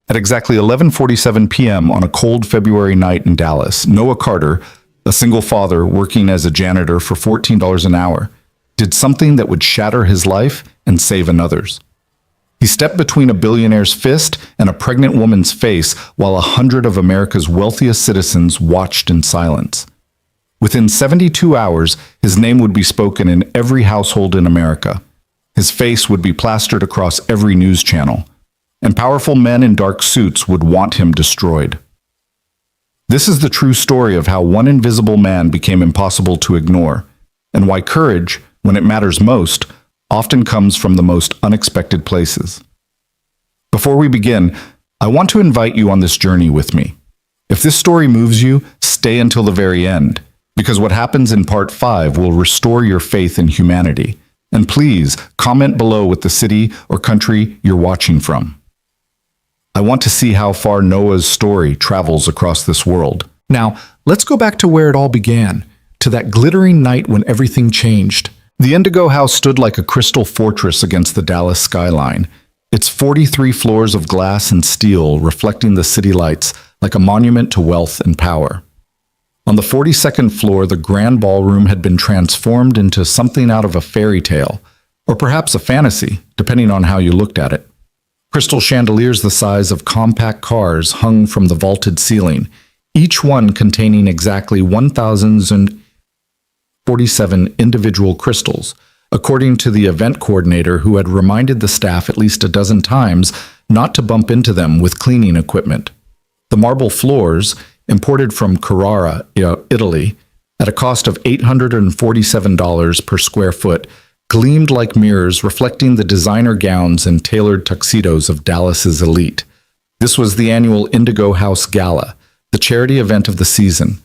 At exactly 11:47 p.m. on a cold February night in Dallas, Noah Carter, a single father working as a janitor for $14 an hour, did something that would shatter his life and save another's. He stepped between a billionaire's fist and a pregnant woman's face while 100 of America's wealthiest citizens watched in silence. Within 72 hours, his name would be spoken in every household in America. His face would be plastered across every news channel, and powerful men in dark suits would want him destroyed. This is the true story of how one invisible man became impossible to ignore, and why courage, when it matters most, often comes from the most unexpected places. Before we begin, I want to invite you on this journey with me. If this story moves you, stay until the very end, because what happens in part 5 will restore your faith in humanity. And please, comment below with the city or country you're watching from. I want to see how far Noah's story travels across this world. Now, let's go back to where it all began, to that glittering night when everything changed. The Indigo House stood like a crystal fortress against the Dallas skyline, its 43 floors of glass and steel reflecting the city lights like a monument to wealth and power. On the 42nd floor, the grand ballroom had been transformed into something out of a fairy tale, or perhaps a fantasy, depending on how you looked at it. Crystal chandeliers the size of compact cars hung from the vaulted ceiling, each one containing exactly 1,047 individual crystals, according to the event coordinator who had reminded the staff at least a dozen times not to bump into them with cleaning equipment. The marble floors, imported from Carrara, Italy, at a cost of $847 per square foot, gleamed like mirrors reflecting the designer gowns and tailored tuxedos of Dallas's elite. This was the annual Indigo House Gala, the charity event of the season.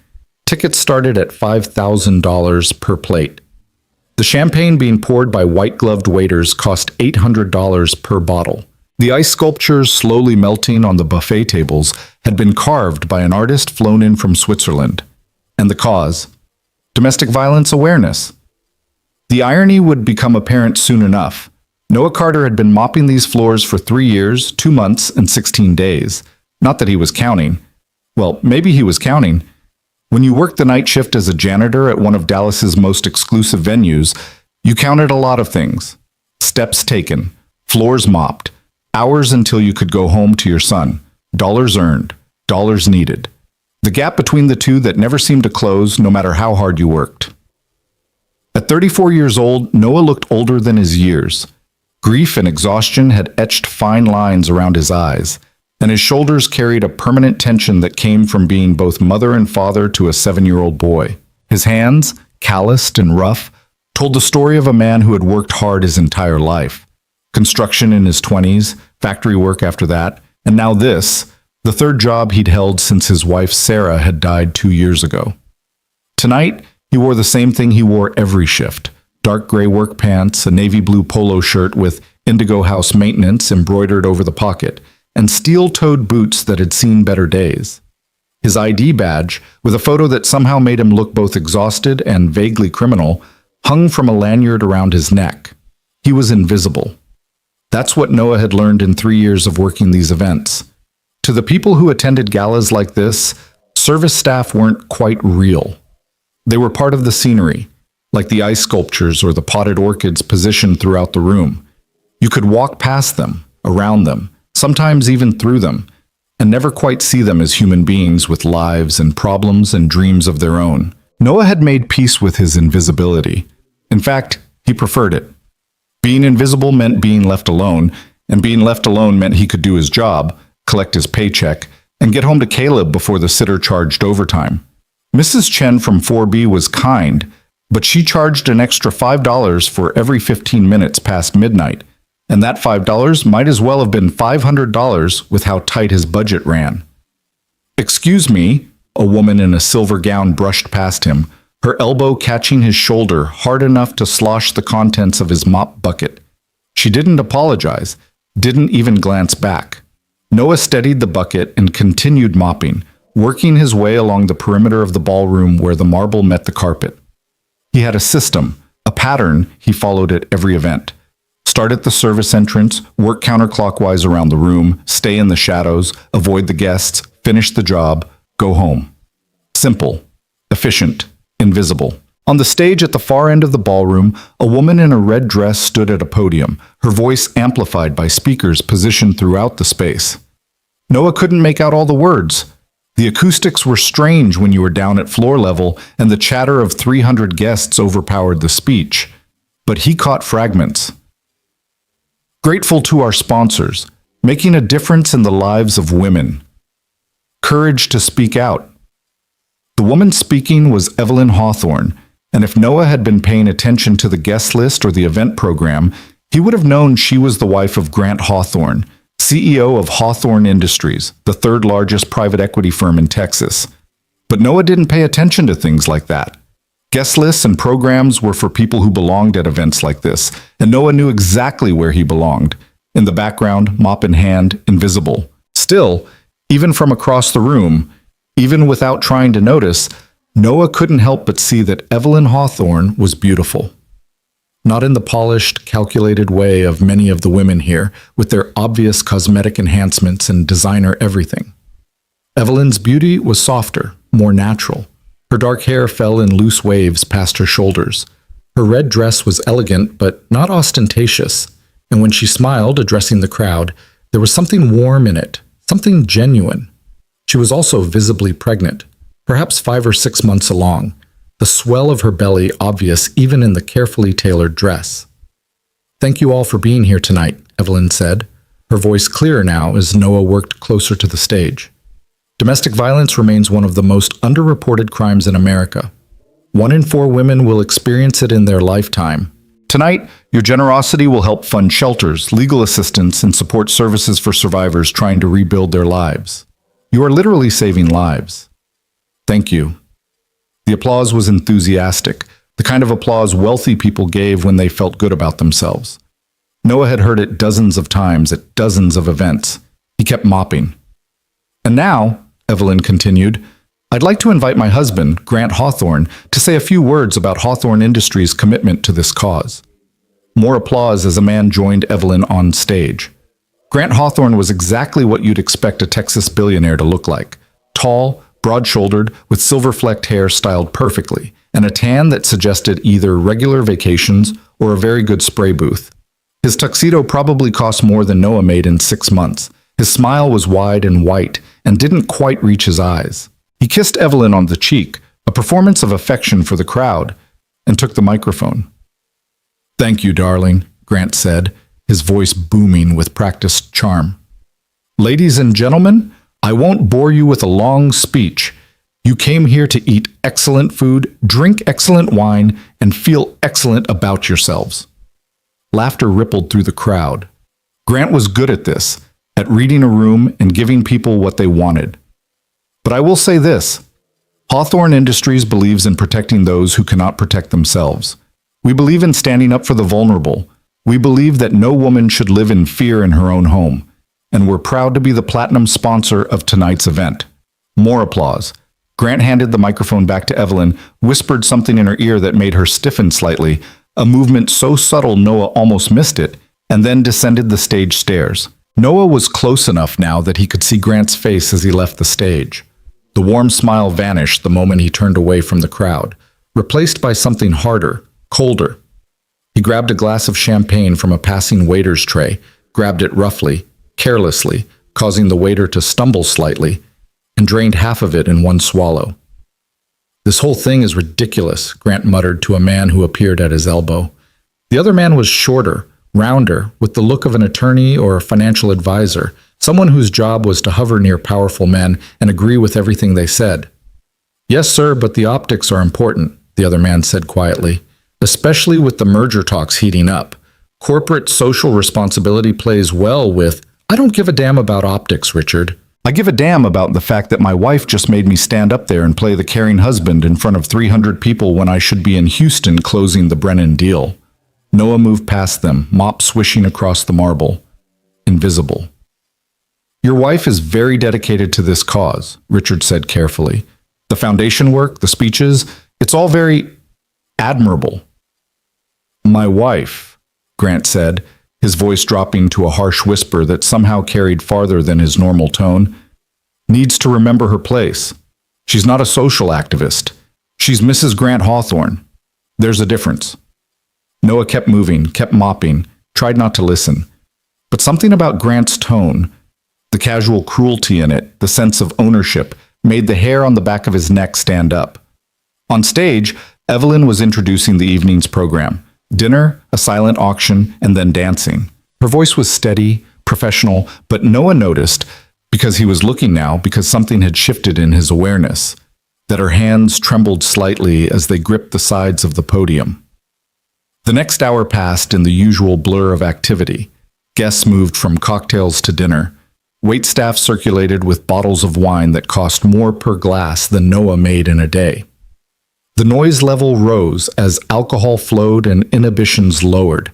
Tickets started at $5,000 per plate. The champagne being poured by white-gloved waiters cost $800 per bottle. The ice sculptures slowly melting on the buffet tables had been carved by an artist flown in from Switzerland. And the cause? Domestic violence awareness. The irony would become apparent soon enough. Noah Carter had been mopping these floors for 3 years, 2 months, and 16 days. Not that he was counting. Well, maybe he was counting. When you worked the night shift as a janitor at one of Dallas's most exclusive venues, you counted a lot of things. Steps taken, floors mopped, hours until you could go home to your son, dollars earned, dollars needed. The gap between the two that never seemed to close no matter how hard you worked. At 34 years old, Noah looked older than his years. Grief and exhaustion had etched fine lines around his eyes, and his shoulders carried a permanent tension that came from being both mother and father to a 7-year-old boy. His hands, calloused and rough, told the story of a man who had worked hard his entire life. Construction in his 20s, factory work after that, and now this, the third job he'd held since his wife Sarah had died 2 years ago. Tonight, he wore the same thing he wore every shift: dark gray work pants, a navy blue polo shirt with Indigo House Maintenance embroidered over the pocket, and steel-toed boots that had seen better days. His ID badge, with a photo that somehow made him look both exhausted and vaguely criminal, hung from a lanyard around his neck. He was invisible. That's what Noah had learned in 3 years of working these events. To the people who attended galas like this, service staff weren't quite real. They were part of the scenery, like the ice sculptures or the potted orchids positioned throughout the room. You could walk past them, around them, sometimes even through them, and never quite see them as human beings with lives and problems and dreams of their own. Noah had made peace with his invisibility. In fact, he preferred it. Being invisible meant being left alone, and being left alone meant he could do his job, collect his paycheck, and get home to Caleb before the sitter charged overtime. Mrs. Chen from 4B was kind, but she charged an extra $5 for every 15 minutes past midnight, and that $5 might as well have been $500 with how tight his budget ran. "Excuse me," a woman in a silver gown brushed past him, her elbow catching his shoulder hard enough to slosh the contents of his mop bucket. She didn't apologize, didn't even glance back. Noah steadied the bucket and continued mopping, working his way along the perimeter of the ballroom where the marble met the carpet. He had a system, a pattern he followed at every event. Start at the service entrance, work counterclockwise around the room, stay in the shadows, avoid the guests, finish the job, go home. Simple, efficient, invisible. On the stage at the far end of the ballroom, a woman in a red dress stood at a podium, her voice amplified by speakers positioned throughout the space. Noah couldn't make out all the words. The acoustics were strange when you were down at floor level, and the chatter of 300 guests overpowered the speech. But he caught fragments. Grateful to our sponsors, making a difference in the lives of women. Courage to speak out. The woman speaking was Evelyn Hawthorne, and if Noah had been paying attention to the guest list or the event program, he would have known she was the wife of Grant Hawthorne, CEO of Hawthorne Industries, the third largest private equity firm in Texas. But Noah didn't pay attention to things like that. Guest lists and programs were for people who belonged at events like this, and Noah knew exactly where he belonged. In the background, mop in hand, invisible. Still, even from across the room, even without trying to notice, Noah couldn't help but see that Evelyn Hawthorne was beautiful. Not in the polished, calculated way of many of the women here, with their obvious cosmetic enhancements and designer everything. Evelyn's beauty was softer, more natural. Her dark hair fell in loose waves past her shoulders. Her red dress was elegant but not ostentatious, and when she smiled, addressing the crowd, there was something warm in it, something genuine. She was also visibly pregnant, perhaps 5 or 6 months along, the swell of her belly obvious even in the carefully tailored dress. "Thank you all for being here tonight," Evelyn said, her voice clearer now as Noah worked closer to the stage. Domestic violence remains one of the most underreported crimes in America. 1 in 4 women will experience it in their lifetime. Tonight, your generosity will help fund shelters, legal assistance, and support services for survivors trying to rebuild their lives. You are literally saving lives. Thank you. The applause was enthusiastic, the kind of applause wealthy people gave when they felt good about themselves. Noah had heard it dozens of times at dozens of events. He kept mopping. "And now," Evelyn continued, "I'd like to invite my husband, Grant Hawthorne, to say a few words about Hawthorne Industries' commitment to this cause." More applause as a man joined Evelyn on stage. Grant Hawthorne was exactly what you'd expect a Texas billionaire to look like. Tall, broad-shouldered, with silver-flecked hair styled perfectly, and a tan that suggested either regular vacations or a very good spray booth. His tuxedo probably cost more than Noah made in 6 months. His smile was wide and white and didn't quite reach his eyes. He kissed Evelyn on the cheek, a performance of affection for the crowd, and took the microphone. "Thank you, darling," Grant said, his voice booming with practiced charm. "Ladies and gentlemen, I won't bore you with a long speech. You came here to eat excellent food, drink excellent wine, and feel excellent about yourselves." Laughter rippled through the crowd. Grant was good at this, at reading a room and giving people what they wanted. But I will say this: Hawthorne Industries believes in protecting those who cannot protect themselves. We believe in standing up for the vulnerable. We believe that no woman should live in fear in her own home. And we're proud to be the platinum sponsor of tonight's event. More applause. Grant handed the microphone back to Evelyn, whispered something in her ear that made her stiffen slightly, a movement so subtle Noah almost missed it, and then descended the stage stairs. Noah was close enough now that he could see Grant's face as he left the stage. The warm smile vanished the moment he turned away from the crowd, replaced by something harder, colder. He grabbed a glass of champagne from a passing waiter's tray, grabbed it roughly, carelessly, causing the waiter to stumble slightly, and drained half of it in one swallow. "This whole thing is ridiculous," Grant muttered to a man who appeared at his elbow. The other man was shorter, rounder, with the look of an attorney or a financial advisor, someone whose job was to hover near powerful men and agree with everything they said. "Yes, sir, but the optics are important," the other man said quietly, "especially with the merger talks heating up. Corporate social responsibility plays well with, I don't give a damn about optics, Richard. I give a damn about the fact that my wife just made me stand up there and play the caring husband in front of 300 people when I should be in Houston closing the Brennan deal." Noah moved past them, mop swishing across the marble. Invisible. "Your wife is very dedicated to this cause," Richard said carefully. "The foundation work, the speeches, it's all very admirable." "My wife," Grant said, his voice dropping to a harsh whisper that somehow carried farther than his normal tone. Needs to remember her place. She's not a social activist. She's Mrs. Grant Hawthorne. There's a difference. Noah kept moving, kept mopping, tried not to listen. But something about Grant's tone, the casual cruelty in it, the sense of ownership, made the hair on the back of his neck stand up. On stage, Evelyn was introducing the evening's program. Dinner, a silent auction, and then dancing. Her voice was steady, professional, but Noah noticed, because he was looking now, because something had shifted in his awareness, that her hands trembled slightly as they gripped the sides of the podium. The next hour passed in the usual blur of activity. Guests moved from cocktails to dinner. Waitstaff circulated with bottles of wine that cost more per glass than Noah made in a day. The noise level rose as alcohol flowed and inhibitions lowered.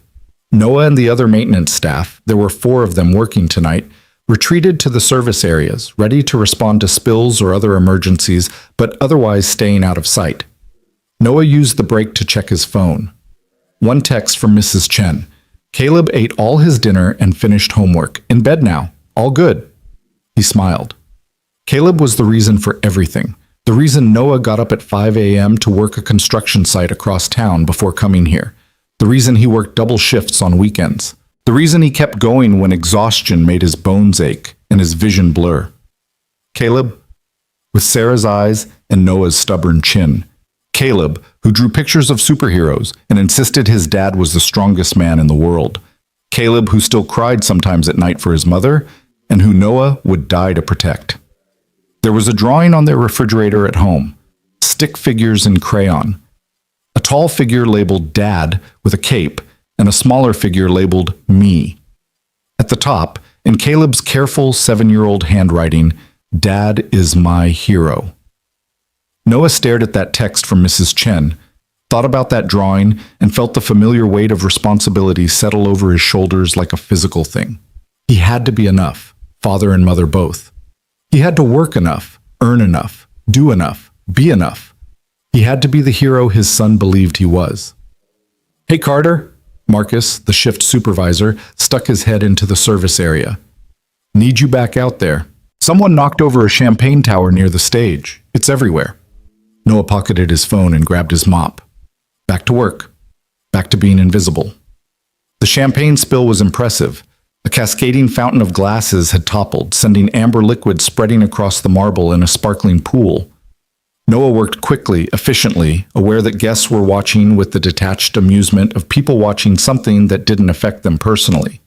Noah and the other maintenance staff, there were 4 of them working tonight, retreated to the service areas, ready to respond to spills or other emergencies, but otherwise staying out of sight. Noah used the break to check his phone. One text from Mrs. Chen. Caleb ate all his dinner and finished homework. In bed now. All good. He smiled. Caleb was the reason for everything. The reason Noah got up at 5 a.m. to work a construction site across town before coming here. The reason he worked double shifts on weekends. The reason he kept going when exhaustion made his bones ache and his vision blur. Caleb, with Sarah's eyes and Noah's stubborn chin. Caleb, who drew pictures of superheroes and insisted his dad was the strongest man in the world. Caleb, who still cried sometimes at night for his mother, and who Noah would die to protect. There was a drawing on their refrigerator at home, stick figures in crayon. A tall figure labeled Dad with a cape, and a smaller figure labeled Me. At the top, in Caleb's careful 7-year-old handwriting, Dad is my hero. Noah stared at that text from Mrs. Chen, thought about that drawing, and felt the familiar weight of responsibility settle over his shoulders like a physical thing. He had to be enough, father and mother both. He had to work enough, earn enough, do enough, be enough. He had to be the hero his son believed he was. Hey, Carter. Marcus, the shift supervisor, stuck his head into the service area. Need you back out there. Someone knocked over a champagne tower near the stage. It's everywhere. Noah pocketed his phone and grabbed his mop. Back to work. Back to being invisible. The champagne spill was impressive. A cascading fountain of glasses had toppled, sending amber liquid spreading across the marble in a sparkling pool. Noah worked quickly, efficiently, aware that guests were watching with the detached amusement of people watching something that didn't affect them personally.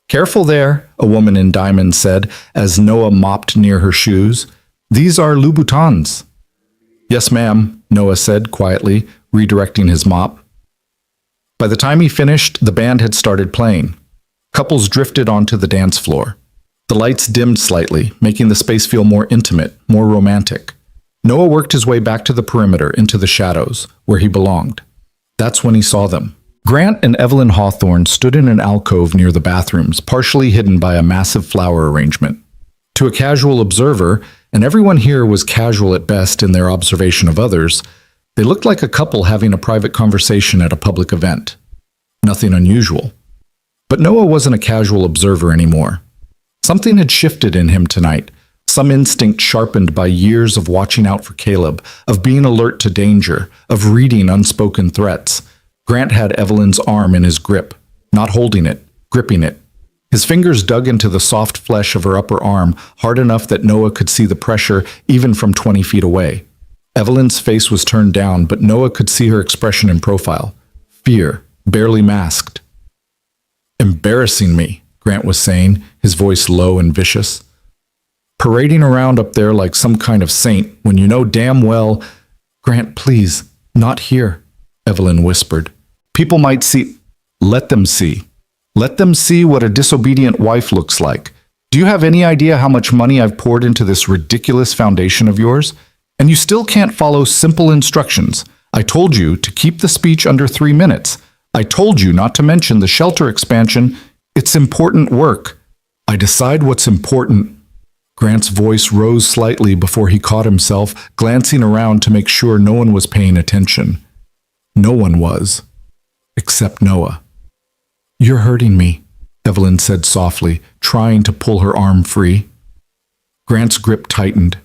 Careful there, a woman in diamonds said as Noah mopped near her shoes. These are Louboutins. Yes, ma'am, Noah said quietly, redirecting his mop. By the time he finished, the band had started playing. Couples drifted onto the dance floor. The lights dimmed slightly, making the space feel more intimate, more romantic. Noah worked his way back to the perimeter, into the shadows, where he belonged. That's when he saw them. Grant and Evelyn Hawthorne stood in an alcove near the bathrooms, partially hidden by a massive flower arrangement. To a casual observer, and everyone here was casual at best in their observation of others, they looked like a couple having a private conversation at a public event. Nothing unusual. But Noah wasn't a casual observer anymore. Something had shifted in him tonight. Some instinct sharpened by years of watching out for Caleb, of being alert to danger, of reading unspoken threats. Grant had Evelyn's arm in his grip, not holding it, gripping it. His fingers dug into the soft flesh of her upper arm, hard enough that Noah could see the pressure even from 20 feet away. Evelyn's face was turned down, but Noah could see her expression in profile. Fear, barely masked. Embarrassing me, Grant was saying, his voice low and vicious. Parading around up there like some kind of saint when you know damn well— Grant, please, not here, Evelyn whispered. People might see— Let them see. Let them see what a disobedient wife looks like. Do you have any idea how much money I've poured into this ridiculous foundation of yours? And you still can't follow simple instructions. I told you to keep the speech under 3 minutes. I told you not to mention the shelter expansion. It's important work. I decide what's important. Grant's voice rose slightly before he caught himself, glancing around to make sure no one was paying attention. No one was, except Noah. You're hurting me, Evelyn said softly, trying to pull her arm free. Grant's grip tightened.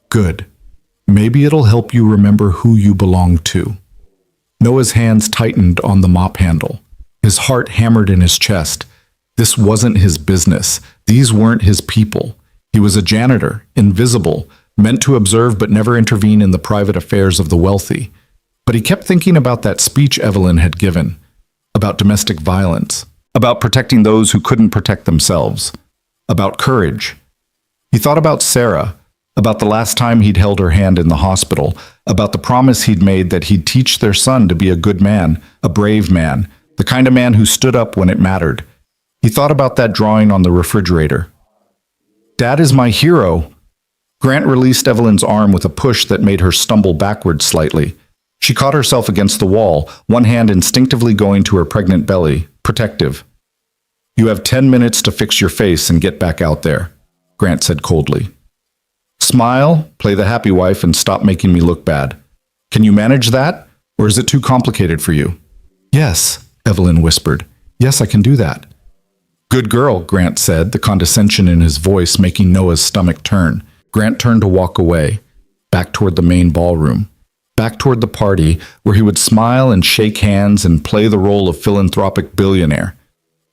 Good. Maybe it'll help you remember who you belong to. Noah's hands tightened on the mop handle. His heart hammered in his chest. This wasn't his business. These weren't his people. He was a janitor, invisible, meant to observe but never intervene in the private affairs of the wealthy. But he kept thinking about that speech Evelyn had given, about domestic violence, about protecting those who couldn't protect themselves, about courage. He thought about Sarah, about the last time he'd held her hand in the hospital, about the promise he'd made that he'd teach their son to be a good man, a brave man, the kind of man who stood up when it mattered. He thought about that drawing on the refrigerator. Dad is my hero. Grant released Evelyn's arm with a push that made her stumble backwards slightly. She caught herself against the wall, one hand instinctively going to her pregnant belly, protective. You have 10 minutes to fix your face and get back out there, Grant said coldly. Smile, play the happy wife, and stop making me look bad. Can you manage that, or is it too complicated for you? Yes, Evelyn whispered. Yes, I can do that. Good girl, Grant said, the condescension in his voice making Noah's stomach turn. Grant turned to walk away, back toward the main ballroom, back toward the party where he would smile and shake hands and play the role of philanthropic billionaire.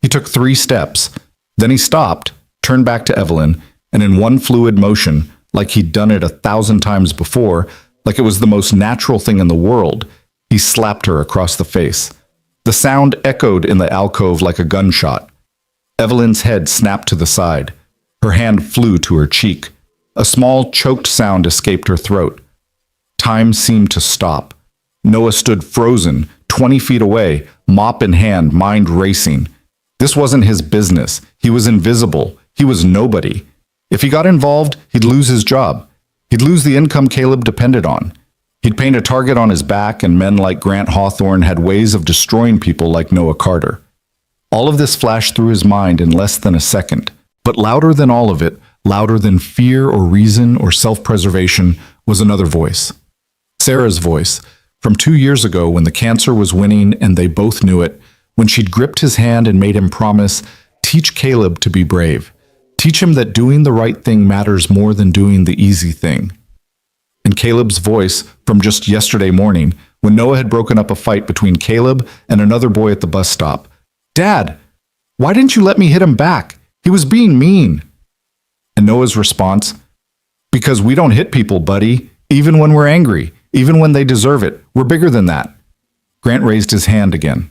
He took 3 steps. Then he stopped, turned back to Evelyn, and in one fluid motion, like he'd done it 1,000 times before, like it was the most natural thing in the world, he slapped her across the face. The sound echoed in the alcove like a gunshot. Evelyn's head snapped to the side. Her hand flew to her cheek. A small, choked sound escaped her throat. Time seemed to stop. Noah stood frozen, 20 feet away, mop in hand, mind racing. This wasn't his business. He was invisible. He was nobody. If he got involved, he'd lose his job. He'd lose the income Caleb depended on. He'd paint a target on his back, and men like Grant Hawthorne had ways of destroying people like Noah Carter. All of this flashed through his mind in less than a second. But louder than all of it, louder than fear or reason or self-preservation, was another voice. Sarah's voice, from 2 years ago when the cancer was winning and they both knew it, when she'd gripped his hand and made him promise, teach Caleb to be brave. Teach him that doing the right thing matters more than doing the easy thing. And Caleb's voice from just yesterday morning, when Noah had broken up a fight between Caleb and another boy at the bus stop. Dad, why didn't you let me hit him back? He was being mean. And Noah's response, because we don't hit people, buddy, even when we're angry, even when they deserve it. We're bigger than that. Grant raised his hand again.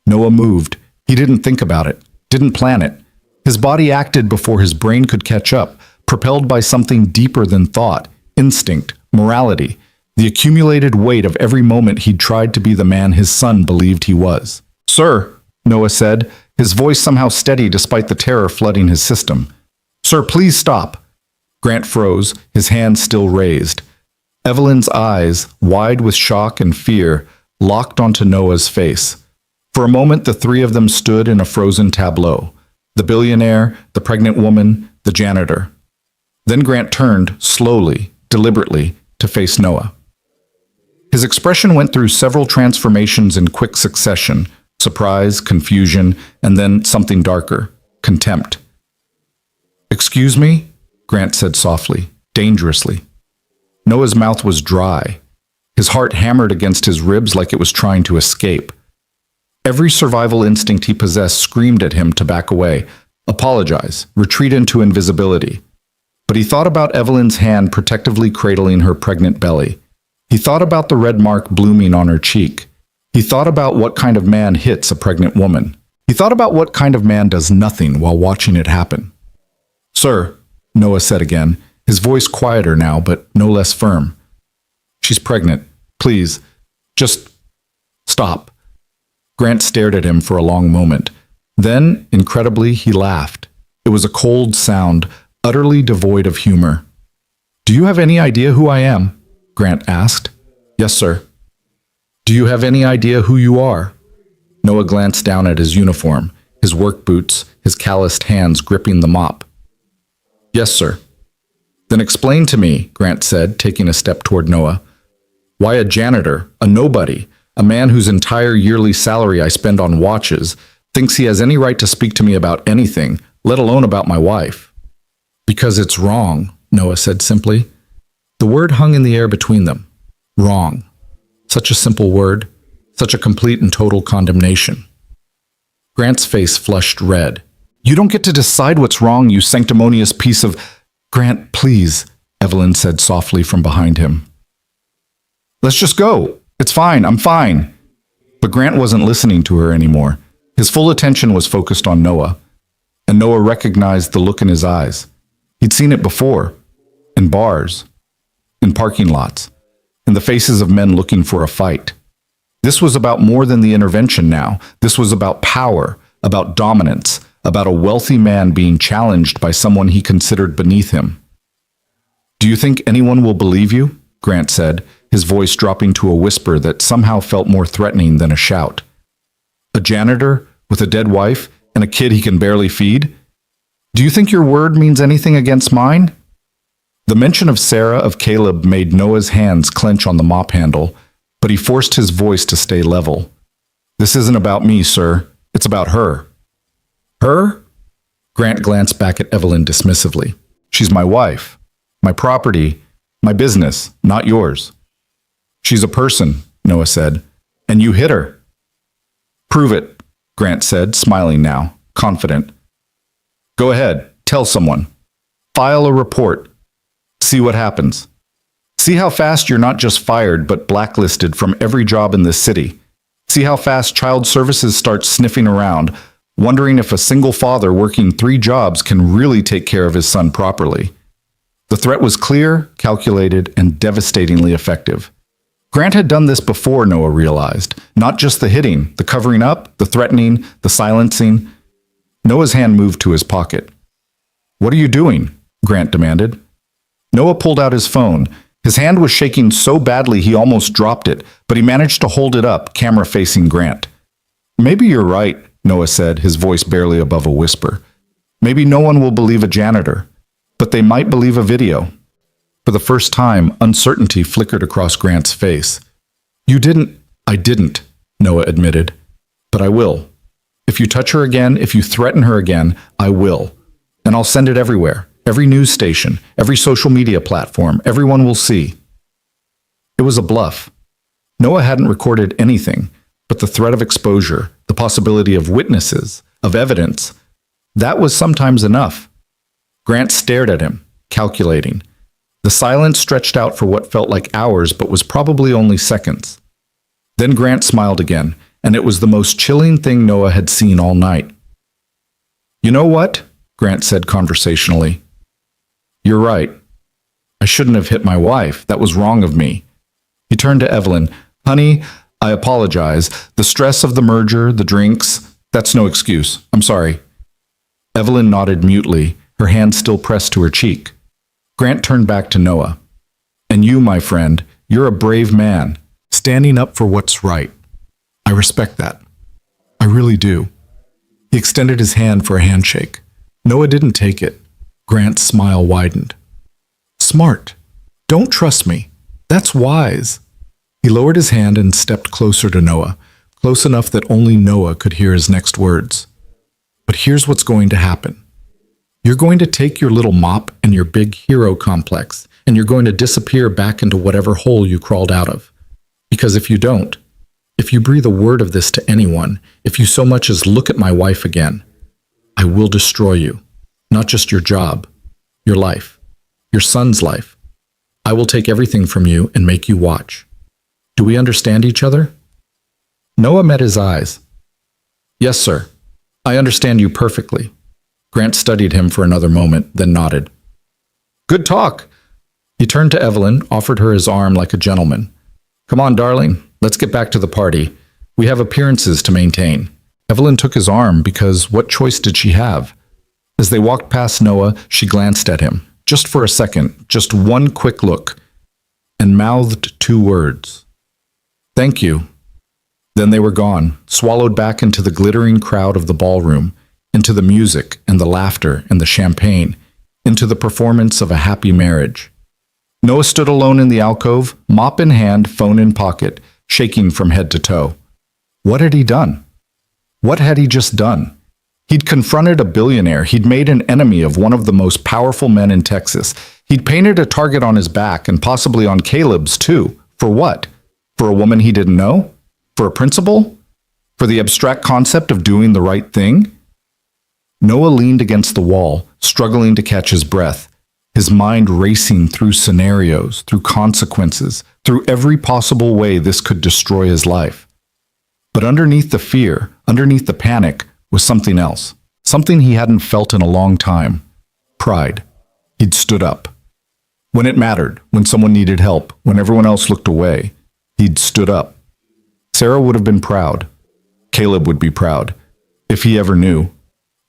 Noah moved. He didn't think about it, didn't plan it. His body acted before his brain could catch up, propelled by something deeper than thought, instinct, morality, the accumulated weight of every moment he'd tried to be the man his son believed he was. Sir, Noah said, his voice somehow steady despite the terror flooding his system. Sir, please stop. Grant froze, his hand still raised. Evelyn's eyes, wide with shock and fear, locked onto Noah's face. For a moment, the 3 of them stood in a frozen tableau. The billionaire, the pregnant woman, the janitor. Then Grant turned, slowly, deliberately, to face Noah. His expression went through several transformations in quick succession, surprise, confusion, and then something darker, contempt. Excuse me? Grant said softly, dangerously. Noah's mouth was dry. His heart hammered against his ribs like it was trying to escape. Every survival instinct he possessed screamed at him to back away, apologize, retreat into invisibility. But he thought about Evelyn's hand protectively cradling her pregnant belly. He thought about the red mark blooming on her cheek. He thought about what kind of man hits a pregnant woman. He thought about what kind of man does nothing while watching it happen. Sir, Noah said again, his voice quieter now, but no less firm. She's pregnant. Please, just stop. Grant stared at him for a long moment. Then, incredibly, he laughed. It was a cold sound, utterly devoid of humor. Do you have any idea who I am? Grant asked. Yes, sir. Do you have any idea who you are? Noah glanced down at his uniform, his work boots, his calloused hands gripping the mop. Yes, sir. Then explain to me, Grant said, taking a step toward Noah. Why a janitor, a nobody, a man whose entire yearly salary I spend on watches, Thinks he has any right to speak to me about anything, let alone about my wife. Because it's wrong, Noah said simply. The word hung in the air between them. Wrong. Such a simple word, such a complete and total condemnation. Grant's face flushed red. You don't get to decide what's wrong, you sanctimonious piece of... Grant, please, Evelyn said softly from behind him. Let's just go. It's fine, I'm fine. But Grant wasn't listening to her anymore. His full attention was focused on Noah, and Noah recognized the look in his eyes. He'd seen it before, in bars, in parking lots, in the faces of men looking for a fight. This was about more than the intervention now. This was about power, about dominance, about a wealthy man being challenged by someone he considered beneath him. Do you think anyone will believe you? Grant said, his voice dropping to a whisper that somehow felt more threatening than a shout. A janitor with a dead wife and a kid he can barely feed? Do you think your word means anything against mine? The mention of Sarah, of Caleb, made Noah's hands clench on the mop handle, but he forced his voice to stay level. This isn't about me, sir. It's about her. Her? Grant glanced back at Evelyn dismissively. She's my wife, my property, my business, not yours. She's a person, Noah said, and you hit her. Prove it, Grant said, smiling now, confident. Go ahead, tell someone. File a report. See what happens. See how fast you're not just fired, but blacklisted from every job in this city. See how fast Child Services starts sniffing around, wondering if a single father working 3 jobs can really take care of his son properly. The threat was clear, calculated, and devastatingly effective. Grant had done this before, Noah realized. Not just the hitting, the covering up, the threatening, the silencing. Noah's hand moved to his pocket. What are you doing? Grant demanded. Noah pulled out his phone. His hand was shaking so badly he almost dropped it, but he managed to hold it up, camera facing Grant. Maybe you're right, Noah said, his voice barely above a whisper. Maybe no one will believe a janitor, but they might believe a video. For the first time, uncertainty flickered across Grant's face. You didn't. I didn't, Noah admitted. But I will. If you touch her again, if you threaten her again, I will. And I'll send it everywhere. Every news station, every social media platform, everyone will see. It was a bluff. Noah hadn't recorded anything, but the threat of exposure, the possibility of witnesses, of evidence, that was sometimes enough. Grant stared at him, calculating. The silence stretched out for what felt like hours, but was probably only seconds. Then Grant smiled again, and it was the most chilling thing Noah had seen all night. You know what? Grant said conversationally. You're right. I shouldn't have hit my wife. That was wrong of me. He turned to Evelyn. Honey, I apologize. The stress of the merger, the drinks, that's no excuse. I'm sorry. Evelyn nodded mutely, her hand still pressed to her cheek. Grant turned back to Noah. And you, my friend, you're a brave man, standing up for what's right. I respect that. I really do. He extended his hand for a handshake. Noah didn't take it. Grant's smile widened. Smart. Don't trust me. That's wise. He lowered his hand and stepped closer to Noah, close enough that only Noah could hear his next words. But here's what's going to happen. You're going to take your little mop and your big hero complex, and you're going to disappear back into whatever hole you crawled out of. Because if you don't, if you breathe a word of this to anyone, if you so much as look at my wife again, I will destroy you. Not just your job, your life, your son's life. I will take everything from you and make you watch. Do we understand each other? Noah met his eyes. Yes, sir. I understand you perfectly. Grant studied him for another moment, then nodded. Good talk. He turned to Evelyn, offered her his arm like a gentleman. Come on, darling, let's get back to the party. We have appearances to maintain. Evelyn took his arm because what choice did she have? As they walked past Noah, she glanced at him, just for a second, just one quick look, and mouthed 2 words. Thank you. Then they were gone, swallowed back into the glittering crowd of the ballroom, into the music and the laughter and the champagne, into the performance of a happy marriage. Noah stood alone in the alcove, mop in hand, phone in pocket, shaking from head to toe. What had he done? What had he just done? He'd confronted a billionaire. He'd made an enemy of one of the most powerful men in Texas. He'd painted a target on his back and possibly on Caleb's too. For what? For a woman he didn't know? For a principle? For the abstract concept of doing the right thing? Noah leaned against the wall, struggling to catch his breath, his mind racing through scenarios, through consequences, through every possible way this could destroy his life. But underneath the fear, underneath the panic, was something else, something he hadn't felt in a long time. Pride. He'd stood up. When it mattered, when someone needed help, when everyone else looked away, he'd stood up. Sarah would have been proud. Caleb would be proud, if he ever knew.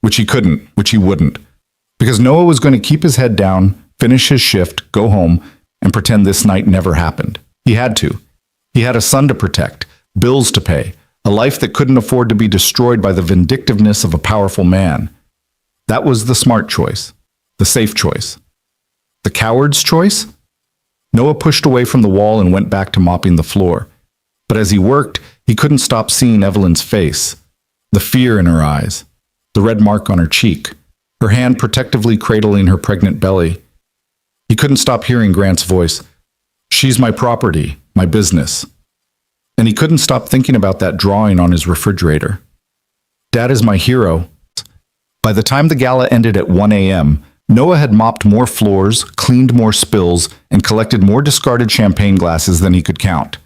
Which he couldn't, which he wouldn't. Because Noah was going to keep his head down, finish his shift, go home, and pretend this night never happened. He had to. He had a son to protect, bills to pay, a life that couldn't afford to be destroyed by the vindictiveness of a powerful man. That was the smart choice, the safe choice. The coward's choice? Noah pushed away from the wall and went back to mopping the floor. But as he worked, he couldn't stop seeing Evelyn's face, the fear in her eyes, the red mark on her cheek, her hand protectively cradling her pregnant belly. He couldn't stop hearing Grant's voice. She's my property, my business. And he couldn't stop thinking about that drawing on his refrigerator. Dad is my hero. By the time the gala ended at 1 a.m., Noah had mopped more floors, cleaned more spills, and collected more discarded champagne glasses than he could count.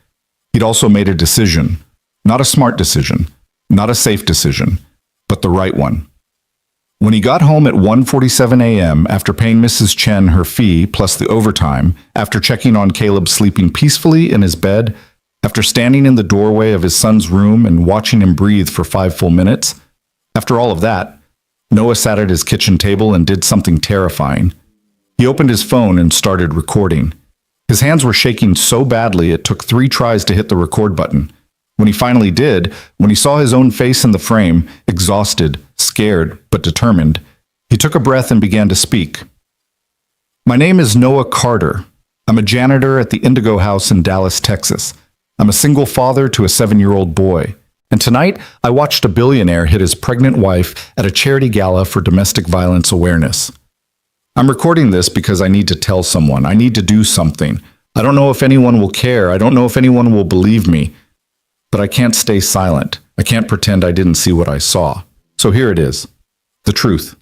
He'd also made a decision. Not a smart decision, not a safe decision, but the right one. When he got home at 1:47 a.m., after paying Mrs. Chen her fee plus the overtime, after checking on Caleb sleeping peacefully in his bed, after standing in the doorway of his son's room and watching him breathe for 5 full minutes, after all of that, Noah sat at his kitchen table and did something terrifying. He opened his phone and started recording. His hands were shaking so badly it took 3 tries to hit the record button. When he finally did, when he saw his own face in the frame, exhausted, scared, but determined, he took a breath and began to speak. My name is Noah Carter. I'm a janitor at the Indigo House in Dallas, Texas. I'm a single father to a 7-year-old boy. And tonight, I watched a billionaire hit his pregnant wife at a charity gala for domestic violence awareness. I'm recording this because I need to tell someone. I need to do something. I don't know if anyone will care. I don't know if anyone will believe me. But I can't stay silent. I can't pretend I didn't see what I saw. So here it is. The truth.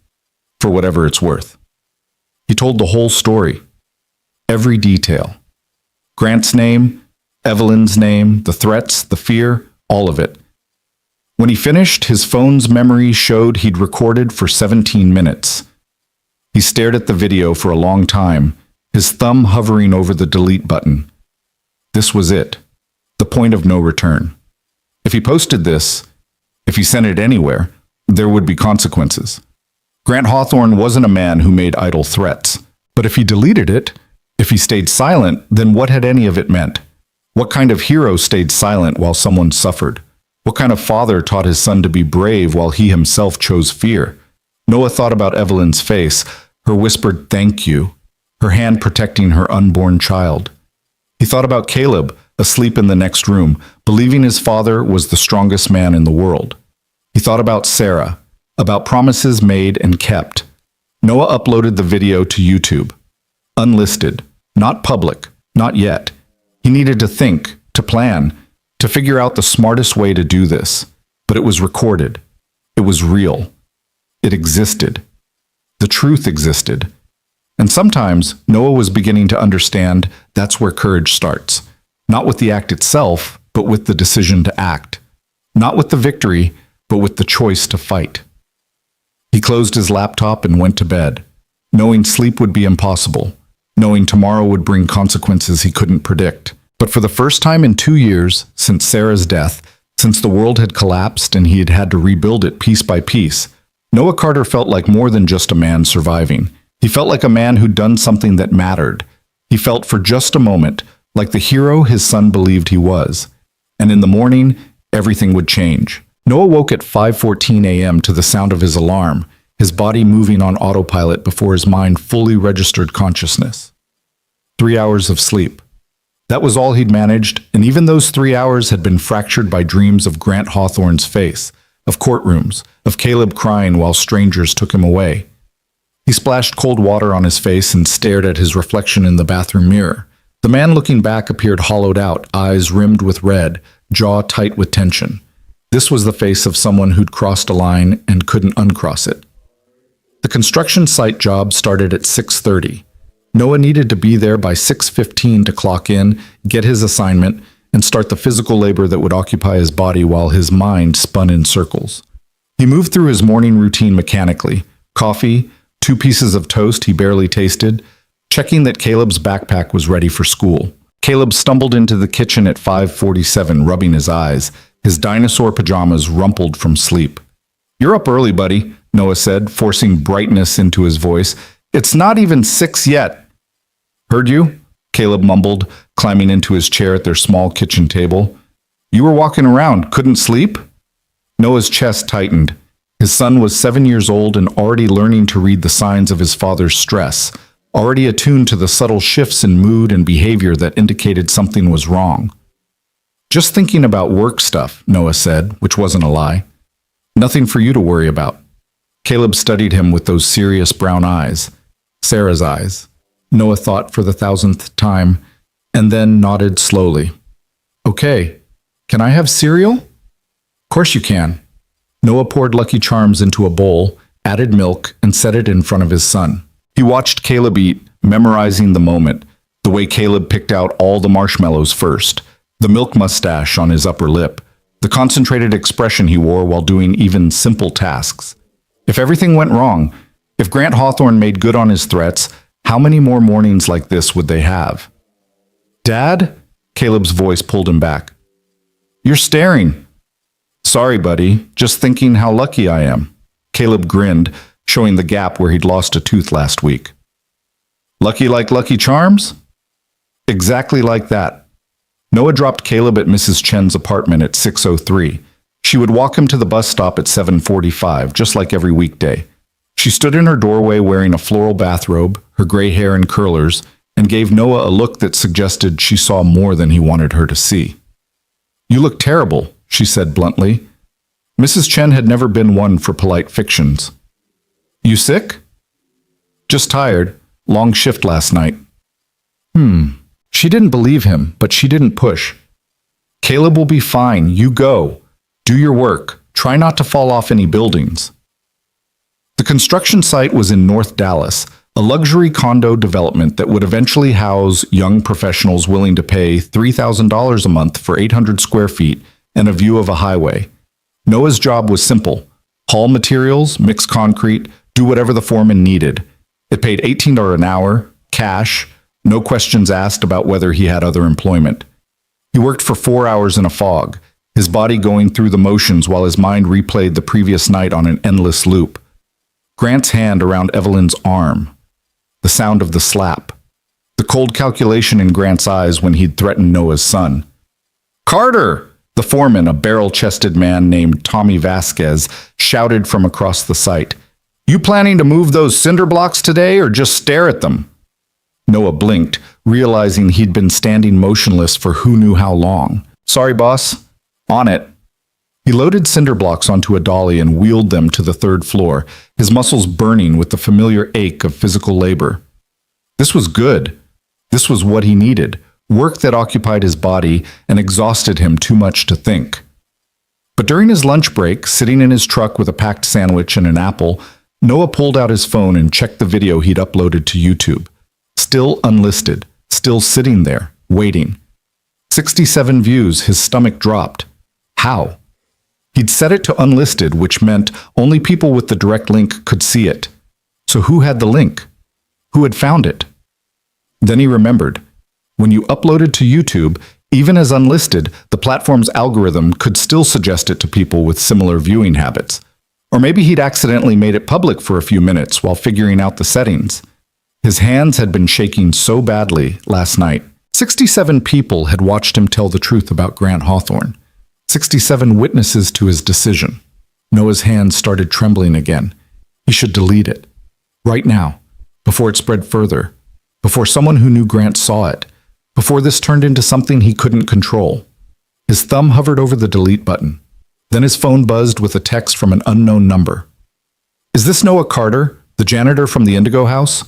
For whatever it's worth. He told the whole story. Every detail. Grant's name, Evelyn's name, the threats, the fear, all of it. When he finished, his phone's memory showed he'd recorded for 17 minutes. He stared at the video for a long time, his thumb hovering over the delete button. This was it. The point of no return. If he posted this, if he sent it anywhere, there would be consequences. Grant Hawthorne wasn't a man who made idle threats. But if he deleted it, if he stayed silent, then what had any of it meant? What kind of hero stayed silent while someone suffered? What kind of father taught his son to be brave while he himself chose fear? Noah thought about Evelyn's face, her whispered thank you, her hand protecting her unborn child. He thought about Caleb, asleep in the next room, believing his father was the strongest man in the world. He thought about Sarah, about promises made and kept. Noah uploaded the video to YouTube. Unlisted, not public, not yet. He needed to think, to plan, to figure out the smartest way to do this. But it was recorded. It was real. It existed. The truth existed. And sometimes Noah was beginning to understand that's where courage starts. Not with the act itself, but with the decision to act. Not with the victory, but with the choice to fight. He closed his laptop and went to bed, knowing sleep would be impossible, knowing tomorrow would bring consequences he couldn't predict. But for the first time in 2 years, since Sarah's death, since the world had collapsed and he had had to rebuild it piece by piece, Noah Carter felt like more than just a man surviving. He felt like a man who'd done something that mattered. He felt for just a moment like the hero his son believed he was. And in the morning, everything would change. Noah woke at 5:14 a.m. to the sound of his alarm, his body moving on autopilot before his mind fully registered consciousness. 3 hours of sleep. That was all he'd managed, and even those 3 hours had been fractured by dreams of Grant Hawthorne's face, of courtrooms, of Caleb crying while strangers took him away. He splashed cold water on his face and stared at his reflection in the bathroom mirror. The man looking back appeared hollowed out, eyes rimmed with red, jaw tight with tension. This was the face of someone who'd crossed a line and couldn't uncross it. The construction site job started at 6:30. Noah needed to be there by 6:15 to clock in, get his assignment, and start the physical labor that would occupy his body while his mind spun in circles. He moved through his morning routine mechanically. Coffee, 2 pieces of toast he barely tasted, checking that Caleb's backpack was ready for school. Caleb stumbled into the kitchen at 5:47, rubbing his eyes, his dinosaur pajamas rumpled from sleep. "You're up early, buddy," Noah said, forcing brightness into his voice. "It's not even 6 yet." "Heard you?" Caleb mumbled, climbing into his chair at their small kitchen table. "You were walking around, couldn't sleep?" Noah's chest tightened. His son was 7 years old and already learning to read the signs of his father's stress, already attuned to the subtle shifts in mood and behavior that indicated something was wrong. "Just thinking about work stuff," Noah said, which wasn't a lie. "Nothing for you to worry about." Caleb studied him with those serious brown eyes. Sarah's eyes. Noah thought for the 1,000th time, and then nodded slowly. "Okay, can I have cereal?" "Course you can." Noah poured Lucky Charms into a bowl, added milk, and set it in front of his son. He watched Caleb eat, memorizing the moment, the way Caleb picked out all the marshmallows first, the milk mustache on his upper lip, the concentrated expression he wore while doing even simple tasks. If everything went wrong, if Grant Hawthorne made good on his threats, how many more mornings like this would they have? "Dad?" Caleb's voice pulled him back. "You're staring." "Sorry, buddy, just thinking how lucky I am." Caleb grinned, showing the gap where he'd lost a tooth last week. "Lucky like Lucky Charms?" "Exactly like that." Noah dropped Caleb at Mrs. Chen's apartment at 6:03. She would walk him to the bus stop at 7:45, just like every weekday. She stood in her doorway wearing a floral bathrobe, her gray hair in curlers, and gave Noah a look that suggested she saw more than he wanted her to see. "You look terrible," she said bluntly. Mrs. Chen had never been one for polite fictions. "You sick?" "Just tired. Long shift last night." She didn't believe him, but she didn't push. "Caleb will be fine. You go. Do your work. Try not to fall off any buildings." The construction site was in North Dallas, a luxury condo development that would eventually house young professionals willing to pay $3,000 a month for 800 square feet and a view of a highway. Noah's job was simple: haul materials, mix concrete, do whatever the foreman needed. It paid $18 an hour, cash, no questions asked about whether he had other employment. He worked for 4 hours in a fog, his body going through the motions while his mind replayed the previous night on an endless loop. Grant's hand around Evelyn's arm, the sound of the slap, the cold calculation in Grant's eyes when he'd threatened Noah's son. "Carter!" The foreman, a barrel-chested man named Tommy Vasquez, shouted from across the site. "You planning to move those cinder blocks today or just stare at them?" Noah blinked, realizing he'd been standing motionless for who knew how long. "Sorry, boss. On it." He loaded cinder blocks onto a dolly and wheeled them to the 3rd floor, his muscles burning with the familiar ache of physical labor. This was good. This was what he needed, work that occupied his body and exhausted him too much to think. But during his lunch break, sitting in his truck with a packed sandwich and an apple, Noah pulled out his phone and checked the video he'd uploaded to YouTube. Still unlisted, still sitting there, waiting. 67 views, his stomach dropped. How? He'd set it to unlisted, which meant only people with the direct link could see it. So who had the link? Who had found it? Then he remembered. When you uploaded to YouTube, even as unlisted, the platform's algorithm could still suggest it to people with similar viewing habits. Or maybe he'd accidentally made it public for a few minutes while figuring out the settings. His hands had been shaking so badly last night. 67 people had watched him tell the truth about Grant Hawthorne. 67 witnesses to his decision. Noah's hands started trembling again. He should delete it. Right now, before it spread further, before someone who knew Grant saw it, before this turned into something he couldn't control. His thumb hovered over the delete button. Then his phone buzzed with a text from an unknown number. Is this Noah Carter, the janitor from the Indigo House?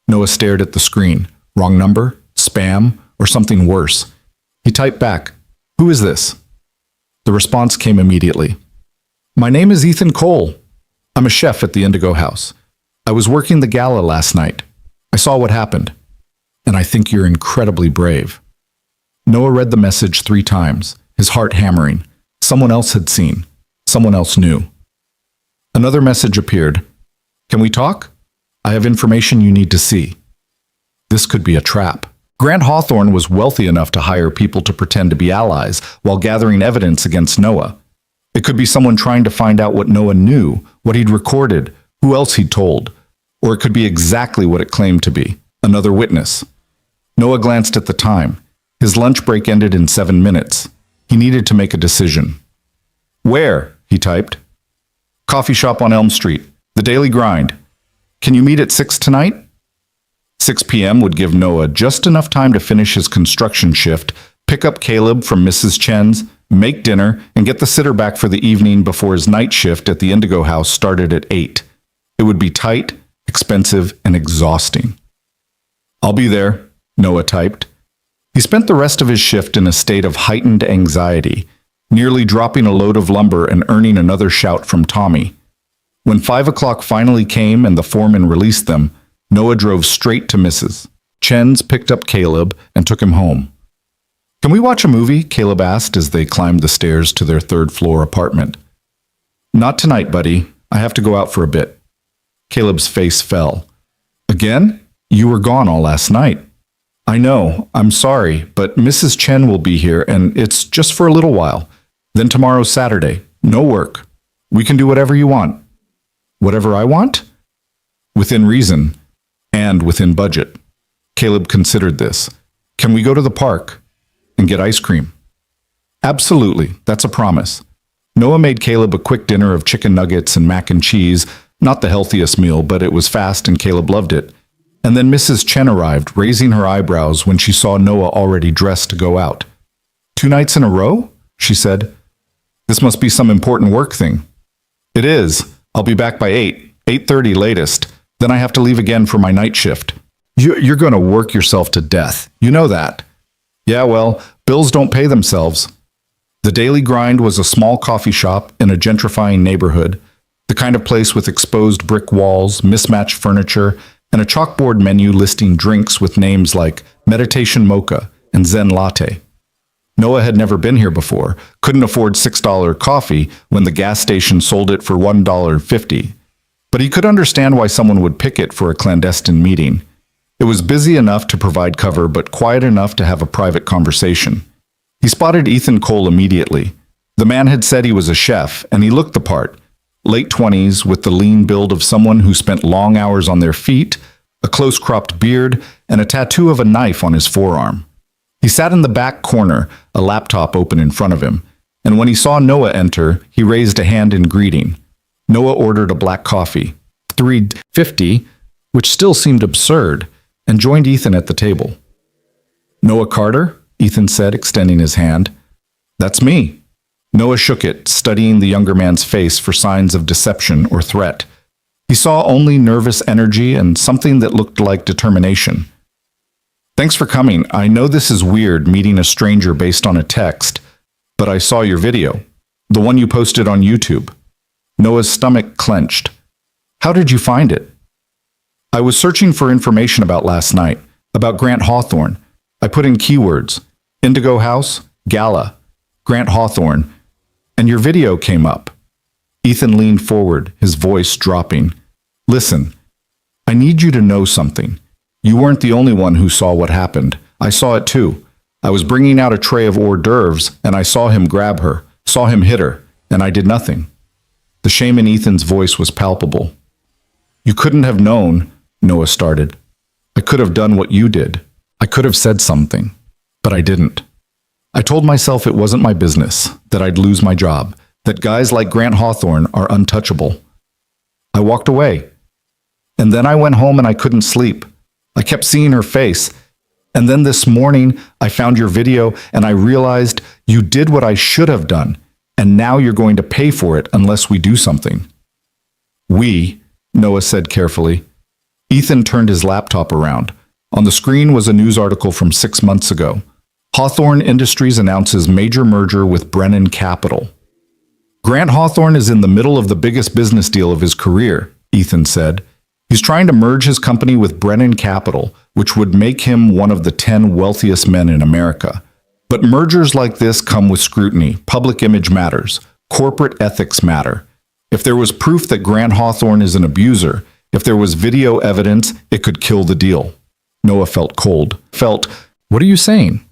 Noah stared at the screen. Wrong number? Spam? Or something worse? He typed back, "Who is this?" The response came immediately. "My name is Ethan Cole. I'm a chef at the Indigo House. I was working the gala last night. I saw what happened. And I think you're incredibly brave." Noah read the message 3 times, his heart hammering. Someone else had seen. Someone else knew. Another message appeared. "Can we talk? I have information you need to see." This could be a trap. Grant Hawthorne was wealthy enough to hire people to pretend to be allies while gathering evidence against Noah. It could be someone trying to find out what Noah knew, what he'd recorded, who else he'd told. Or it could be exactly what it claimed to be, another witness. Noah glanced at the time. His lunch break ended in 7 minutes. He needed to make a decision. "Where?" he typed. "Coffee shop on Elm Street. The Daily Grind. Can you meet at 6 tonight?" 6 p.m. would give Noah just enough time to finish his construction shift, pick up Caleb from Mrs. Chen's, make dinner, and get the sitter back for the evening before his night shift at the Indigo House started at 8. It would be tight, expensive, and exhausting. "I'll be there," Noah typed. He spent the rest of his shift in a state of heightened anxiety, nearly dropping a load of lumber and earning another shout from Tommy. When 5 o'clock finally came and the foreman released them, Noah drove straight to Mrs. Chen's, picked up Caleb, and took him home. "Can we watch a movie?" Caleb asked as they climbed the stairs to their 3rd-floor apartment. "Not tonight, buddy. I have to go out for a bit." Caleb's face fell. "Again? You were gone all last night." "I know. I'm sorry, but Mrs. Chen will be here, and it's just for a little while. Then tomorrow's Saturday. No work. We can do whatever you want." "Whatever I want?" "Within reason. And within budget." Caleb considered this. "Can we go to the park and get ice cream?" "Absolutely. That's a promise." Noah made Caleb a quick dinner of chicken nuggets and mac and cheese, not the healthiest meal, but it was fast and Caleb loved it. And then Mrs. Chen arrived, raising her eyebrows when she saw Noah already dressed to go out. "2 nights in a row?" she said. "This must be some important work thing." "It is. I'll be back by 8:30 latest. Then I have to leave again for my night shift." You're going to work yourself to death. You know that." "Yeah, well, bills don't pay themselves." The Daily Grind was a small coffee shop in a gentrifying neighborhood, the kind of place with exposed brick walls, mismatched furniture, and a chalkboard menu listing drinks with names like Meditation Mocha and Zen Latte. Noah had never been here before, couldn't afford $6 coffee when the gas station sold it for $1.50. But he could understand why someone would pick it for a clandestine meeting. It was busy enough to provide cover, but quiet enough to have a private conversation. He spotted Ethan Cole immediately. The man had said he was a chef, and he looked the part. Late 20s, with the lean build of someone who spent long hours on their feet, a close-cropped beard, and a tattoo of a knife on his forearm. He sat in the back corner, a laptop open in front of him, and when he saw Noah enter, he raised a hand in greeting. Noah ordered a black coffee, $3.50, which still seemed absurd, and joined Ethan at the table. "Noah Carter?" Ethan said, extending his hand. "That's me." Noah shook it, studying the younger man's face for signs of deception or threat. He saw only nervous energy and something that looked like determination. "Thanks for coming. I know this is weird, meeting a stranger based on a text, but I saw your video, the one you posted on YouTube." Noah's stomach clenched. "How did you find it?" "I was searching for information about last night, about Grant Hawthorne. I put in keywords, Indigo House, Gala, Grant Hawthorne, and your video came up." Ethan leaned forward, his voice dropping. "Listen, I need you to know something. You weren't the only one who saw what happened. I saw it too. I was bringing out a tray of hors d'oeuvres, and I saw him grab her, saw him hit her, and I did nothing." The shame in Ethan's voice was palpable. "You couldn't have known," Noah started. "I could have done what you did. I could have said something, but I didn't. I told myself it wasn't my business, that I'd lose my job, that guys like Grant Hawthorne are untouchable. I walked away. And then I went home and I couldn't sleep. I kept seeing her face. And then this morning, I found your video and I realized you did what I should have done. and now you're going to pay for it unless we do something. We, Noah said carefully. Ethan turned his laptop around. On the screen was a news article from 6 months ago. Hawthorne Industries announces major merger with Brennan Capital. Grant Hawthorne is in the middle of the biggest business deal of his career, Ethan said. He's trying to merge his company with Brennan Capital, which would make him one of the 10 wealthiest men in America. But mergers like this come with scrutiny. Public image matters. Corporate ethics matter. If there was proof that Grant Hawthorne is an abuser, if there was video evidence, it could kill the deal. Noah felt cold. What are you saying?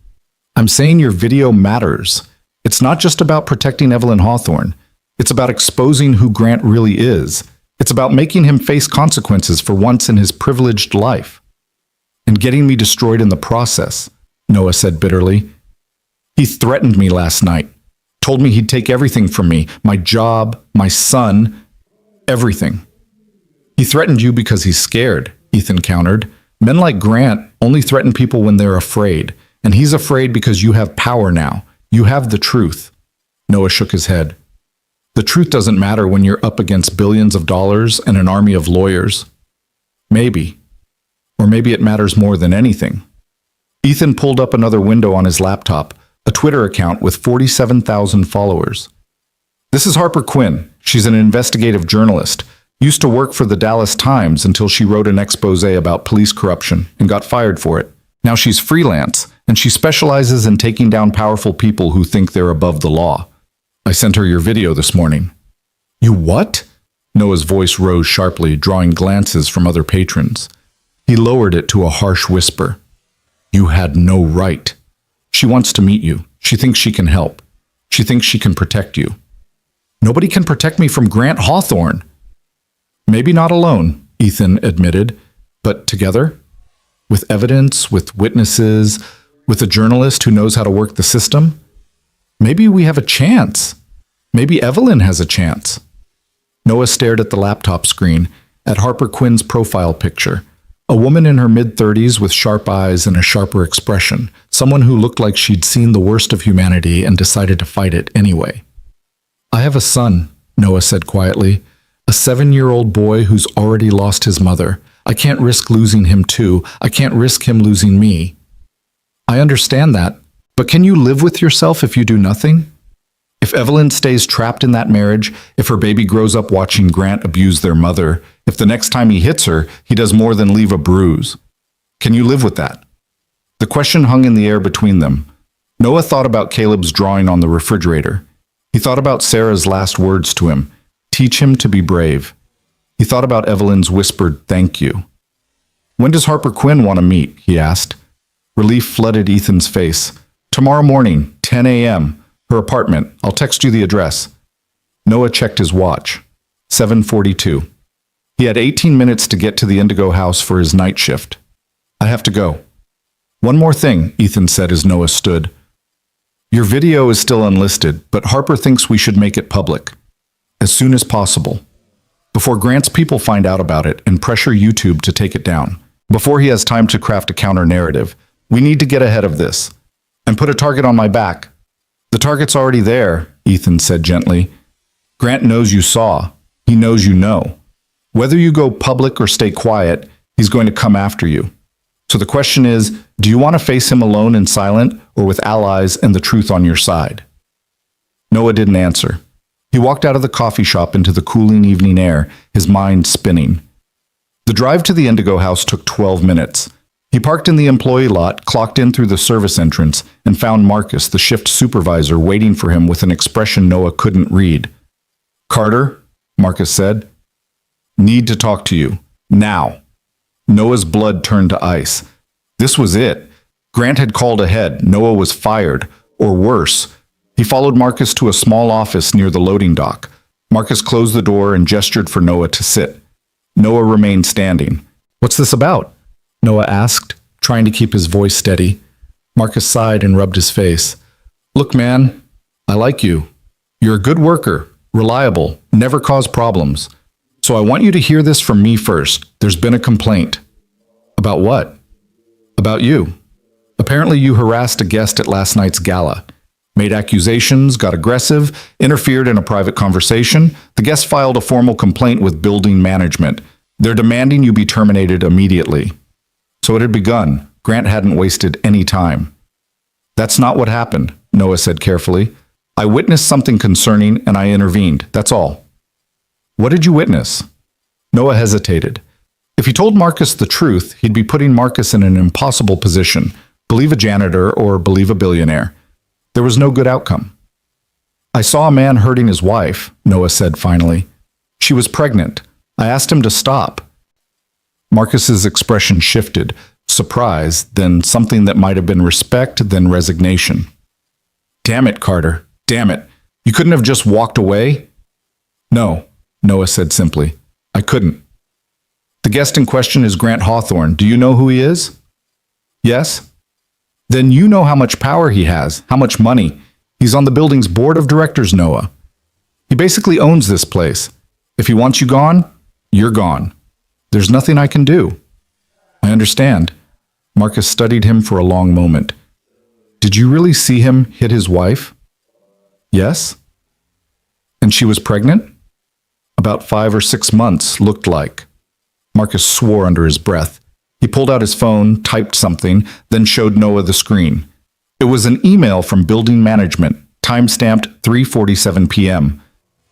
I'm saying your video matters. It's not just about protecting Evelyn Hawthorne. It's about exposing who Grant really is. It's about making him face consequences for once in his privileged life. And getting me destroyed in the process, Noah said bitterly. He threatened me last night. Told me he'd take everything from me, my job, my son, everything. He threatened you because he's scared, Ethan countered. Men like Grant only threaten people when they're afraid, and he's afraid because you have power now. You have the truth. Noah shook his head. The truth doesn't matter when you're up against billions of dollars and an army of lawyers. Maybe. Or maybe it matters more than anything. Ethan pulled up another window on his laptop, a Twitter account with 47,000 followers. This is Harper Quinn. She's an investigative journalist. Used to work for the Dallas Times until she wrote an expose about police corruption and got fired for it. Now she's freelance, and she specializes in taking down powerful people who think they're above the law. I sent her your video this morning. You what? Noah's voice rose sharply, drawing glances from other patrons. He lowered it to a harsh whisper. You had no right. She wants to meet you. She thinks she can help. She thinks she can protect you. Nobody can protect me from Grant Hawthorne. Maybe not alone, Ethan admitted, but together? With evidence, with witnesses, with a journalist who knows how to work the system? Maybe we have a chance. Maybe Evelyn has a chance. Noah stared at the laptop screen, at Harper Quinn's profile picture. A woman in her mid-30s with sharp eyes and a sharper expression. Someone who looked like she'd seen the worst of humanity and decided to fight it anyway. I have a son, Noah said quietly. A 7-year-old boy who's already lost his mother. I can't risk losing him too. I can't risk him losing me. I understand that. But can you live with yourself if you do nothing? If Evelyn stays trapped in that marriage, if her baby grows up watching Grant abuse their mother, if the next time he hits her, he does more than leave a bruise, can you live with that? The question hung in the air between them. Noah thought about Caleb's drawing on the refrigerator. He thought about Sarah's last words to him, teach him to be brave. He thought about Evelyn's whispered thank you. When does Harper Quinn want to meet? He asked. Relief flooded Ethan's face. Tomorrow morning, 10 a.m., her apartment. I'll text you the address. Noah checked his watch. 7:42. He had 18 minutes to get to the Indigo house for his night shift. I have to go. One more thing, Ethan said as Noah stood. Your video is still unlisted, but Harper thinks we should make it public. As soon as possible. Before Grant's people find out about it and pressure YouTube to take it down. Before he has time to craft a counter-narrative. We need to get ahead of this. And put a target on my back. The target's already there, Ethan said gently. Grant knows you saw. He knows you know. Whether you go public or stay quiet, he's going to come after you. So the question is, do you want to face him alone and silent, or with allies and the truth on your side? Noah didn't answer. He walked out of the coffee shop into the cooling evening air, his mind spinning. The drive to the Indigo house took 12 minutes. He parked in the employee lot, clocked in through the service entrance, and found Marcus, the shift supervisor, waiting for him with an expression Noah couldn't read. Carter, Marcus said. Need to talk to you. Now. Noah's blood turned to ice. This was it. Grant had called ahead. Noah was fired. Or worse. He followed Marcus to a small office near the loading dock. Marcus closed the door and gestured for Noah to sit. Noah remained standing. What's this about? Noah asked, trying to keep his voice steady. Marcus sighed and rubbed his face. Look, man, I like you. You're a good worker, reliable, never cause problems. So I want you to hear this from me first. There's been a complaint. About what? About you. Apparently you harassed a guest at last night's gala. Made accusations, got aggressive, interfered in a private conversation. The guest filed a formal complaint with building management. They're demanding you be terminated immediately. So it had begun. Grant hadn't wasted any time. That's not what happened, Noah said carefully. I witnessed something concerning and I intervened. That's all. What did you witness? Noah hesitated. If he told Marcus the truth, he'd be putting Marcus in an impossible position. Believe a janitor or believe a billionaire. There was no good outcome. I saw a man hurting his wife, Noah said finally. She was pregnant. I asked him to stop. Marcus's expression shifted, surprise, then something that might have been respect, then resignation. Damn it, Carter. Damn it. You couldn't have just walked away? No, Noah said simply. I couldn't. The guest in question is Grant Hawthorne. Do you know who he is? Yes? Then you know how much power he has, how much money. He's on the building's board of directors, Noah. He basically owns this place. If he wants you gone, you're gone. There's nothing I can do. I understand. Marcus studied him for a long moment. Did you really see him hit his wife? Yes. And she was pregnant? About 5 or 6 months, looked like. Marcus swore under his breath. He pulled out his phone, typed something, then showed Noah the screen. It was an email from building management, time-stamped 3:47 p.m.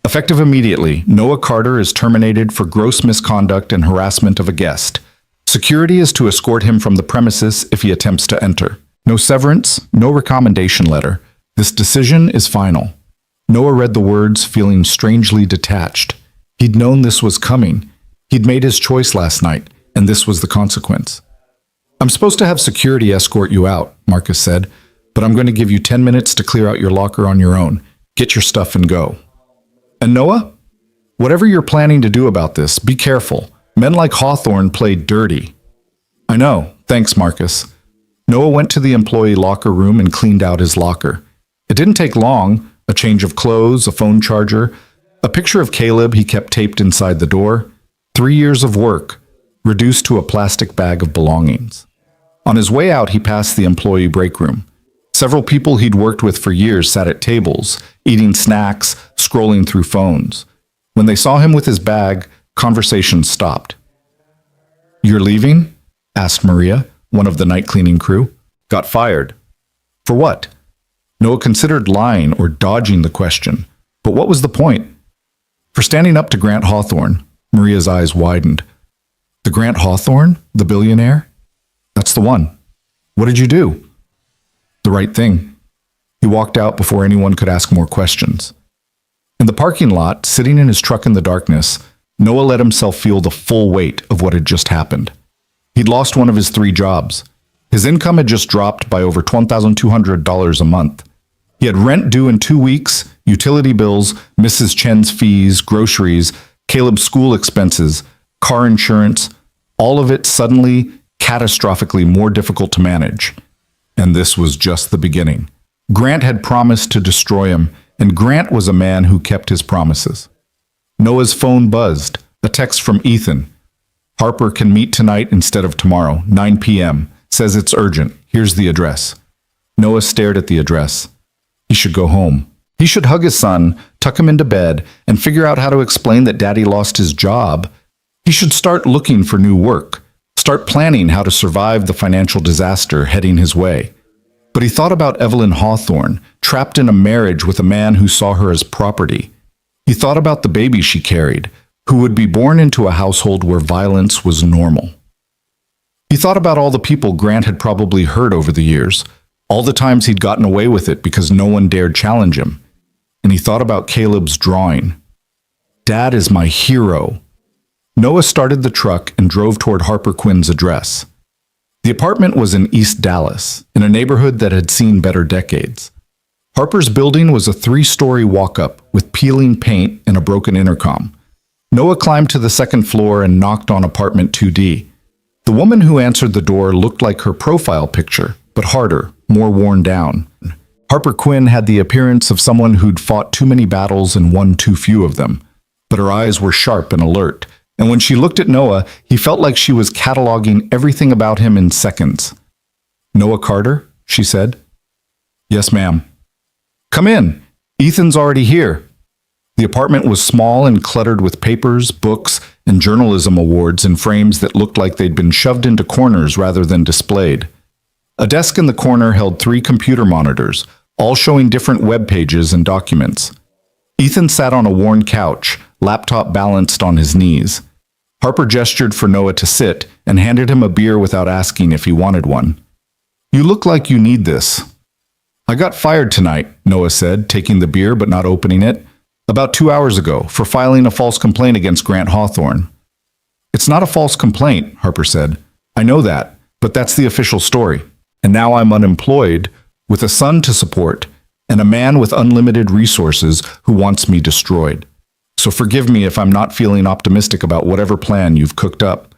Effective immediately, Noah Carter is terminated for gross misconduct and harassment of a guest. Security is to escort him from the premises if he attempts to enter. No severance, no recommendation letter. This decision is final. Noah read the words, feeling strangely detached. He'd known this was coming. He'd made his choice last night, and this was the consequence. I'm supposed to have security escort you out, Marcus said, but I'm going to give you 10 minutes to clear out your locker on your own. Get your stuff and go. And Noah? Whatever you're planning to do about this, be careful. Men like Hawthorne play dirty. I know. Thanks, Marcus. Noah went to the employee locker room and cleaned out his locker. It didn't take long. A change of clothes, a phone charger, a picture of Caleb he kept taped inside the door. 3 years of work, reduced to a plastic bag of belongings. On his way out, he passed the employee break room. Several people he'd worked with for years sat at tables, eating snacks, scrolling through phones. When they saw him with his bag, conversation stopped. You're leaving? Asked Maria, one of the night cleaning crew. Got fired. For what? Noah considered lying or dodging the question. But what was the point? For standing up to Grant Hawthorne. Maria's eyes widened. The Grant Hawthorne? The billionaire? That's the one. What did you do? The right thing. He walked out before anyone could ask more questions. In the parking lot, sitting in his truck in the darkness, Noah let himself feel the full weight of what had just happened. He'd lost one of his 3 jobs. His income had just dropped by over $12,200 a month. He had rent due in 2 weeks, utility bills, Mrs. Chen's fees, groceries, Caleb's school expenses, car insurance, all of it suddenly, catastrophically more difficult to manage. And this was just the beginning. Grant had promised to destroy him, and Grant was a man who kept his promises. Noah's phone buzzed, a text from Ethan. Harper can meet tonight instead of tomorrow, 9 p.m. Says it's urgent. Here's the address. Noah stared at the address. He should go home. He should hug his son, tuck him into bed, and figure out how to explain that Daddy lost his job. He should start looking for new work, start planning how to survive the financial disaster heading his way. But he thought about Evelyn Hawthorne, trapped in a marriage with a man who saw her as property. He thought about the baby she carried, who would be born into a household where violence was normal. He thought about all the people Grant had probably hurt over the years, all the times he'd gotten away with it because no one dared challenge him. And he thought about Caleb's drawing. Dad is my hero. Noah started the truck and drove toward Harper Quinn's address. The apartment was in East Dallas, in a neighborhood that had seen better decades. Harper's building was a 3-story walk-up with peeling paint and a broken intercom. Noah climbed to the 2nd floor and knocked on apartment 2D. The woman who answered the door looked like her profile picture, but harder, more worn down. Harper Quinn had the appearance of someone who'd fought too many battles and won too few of them. But her eyes were sharp and alert, and when she looked at Noah, he felt like she was cataloging everything about him in seconds. Noah Carter? She said. Yes, ma'am. Come in. Ethan's already here. The apartment was small and cluttered with papers, books, and journalism awards in frames that looked like they'd been shoved into corners rather than displayed. A desk in the corner held 3 computer monitors, all showing different web pages and documents. Ethan sat on a worn couch, laptop balanced on his knees. Harper gestured for Noah to sit and handed him a beer without asking if he wanted one. You look like you need this. I got fired tonight, Noah said, taking the beer but not opening it, about 2 hours ago for filing a false complaint against Grant Hawthorne. It's not a false complaint, Harper said. I know that, but that's the official story. And now I'm unemployed, with a son to support, and a man with unlimited resources who wants me destroyed. So forgive me if I'm not feeling optimistic about whatever plan you've cooked up.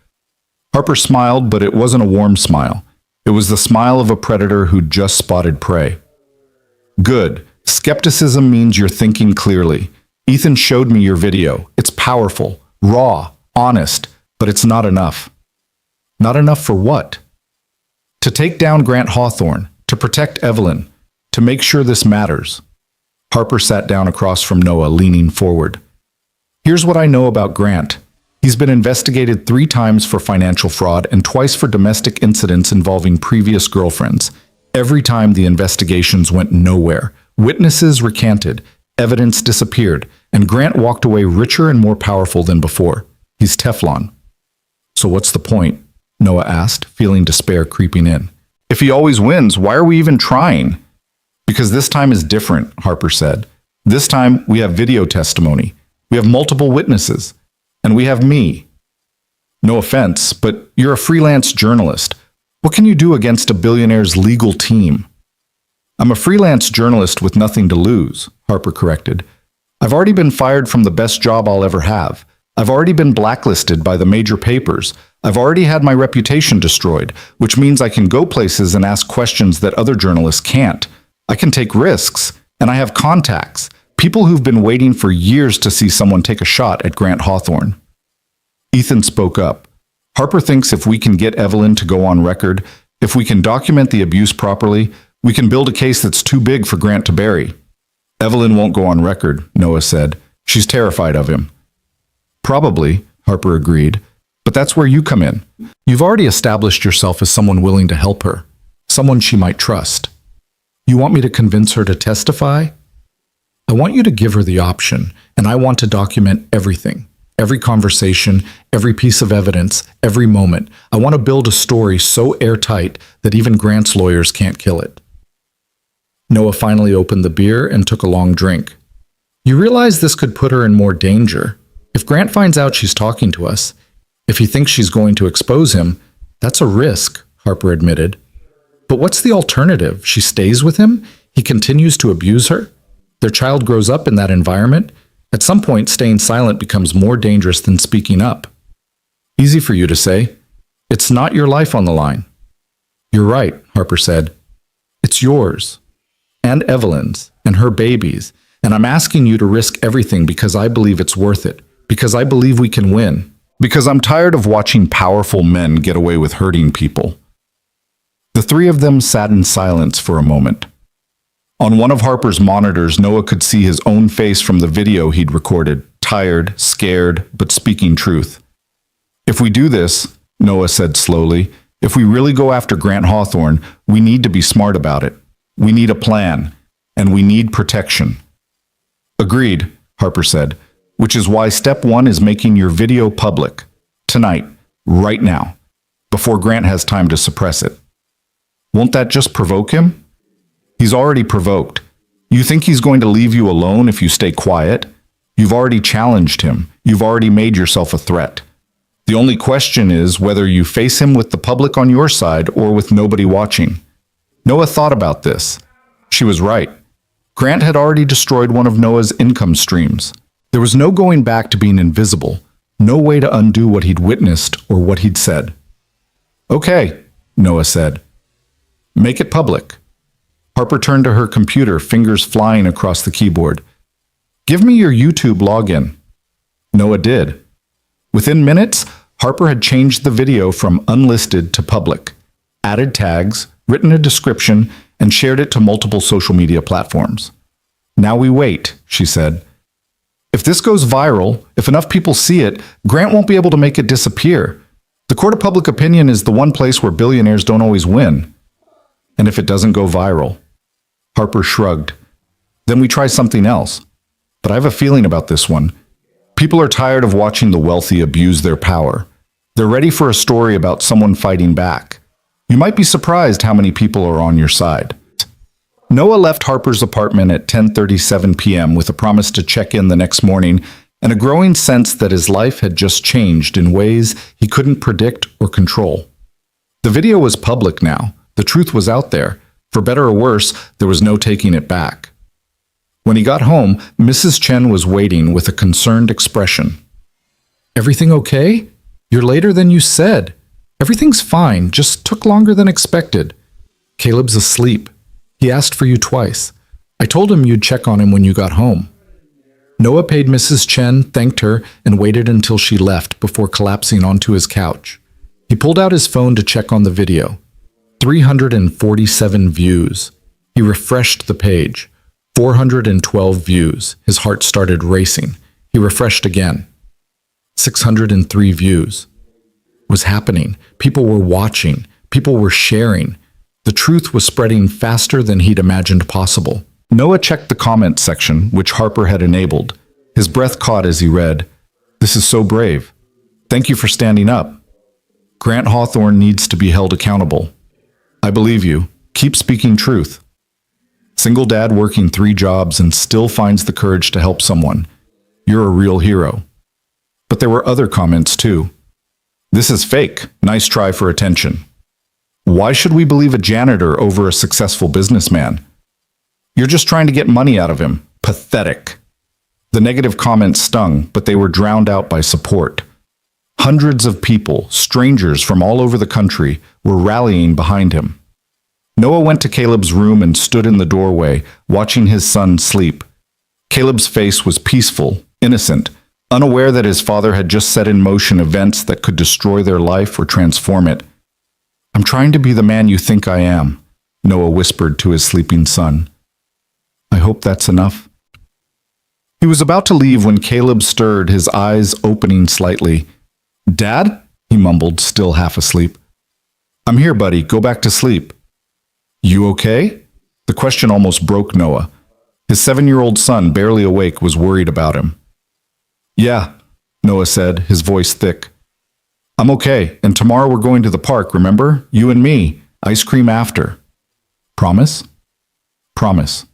Harper smiled, but it wasn't a warm smile. It was the smile of a predator who'd just spotted prey. Good. Skepticism means you're thinking clearly. Ethan showed me your video. It's powerful, raw, honest, but it's not enough. Not enough for what? To take down Grant Hawthorne, to protect Evelyn, to make sure this matters. Harper sat down across from Noah, leaning forward. Here's what I know about Grant. He's been investigated 3 times for financial fraud and twice for domestic incidents involving previous girlfriends. Every time the investigations went nowhere. Witnesses recanted, evidence disappeared, and Grant walked away richer and more powerful than before. He's Teflon. So what's the point? Noah asked, feeling despair creeping in. If he always wins, why are we even trying? Because this time is different, Harper said. This time we have video testimony. We have multiple witnesses. And we have me. No offense, but you're a freelance journalist. What can you do against a billionaire's legal team? I'm a freelance journalist with nothing to lose, Harper corrected. I've already been fired from the best job I'll ever have. I've already been blacklisted by the major papers. I've already had my reputation destroyed, which means I can go places and ask questions that other journalists can't. I can take risks, and I have contacts, people who've been waiting for years to see someone take a shot at Grant Hawthorne. Ethan spoke up. Harper thinks if we can get Evelyn to go on record, if we can document the abuse properly, we can build a case that's too big for Grant to bury. Evelyn won't go on record, Noah said. She's terrified of him. Probably, Harper agreed, but that's where you come in. You've already established yourself as someone willing to help her, someone she might trust. You want me to convince her to testify? I want you to give her the option, and I want to document everything. Every conversation, every piece of evidence, every moment. I want to build a story so airtight that even Grant's lawyers can't kill it. Noah finally opened the beer and took a long drink. You realize this could put her in more danger. If Grant finds out she's talking to us, if he thinks she's going to expose him, that's a risk, Harper admitted. But what's the alternative? She stays with him? He continues to abuse her? Their child grows up in that environment? At some point, staying silent becomes more dangerous than speaking up. Easy for you to say. It's not your life on the line. You're right, Harper said. It's yours. And Evelyn's, and her baby's. And I'm asking you to risk everything because I believe it's worth it. Because I believe we can win. Because I'm tired of watching powerful men get away with hurting people. The 3 of them sat in silence for a moment. On one of Harper's monitors, Noah could see his own face from the video he'd recorded, tired, scared, but speaking truth. If we do this, Noah said slowly, if we really go after Grant Hawthorne, we need to be smart about it. We need a plan, and we need protection. Agreed, Harper said, which is why step 1 is making your video public. Tonight, right now, before Grant has time to suppress it. Won't that just provoke him? He's already provoked. You think he's going to leave you alone if you stay quiet? You've already challenged him. You've already made yourself a threat. The only question is whether you face him with the public on your side or with nobody watching. Noah thought about this. She was right. Grant had already destroyed one of Noah's income streams. There was no going back to being invisible, no way to undo what he'd witnessed or what he'd said. Okay, Noah said. Make it public. Harper turned to her computer, fingers flying across the keyboard. Give me your YouTube login. Noah did. Within minutes, Harper had changed the video from unlisted to public, added tags, written a description, and shared it to multiple social media platforms. Now we wait, she said. If this goes viral, if enough people see it, Grant won't be able to make it disappear. The court of public opinion is the one place where billionaires don't always win. And if it doesn't go viral? Harper shrugged. Then we try something else. But I have a feeling about this one. People are tired of watching the wealthy abuse their power. They're ready for a story about someone fighting back. You might be surprised how many people are on your side. Noah left Harper's apartment at 10:37 p.m. with a promise to check in the next morning and a growing sense that his life had just changed in ways he couldn't predict or control. The video was public now. The truth was out there. For better or worse, there was no taking it back. When he got home, Mrs. Chen was waiting with a concerned expression. "Everything okay? You're later than you said." "Everything's fine, just took longer than expected." "Caleb's asleep. He asked for you twice. I told him you'd check on him when you got home." Noah paid Mrs. Chen, thanked her, and waited until she left before collapsing onto his couch. He pulled out his phone to check on the video. 347 views. He refreshed the page. 412 views. His heart started racing. He refreshed again. 603 views. It was happening. People were watching. People were sharing. The truth was spreading faster than he'd imagined possible. Noah checked the comment section, which Harper had enabled. His breath caught as he read, "This is so brave. Thank you for standing up. Grant Hawthorne needs to be held accountable. I believe you. Keep speaking truth. Single dad working 3 jobs and still finds the courage to help someone. You're a real hero." But there were other comments too. "This is fake. Nice try for attention. Why should we believe a janitor over a successful businessman? You're just trying to get money out of him. Pathetic." The negative comments stung, but they were drowned out by support. Hundreds of people, strangers from all over the country, were rallying behind him. Noah went to Caleb's room and stood in the doorway, watching his son sleep. Caleb's face was peaceful, innocent, unaware that his father had just set in motion events that could destroy their life or transform it. "I'm trying to be the man you think I am," Noah whispered to his sleeping son. "I hope that's enough." He was about to leave when Caleb stirred, his eyes opening slightly. "Dad?" he mumbled, still half asleep. "I'm here, buddy. Go back to sleep." "You okay?" The question almost broke Noah. His 7-year-old son, barely awake, was worried about him. "Yeah," Noah said, his voice thick. "I'm okay, and tomorrow we're going to the park, remember? You and me. Ice cream after." "Promise?" "Promise."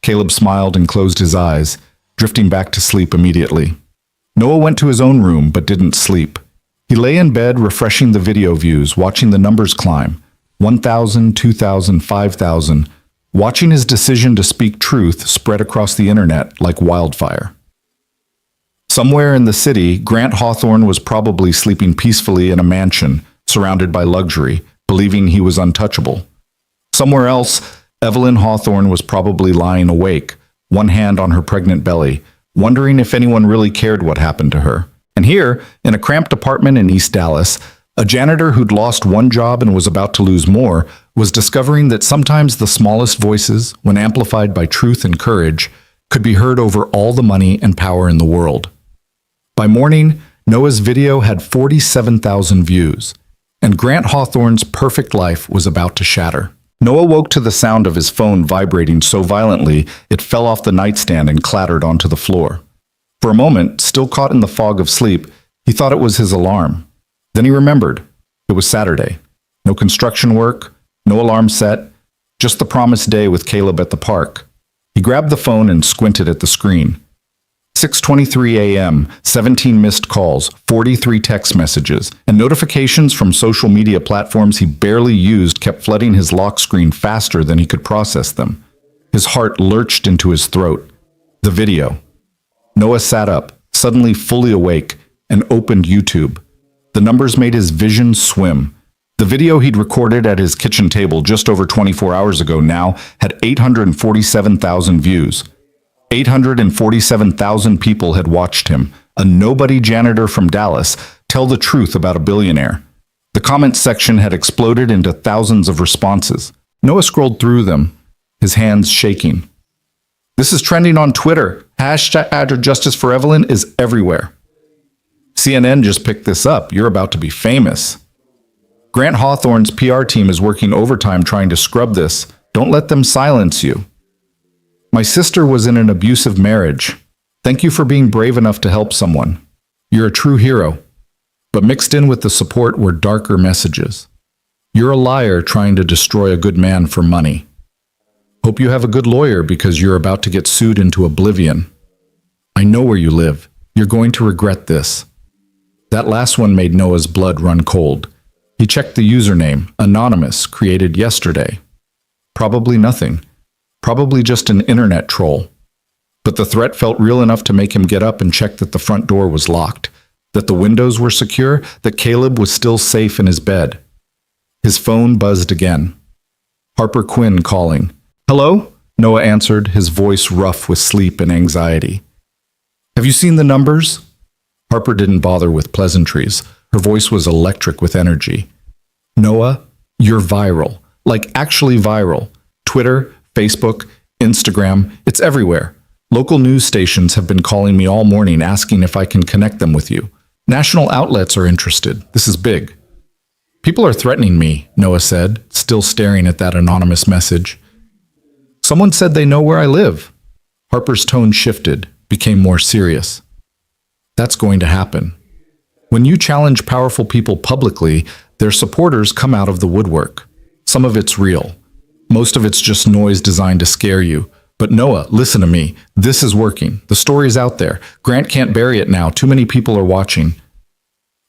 Caleb smiled and closed his eyes, drifting back to sleep immediately. Noah went to his own room, but didn't sleep. He lay in bed, refreshing the video views, watching the numbers climb. 1,000, 2,000, 5,000. Watching his decision to speak truth spread across the internet like wildfire. Somewhere in the city, Grant Hawthorne was probably sleeping peacefully in a mansion, surrounded by luxury, believing he was untouchable. Somewhere else, Evelyn Hawthorne was probably lying awake, one hand on her pregnant belly, wondering if anyone really cared what happened to her. And here, in a cramped apartment in East Dallas, a janitor who'd lost one job and was about to lose more was discovering that sometimes the smallest voices, when amplified by truth and courage, could be heard over all the money and power in the world. By morning, Noah's video had 47,000 views, and Grant Hawthorne's perfect life was about to shatter. Noah woke to the sound of his phone vibrating so violently it fell off the nightstand and clattered onto the floor. For a moment, still caught in the fog of sleep, he thought it was his alarm. Then he remembered. It was Saturday. No construction work, no alarm set, just the promised day with Caleb at the park. He grabbed the phone and squinted at the screen. 6:23 a.m., 17 missed calls, 43 text messages, and notifications from social media platforms he barely used kept flooding his lock screen faster than he could process them. His heart lurched into his throat. The video. Noah sat up, suddenly fully awake, and opened YouTube. The numbers made his vision swim. The video he'd recorded at his kitchen table just over 24 hours ago now had 847,000 views. 847,000 people had watched him, a nobody janitor from Dallas, tell the truth about a billionaire. The comments section had exploded into thousands of responses. Noah scrolled through them, his hands shaking. This is trending on Twitter. Hashtag Justice for Evelyn is everywhere. CNN just picked this up. You're about to be famous. Grant Hawthorne's PR team is working overtime trying to scrub this. Don't let them silence you. My sister was in an abusive marriage. Thank you for being brave enough to help someone. You're a true hero. But mixed in with the support were darker messages. You're a liar trying to destroy a good man for money. Hope you have a good lawyer because you're about to get sued into oblivion. I know where you live. You're going to regret this. That last one made Noah's blood run cold. He checked the username, anonymous, created yesterday. Probably nothing. Probably just an internet troll. But the threat felt real enough to make him get up and check that the front door was locked, that the windows were secure, that Caleb was still safe in his bed. His phone buzzed again. Harper Quinn calling. Hello? Noah answered, his voice rough with sleep and anxiety. Have you seen the numbers? Harper didn't bother with pleasantries. Her voice was electric with energy. Noah, you're viral. Like actually viral. Twitter, Facebook, Instagram, it's everywhere. Local news stations have been calling me all morning asking if I can connect them with you. National outlets are interested. This is big. People are threatening me, Noah said, still staring at that anonymous message. Someone said they know where I live. Harper's tone shifted, became more serious. That's going to happen. When you challenge powerful people publicly, their supporters come out of the woodwork. Some of it's real. Most of it's just noise designed to scare you. But Noah, listen to me. This is working. The story's out there. Grant can't bury it now. Too many people are watching.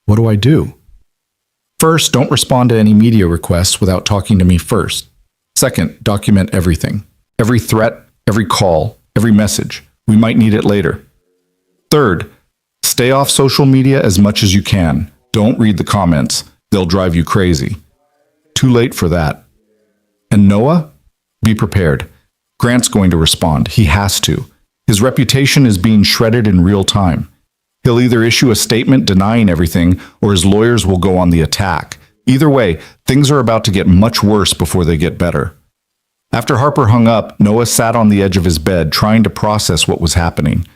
What do I do? First, don't respond to any media requests without talking to me first. Second, document everything. Every threat, every call, every message. We might need it later. Third, stay off social media as much as you can. Don't read the comments. They'll drive you crazy. Too late for that. And Noah, be prepared. Grant's going to respond. He has to. His reputation is being shredded in real time. He'll either issue a statement denying everything, or his lawyers will go on the attack. Either way, things are about to get much worse before they get better. After Harper hung up, Noah sat on the edge of his bed trying to process what was happening.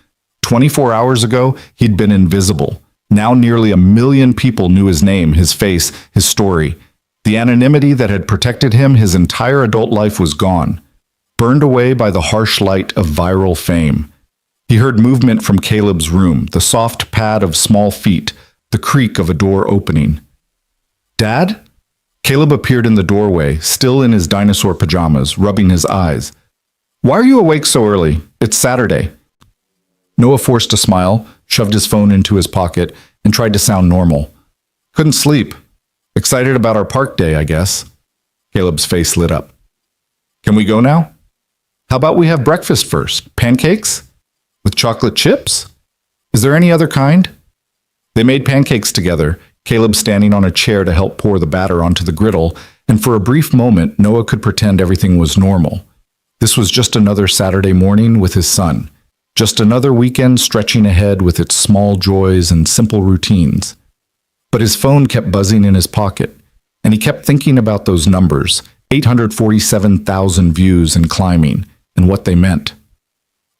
24 hours ago, he'd been invisible. Now nearly 1 million people knew his name, his face, his story. The anonymity that had protected him his entire adult life was gone, burned away by the harsh light of viral fame. He heard movement from Caleb's room, the soft pad of small feet, the creak of a door opening. Dad? Caleb appeared in the doorway, still in his dinosaur pajamas, rubbing his eyes. Why are you awake so early? It's Saturday. Noah forced a smile, shoved his phone into his pocket, and tried to sound normal. Couldn't sleep. Excited about our park day, I guess. Caleb's face lit up. Can we go now? How about we have breakfast first? Pancakes? With chocolate chips? Is there any other kind? They made pancakes together, Caleb standing on a chair to help pour the batter onto the griddle, and for a brief moment, Noah could pretend everything was normal. This was just another Saturday morning with his son. Just another weekend stretching ahead with its small joys and simple routines. But his phone kept buzzing in his pocket, and he kept thinking about those numbers, 847,000 views and climbing, and what they meant.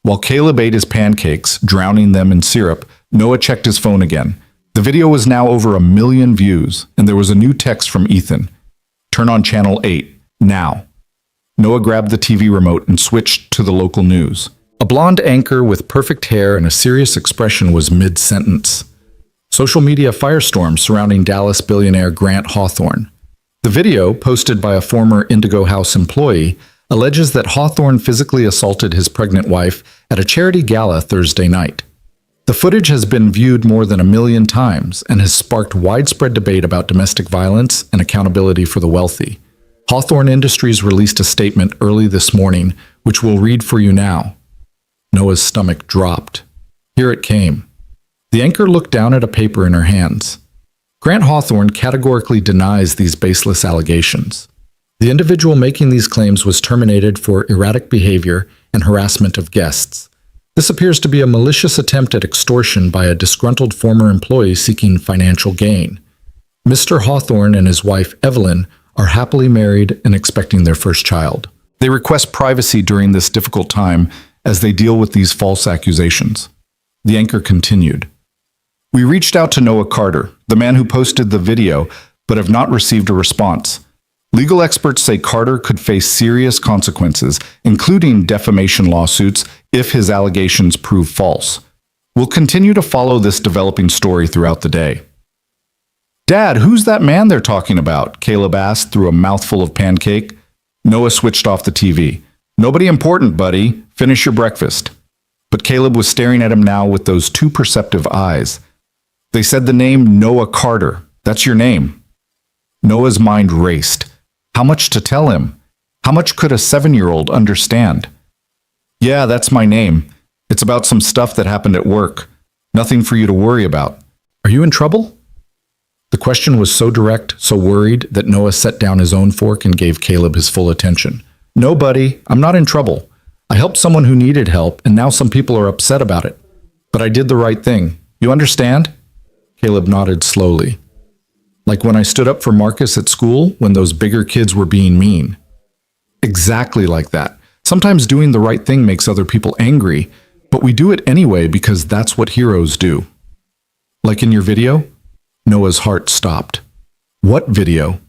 While Caleb ate his pancakes, drowning them in syrup, Noah checked his phone again. The video was now over 1 million views, and there was a new text from Ethan. Turn on channel 8, now. Noah grabbed the TV remote and switched to the local news. A blonde anchor with perfect hair and a serious expression was mid-sentence. Social media firestorm surrounding Dallas billionaire Grant Hawthorne. The video, posted by a former Indigo House employee, alleges that Hawthorne physically assaulted his pregnant wife at a charity gala Thursday night. The footage has been viewed more than 1 million times and has sparked widespread debate about domestic violence and accountability for the wealthy. Hawthorne Industries released a statement early this morning, which we'll read for you now. Noah's stomach dropped. Here it came. The anchor looked down at a paper in her hands. Grant Hawthorne categorically denies these baseless allegations. The individual making these claims was terminated for erratic behavior and harassment of guests. This appears to be a malicious attempt at extortion by a disgruntled former employee seeking financial gain. Mr. Hawthorne and his wife, Evelyn, are happily married and expecting their first child. They request privacy during this difficult time as they deal with these false accusations. The anchor continued. We reached out to Noah Carter, the man who posted the video, but have not received a response. Legal experts say Carter could face serious consequences, including defamation lawsuits, if his allegations prove false. We'll continue to follow this developing story throughout the day. Dad, who's that man they're talking about? Caleb asked through a mouthful of pancake. Noah switched off the TV. Nobody important, buddy. Finish your breakfast. But Caleb was staring at him now with those two perceptive eyes. They said the name Noah Carter. That's your name. Noah's mind raced. How much to tell him? How much could a 7-year-old understand? Yeah, that's my name. It's about some stuff that happened at work. Nothing for you to worry about. Are you in trouble? The question was so direct, so worried, that Noah set down his own fork and gave Caleb his full attention. No, buddy, I'm not in trouble. I helped someone who needed help, and now some people are upset about it. But I did the right thing. You understand? Caleb nodded slowly. Like when I stood up for Marcus at school when those bigger kids were being mean. Exactly like that. Sometimes doing the right thing makes other people angry, but we do it anyway because that's what heroes do. Like in your video? Noah's heart stopped. What video?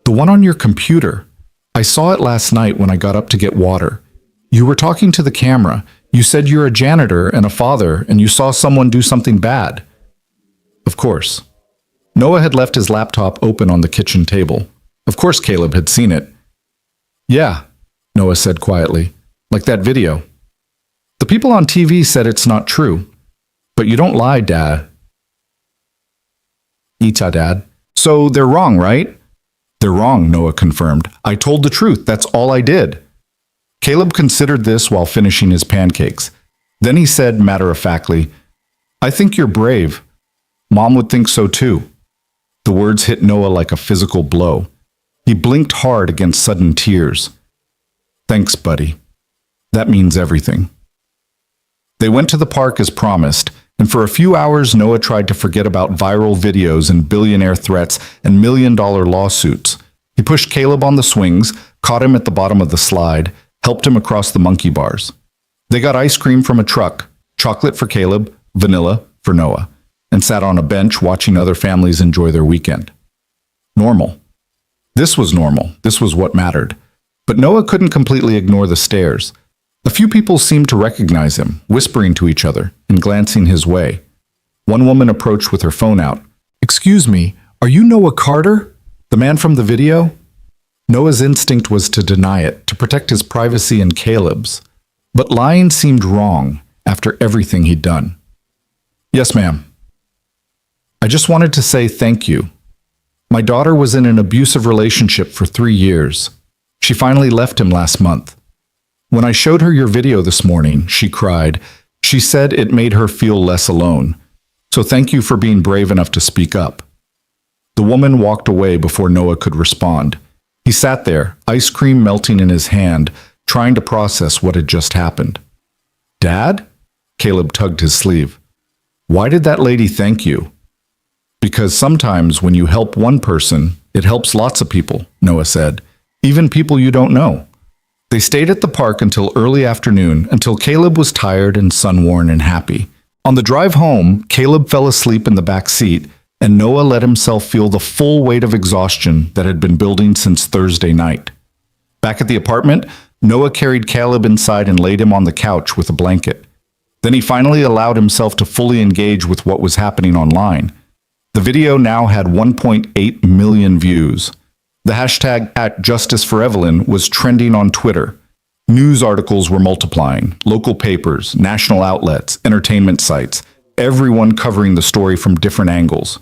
The one on your computer. I saw it last night when I got up to get water. You were talking to the camera. You said you're a janitor and a father, and you saw someone do something bad. Of course. Noah had left his laptop open on the kitchen table. Of course Caleb had seen it. Yeah, Noah said quietly, like that video. The people on TV said it's not true. But you don't lie, Dad. Ita, Dad. So they're wrong, right? They're wrong, Noah confirmed. I told the truth. That's all I did. Caleb considered this while finishing his pancakes. Then he said matter-of-factly, I think you're brave. Mom would think so too. The words hit Noah like a physical blow. He blinked hard against sudden tears. Thanks, buddy. That means everything. They went to the park as promised, and for a few hours Noah tried to forget about viral videos and billionaire threats and million-dollar lawsuits. He pushed Caleb on the swings, caught him at the bottom of the slide, helped him across the monkey bars. They got ice cream from a truck, chocolate for Caleb, vanilla for Noah, and sat on a bench watching other families enjoy their weekend. Normal. This was normal. This was what mattered. But Noah couldn't completely ignore the stares. A few people seemed to recognize him, whispering to each other and glancing his way. One woman approached with her phone out. Excuse me, are you Noah Carter? The man from the video? Noah's instinct was to deny it, to protect his privacy and Caleb's. But lying seemed wrong after everything he'd done. Yes, ma'am. I just wanted to say thank you. My daughter was in an abusive relationship for 3 years. She finally left him last month. When I showed her your video this morning, she cried. She said it made her feel less alone. So thank you for being brave enough to speak up. The woman walked away before Noah could respond. He sat there, ice cream melting in his hand, trying to process what had just happened. Dad? Caleb tugged his sleeve. Why did that lady thank you? Because sometimes when you help one person, it helps lots of people, Noah said, even people you don't know. They stayed at the park until early afternoon, until Caleb was tired and sun-worn and happy. On the drive home, Caleb fell asleep in the back seat, and Noah let himself feel the full weight of exhaustion that had been building since Thursday night. Back at the apartment, Noah carried Caleb inside and laid him on the couch with a blanket. Then he finally allowed himself to fully engage with what was happening online. The video now had 1.8 million views. The hashtag @JusticeForEvelyn was trending on Twitter. News articles were multiplying, local papers, national outlets, entertainment sites, everyone covering the story from different angles.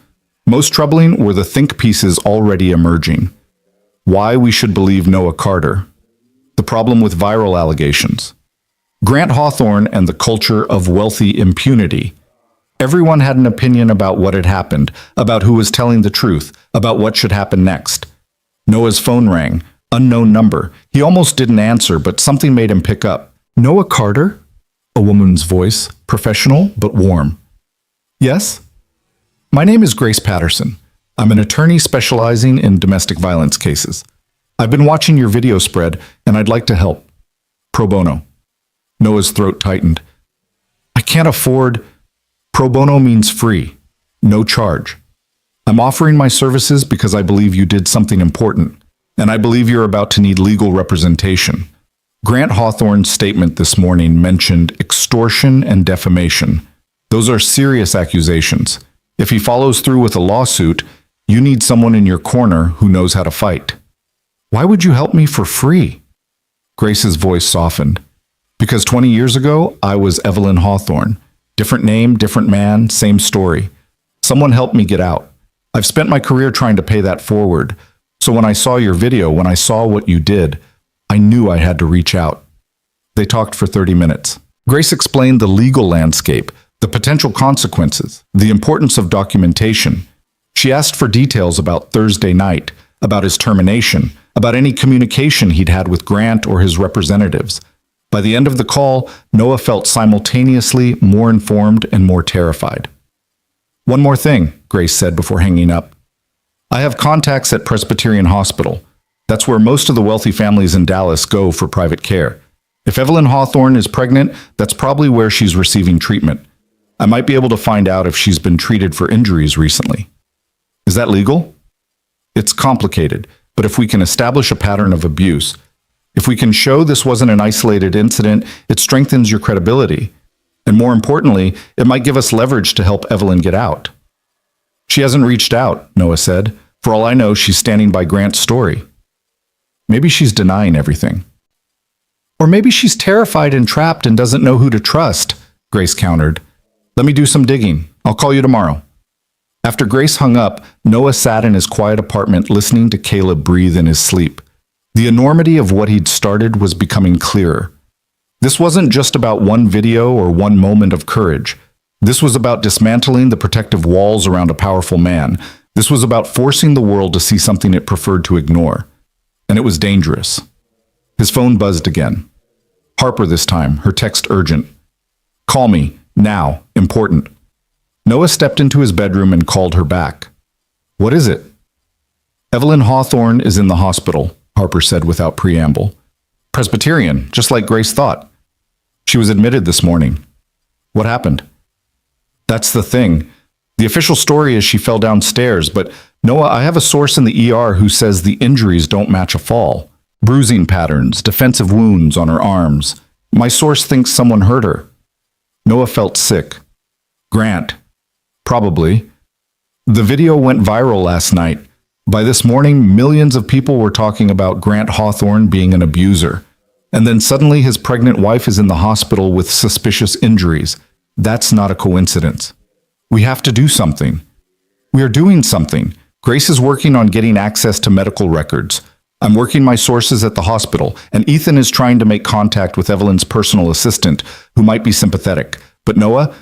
Most troubling were the think pieces already emerging. Why we should believe Noah Carter. The problem with viral allegations. Grant Hawthorne and the culture of wealthy impunity. Everyone had an opinion about what had happened, about who was telling the truth, about what should happen next. Noah's phone rang, unknown number. He almost didn't answer, but something made him pick up. Noah Carter? A woman's voice, professional but warm. Yes? My name is Grace Patterson. I'm an attorney specializing in domestic violence cases. I've been watching your video spread, and I'd like to help. Pro bono. Noah's throat tightened. I can't afford. Pro bono means free, no charge. I'm offering my services because I believe you did something important, and I believe you're about to need legal representation. Grant Hawthorne's statement this morning mentioned extortion and defamation. Those are serious accusations. If he follows through with a lawsuit, you need someone in your corner who knows how to fight. Why would you help me for free? Grace's voice softened. Because 20 years ago, I was Evelyn Hawthorne. Different name, different man, same story. Someone helped me get out. I've spent my career trying to pay that forward. So when I saw your video, when I saw what you did, I knew I had to reach out. They talked for 30 minutes. Grace explained the legal landscape, the potential consequences, the importance of documentation. She asked for details about Thursday night, about his termination, about any communication he'd had with Grant or his representatives. By the end of the call, Noah felt simultaneously more informed and more terrified. One more thing, Grace said before hanging up. I have contacts at Presbyterian Hospital. That's where most of the wealthy families in Dallas go for private care. If Evelyn Hawthorne is pregnant, that's probably where she's receiving treatment. I might be able to find out if she's been treated for injuries recently. Is that legal? It's complicated, but if we can establish a pattern of abuse, if we can show this wasn't an isolated incident, it strengthens your credibility. And more importantly, it might give us leverage to help Evelyn get out. She hasn't reached out, Noah said. For all I know, she's standing by Grant's story. Maybe she's denying everything. Or maybe she's terrified and trapped and doesn't know who to trust, Grace countered. Let me do some digging. I'll call you tomorrow. After Grace hung up, Noah sat in his quiet apartment listening to Caleb breathe in his sleep. The enormity of what he'd started was becoming clearer. This wasn't just about one video or one moment of courage. This was about dismantling the protective walls around a powerful man. This was about forcing the world to see something it preferred to ignore. And it was dangerous. His phone buzzed again. Harper this time, her text urgent. Call me, now, important. Noah stepped into his bedroom and called her back. What is it? Evelyn Hawthorne is in the hospital, Harper said without preamble. Presbyterian, just like Grace thought. She was admitted this morning. What happened? That's the thing. The official story is she fell downstairs, but Noah, I have a source in the ER who says the injuries don't match a fall. Bruising patterns, defensive wounds on her arms. My source thinks someone hurt her. Noah felt sick. Grant. Probably. The video went viral last night. By this morning, millions of people were talking about Grant Hawthorne being an abuser. And then suddenly his pregnant wife is in the hospital with suspicious injuries. That's not a coincidence. We have to do something. We are doing something. Grace is working on getting access to medical records. I'm working my sources at the hospital, and Ethan is trying to make contact with Evelyn's personal assistant, who might be sympathetic. But Noah,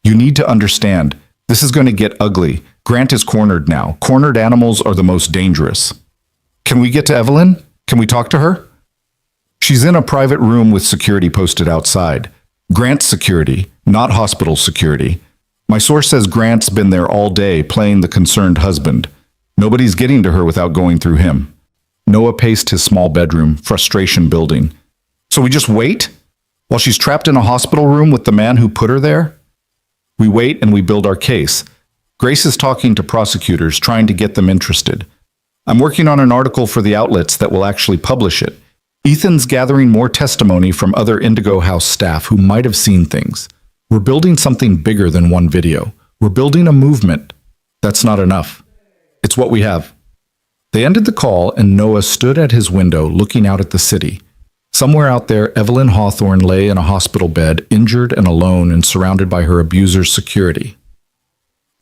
you need to understand, this is going to get ugly. Grant is cornered now. Cornered animals are the most dangerous. Can we get to Evelyn? Can we talk to her? She's in a private room with security posted outside. Grant's security, not hospital security. My source says Grant's been there all day playing the concerned husband. Nobody's getting to her without going through him. Noah paced his small bedroom, frustration building. So we just wait? While she's trapped in a hospital room with the man who put her there? We wait and we build our case. Grace is talking to prosecutors, trying to get them interested. I'm working on an article for the outlets that will actually publish it. Ethan's gathering more testimony from other Indigo House staff who might have seen things. We're building something bigger than one video. We're building a movement. That's not enough. It's what we have. They ended the call and Noah stood at his window looking out at the city. Somewhere out there, Evelyn Hawthorne lay in a hospital bed, injured and alone and surrounded by her abuser's security.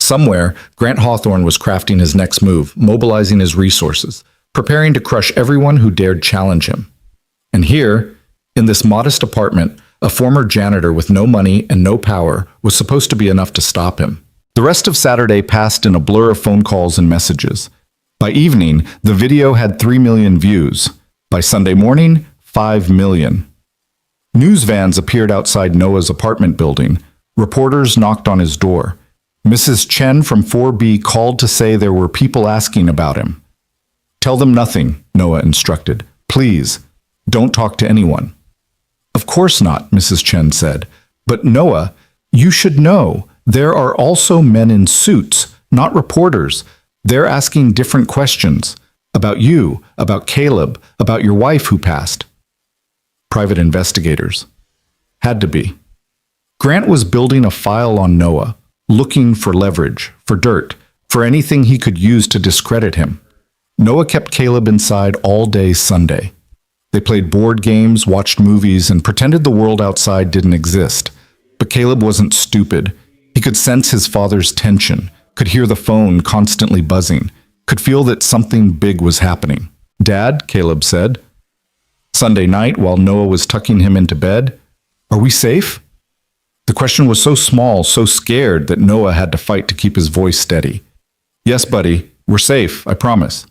Somewhere, Grant Hawthorne was crafting his next move, mobilizing his resources, preparing to crush everyone who dared challenge him. And here, in this modest apartment, a former janitor with no money and no power was supposed to be enough to stop him. The rest of Saturday passed in a blur of phone calls and messages. By evening, the video had 3 million views. By Sunday morning, 5 million. News vans appeared outside Noah's apartment building. Reporters knocked on his door. Mrs. Chen from 4B called to say there were people asking about him. Tell them nothing, Noah instructed. Please, don't talk to anyone. Of course not, Mrs. Chen said. But Noah, you should know, there are also men in suits, not reporters. They're asking different questions. About you, about Caleb, about your wife who passed. Private investigators. Had to be. Grant was building a file on Noah, looking for leverage, for dirt, for anything he could use to discredit him. Noah kept Caleb inside all day Sunday. They played board games, watched movies, and pretended the world outside didn't exist. But Caleb wasn't stupid. He could sense his father's tension, could hear the phone constantly buzzing, could feel that something big was happening. "Dad," Caleb said. Sunday night, while Noah was tucking him into bed, "Are we safe?" The question was so small, so scared, that Noah had to fight to keep his voice steady. "Yes, buddy, we're safe, I promise."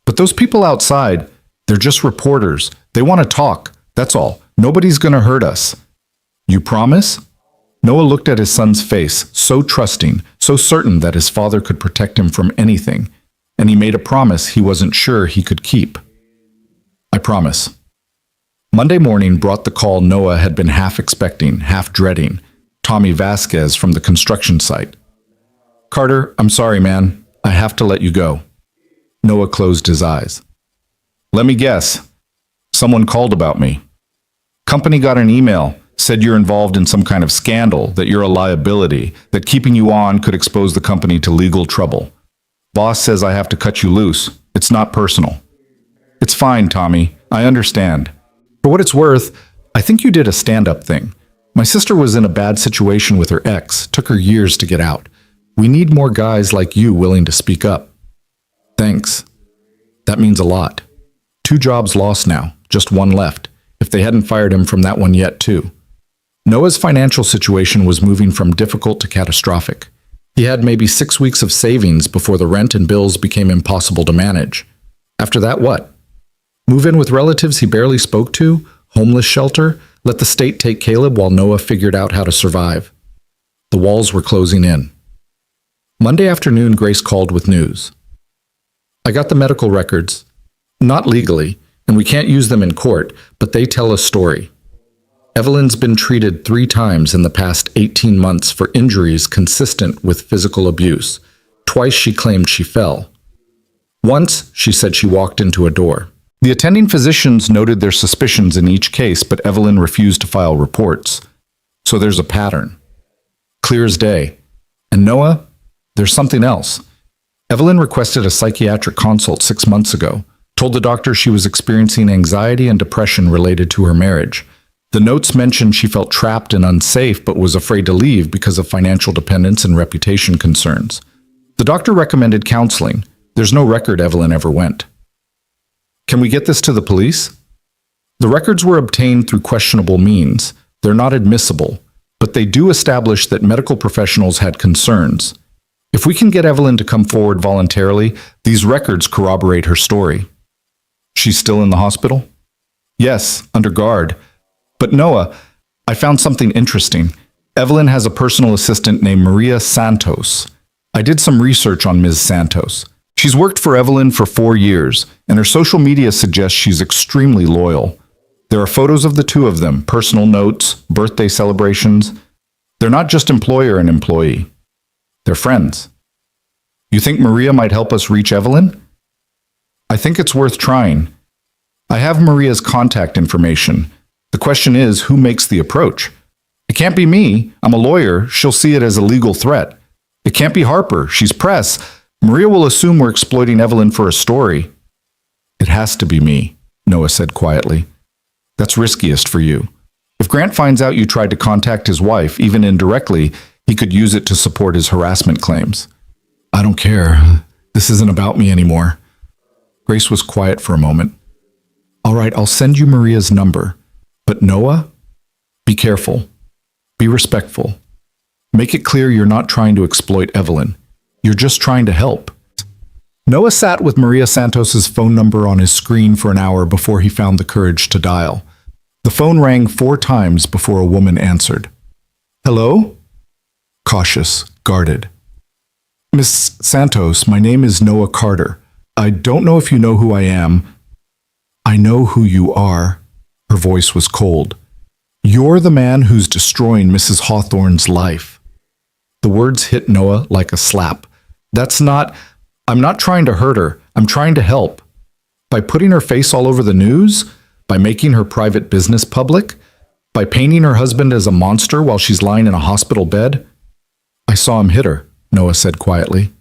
"But those people outside, they're just reporters. They want to talk, that's all. Nobody's going to hurt us." "You promise?" Noah looked at his son's face, so trusting, so certain that his father could protect him from anything, and he made a promise he wasn't sure he could keep. "I promise." Monday morning brought the call Noah had been half expecting, half dreading. Tommy Vasquez from the construction site. "Carter, I'm sorry, man. I have to let you go." Noah closed his eyes. "Let me guess. Someone called about me. Company got an email, said you're involved in some kind of scandal, that you're a liability, that keeping you on could expose the company to legal trouble. Boss says I have to cut you loose. It's not personal." "It's fine, Tommy. I understand. For what it's worth, I think you did a stand-up thing. My sister was in a bad situation with her ex, took her years to get out. We need more guys like you willing to speak up." "Thanks. That means a lot. 2 jobs lost now, just 1 left, if they hadn't fired him from that one yet, too." Noah's financial situation was moving from difficult to catastrophic. He had maybe 6 weeks of savings before the rent and bills became impossible to manage. After that, what? Move in with relatives he barely spoke to? Homeless shelter? Let the state take Caleb while Noah figured out how to survive? The walls were closing in. Monday afternoon, Grace called with news. "I got the medical records. Not legally, and we can't use them in court, but they tell a story. Evelyn's been treated 3 times in the past 18 months for injuries consistent with physical abuse. Twice she claimed she fell. Once, she said she walked into a door. The attending physicians noted their suspicions in each case, but Evelyn refused to file reports. So there's a pattern. Clear as day. And Noah, there's something else. Evelyn requested a psychiatric consult 6 months ago, told the doctor she was experiencing anxiety and depression related to her marriage. The notes mentioned she felt trapped and unsafe but was afraid to leave because of financial dependence and reputation concerns. The doctor recommended counseling. There's no record Evelyn ever went. Can we get this to the police? The records were obtained through questionable means. They're not admissible, but they do establish that medical professionals had concerns. If we can get Evelyn to come forward voluntarily, these records corroborate her story. She's still in the hospital? Yes, under guard. But Noah, I found something interesting. Evelyn has a personal assistant named Maria Santos. I did some research on Ms. Santos. She's worked for Evelyn for 4 years, and her social media suggests she's extremely loyal. There are photos of the 2 of them, personal notes, birthday celebrations. They're not just employer and employee. They're friends. You think Maria might help us reach Evelyn? I think it's worth trying. I have Maria's contact information. The question is, who makes the approach? It can't be me. I'm a lawyer. She'll see it as a legal threat. It can't be Harper. She's press. Maria will assume we're exploiting Evelyn for a story. It has to be me, Noah said quietly. That's riskiest for you. If Grant finds out you tried to contact his wife, even indirectly, he could use it to support his harassment claims. I don't care. This isn't about me anymore. Grace was quiet for a moment. All right, I'll send you Maria's number. But Noah, be careful. Be respectful. Make it clear you're not trying to exploit Evelyn. You're just trying to help. Noah sat with Maria Santos's phone number on his screen for an hour before he found the courage to dial. The phone rang 4 times before a woman answered. Hello? Cautious, guarded. Miss Santos, my name is Noah Carter. I don't know if you know who I am. I know who you are. Her voice was cold. You're the man who's destroying Mrs. Hawthorne's life. The words hit Noah like a slap. I'm not trying to hurt her. I'm trying to help. By putting her face all over the news? By making her private business public? By painting her husband as a monster while she's lying in a hospital bed? I saw him hit her, Noah said quietly.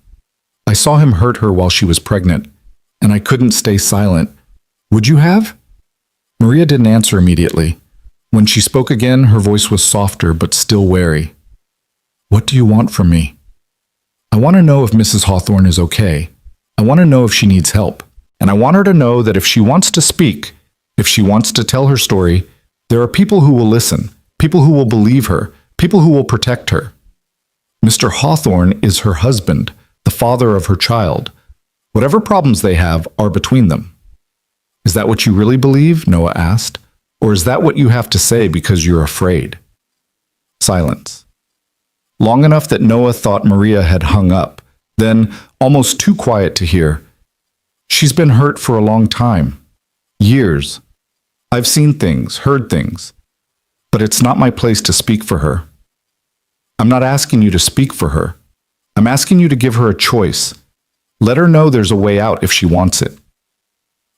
I saw him hurt her while she was pregnant, and I couldn't stay silent. Would you have? Maria didn't answer immediately. When she spoke again, her voice was softer but still wary. What do you want from me? I want to know if Mrs. Hawthorne is okay. I want to know if she needs help. And I want her to know that if she wants to speak, if she wants to tell her story, there are people who will listen, people who will believe her, people who will protect her. Mr. Hawthorne is her husband, the father of her child. Whatever problems they have are between them. Is that what you really believe? Noah asked. Or is that what you have to say because you're afraid? Silence. Long enough that Noah thought Maria had hung up, then almost too quiet to hear. She's been hurt for a long time. Years. I've seen things, heard things. But it's not my place to speak for her. I'm not asking you to speak for her. I'm asking you to give her a choice. Let her know there's a way out if she wants it.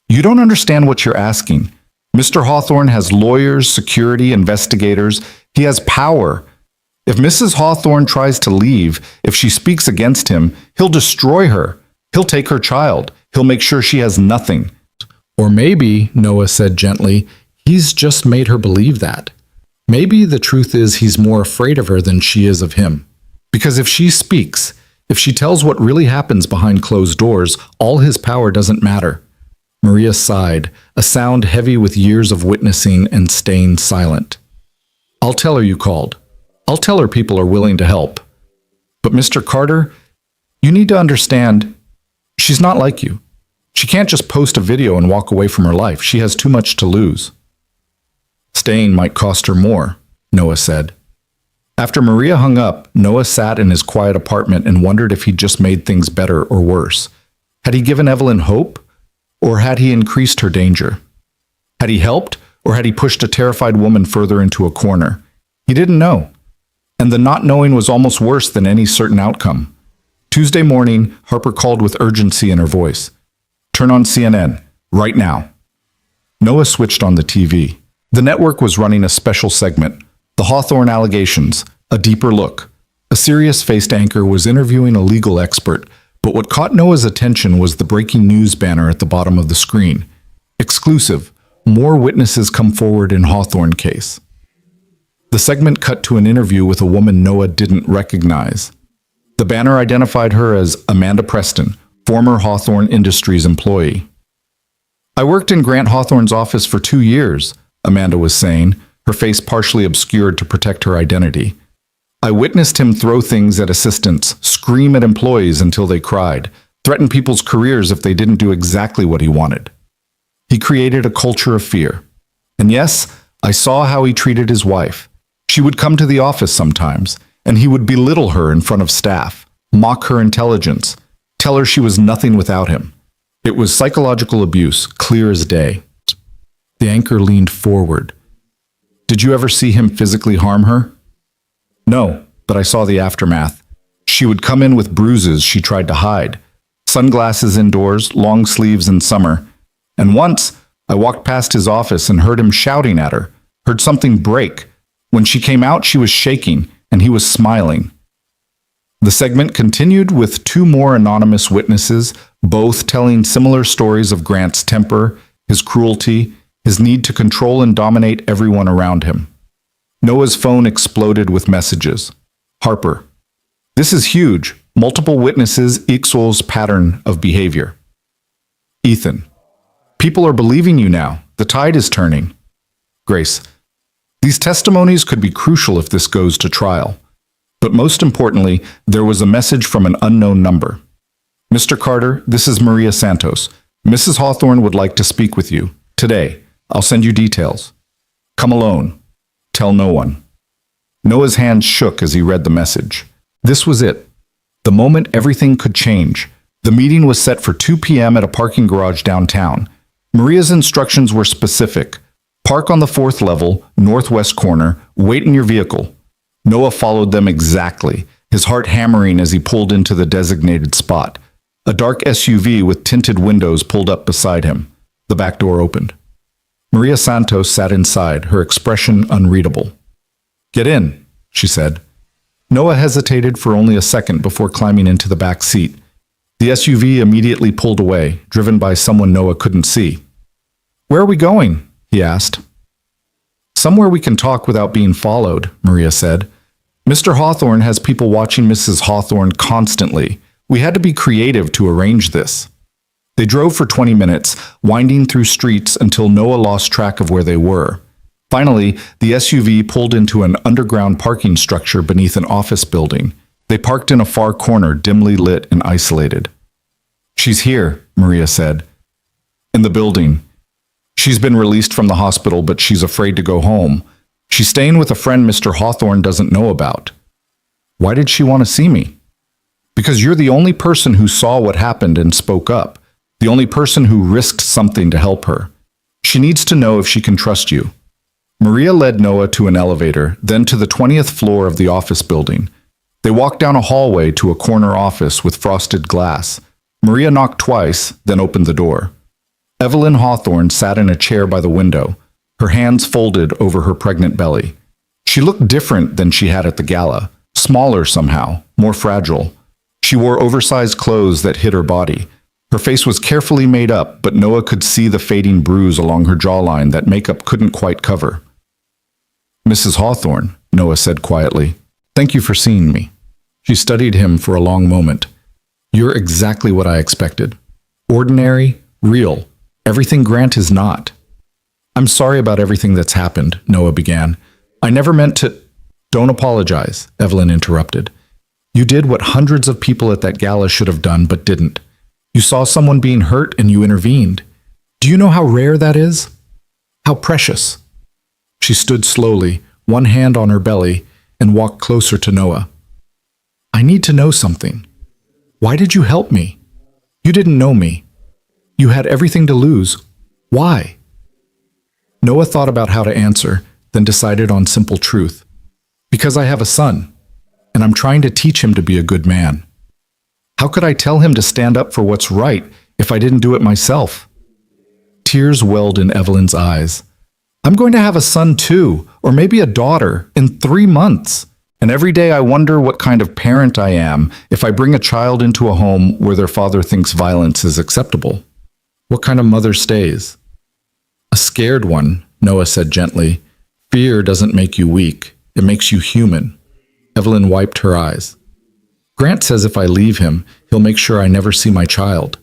You don't understand what you're asking. Mr. Hawthorne has lawyers, security, investigators. He has power. If Mrs. Hawthorne tries to leave, if she speaks against him, he'll destroy her. He'll take her child. He'll make sure she has nothing. Or maybe, Noah said gently, he's just made her believe that. Maybe the truth is he's more afraid of her than she is of him. Because if she speaks, if she tells what really happens behind closed doors, all his power doesn't matter. Maria sighed, a sound heavy with years of witnessing and staying silent. I'll tell her you called. I'll tell her people are willing to help. But Mr. Carter, you need to understand, she's not like you. She can't just post a video and walk away from her life. She has too much to lose. Staying might cost her more, Noah said. After Maria hung up, Noah sat in his quiet apartment and wondered if he'd just made things better or worse. Had he given Evelyn hope? Or had he increased her danger? Had he helped? Or had he pushed a terrified woman further into a corner? He didn't know. And the not knowing was almost worse than any certain outcome. Tuesday morning, Harper called with urgency in her voice. Turn on CNN, right now. Noah switched on the TV. The network was running a special segment, The Hawthorne Allegations, a deeper look. A serious-faced anchor was interviewing a legal expert, but what caught Noah's attention was the breaking news banner at the bottom of the screen. Exclusive, more witnesses come forward in Hawthorne case. The segment cut to an interview with a woman Noah didn't recognize. The banner identified her as Amanda Preston, former Hawthorne Industries employee. I worked in Grant Hawthorne's office for 2 years, Amanda was saying, her face partially obscured to protect her identity. I witnessed him throw things at assistants, scream at employees until they cried, threaten people's careers if they didn't do exactly what he wanted. He created a culture of fear. And yes, I saw how he treated his wife. She would come to the office sometimes, and he would belittle her in front of staff, mock her intelligence, tell her she was nothing without him. It was psychological abuse, clear as day. The anchor leaned forward. Did you ever see him physically harm her? No, but I saw the aftermath. She would come in with bruises she tried to hide, sunglasses indoors, long sleeves in summer. And once, I walked past his office and heard him shouting at her, heard something break. When she came out, she was shaking, and he was smiling. The segment continued with 2 more anonymous witnesses, both telling similar stories of Grant's temper, his cruelty, his need to control and dominate everyone around him. Noah's phone exploded with messages. Harper. This is huge. Multiple witnesses equals pattern of behavior. Ethan. People are believing you now. The tide is turning. Grace. These testimonies could be crucial if this goes to trial. But most importantly, there was a message from an unknown number. Mr. Carter, this is Maria Santos. Mrs. Hawthorne would like to speak with you. Today. I'll send you details. Come alone. Tell no one. Noah's hands shook as he read the message. This was it. The moment everything could change. The meeting was set for 2 p.m. at a parking garage downtown. Maria's instructions were specific. Park on the 4th level, northwest corner, wait in your vehicle. Noah followed them exactly, his heart hammering as he pulled into the designated spot. A dark SUV with tinted windows pulled up beside him. The back door opened. Maria Santos sat inside, her expression unreadable. "Get in," she said. Noah hesitated for only a second before climbing into the back seat. The SUV immediately pulled away, driven by someone Noah couldn't see. "Where are we going?" he asked. "Somewhere we can talk without being followed," Maria said. "Mr. Hawthorne has people watching Mrs. Hawthorne constantly. We had to be creative to arrange this." They drove for 20 minutes, winding through streets until Noah lost track of where they were. Finally, the SUV pulled into an underground parking structure beneath an office building. They parked in a far corner, dimly lit and isolated. "She's here," Maria said. "In the building. She's been released from the hospital, but she's afraid to go home. She's staying with a friend Mr. Hawthorne doesn't know about." "Why did she want to see me?" "Because you're the only person who saw what happened and spoke up. The only person who risked something to help her. She needs to know if she can trust you." Maria led Noah to an elevator, then to the 20th floor of the office building. They walked down a hallway to a corner office with frosted glass. Maria knocked twice, then opened the door. Evelyn Hawthorne sat in a chair by the window, her hands folded over her pregnant belly. She looked different than she had at the gala, smaller somehow, more fragile. She wore oversized clothes that hid her body. Her face was carefully made up, but Noah could see the fading bruise along her jawline that makeup couldn't quite cover. "Mrs. Hawthorne," Noah said quietly, "thank you for seeing me." She studied him for a long moment. "You're exactly what I expected. Ordinary, real. Everything Grant is not." "I'm sorry about everything that's happened," Noah began. "I never meant to—" "Don't apologize," Evelyn interrupted. "You did what hundreds of people at that gala should have done but didn't. You saw someone being hurt and you intervened. Do you know how rare that is? How precious?" She stood slowly, one hand on her belly, and walked closer to Noah. "I need to know something. Why did you help me? You didn't know me. You had everything to lose. Why?" Noah thought about how to answer, then decided on simple truth. "Because I have a son, and I'm trying to teach him to be a good man. How could I tell him to stand up for what's right if I didn't do it myself?" Tears welled in Evelyn's eyes. "I'm going to have a son too, or maybe a daughter, in 3 months. And every day I wonder what kind of parent I am if I bring a child into a home where their father thinks violence is acceptable. What kind of mother stays?" "A scared one," Noah said gently. "Fear doesn't make you weak. It makes you human." Evelyn wiped her eyes. "Grant says if I leave him, he'll make sure I never see my child.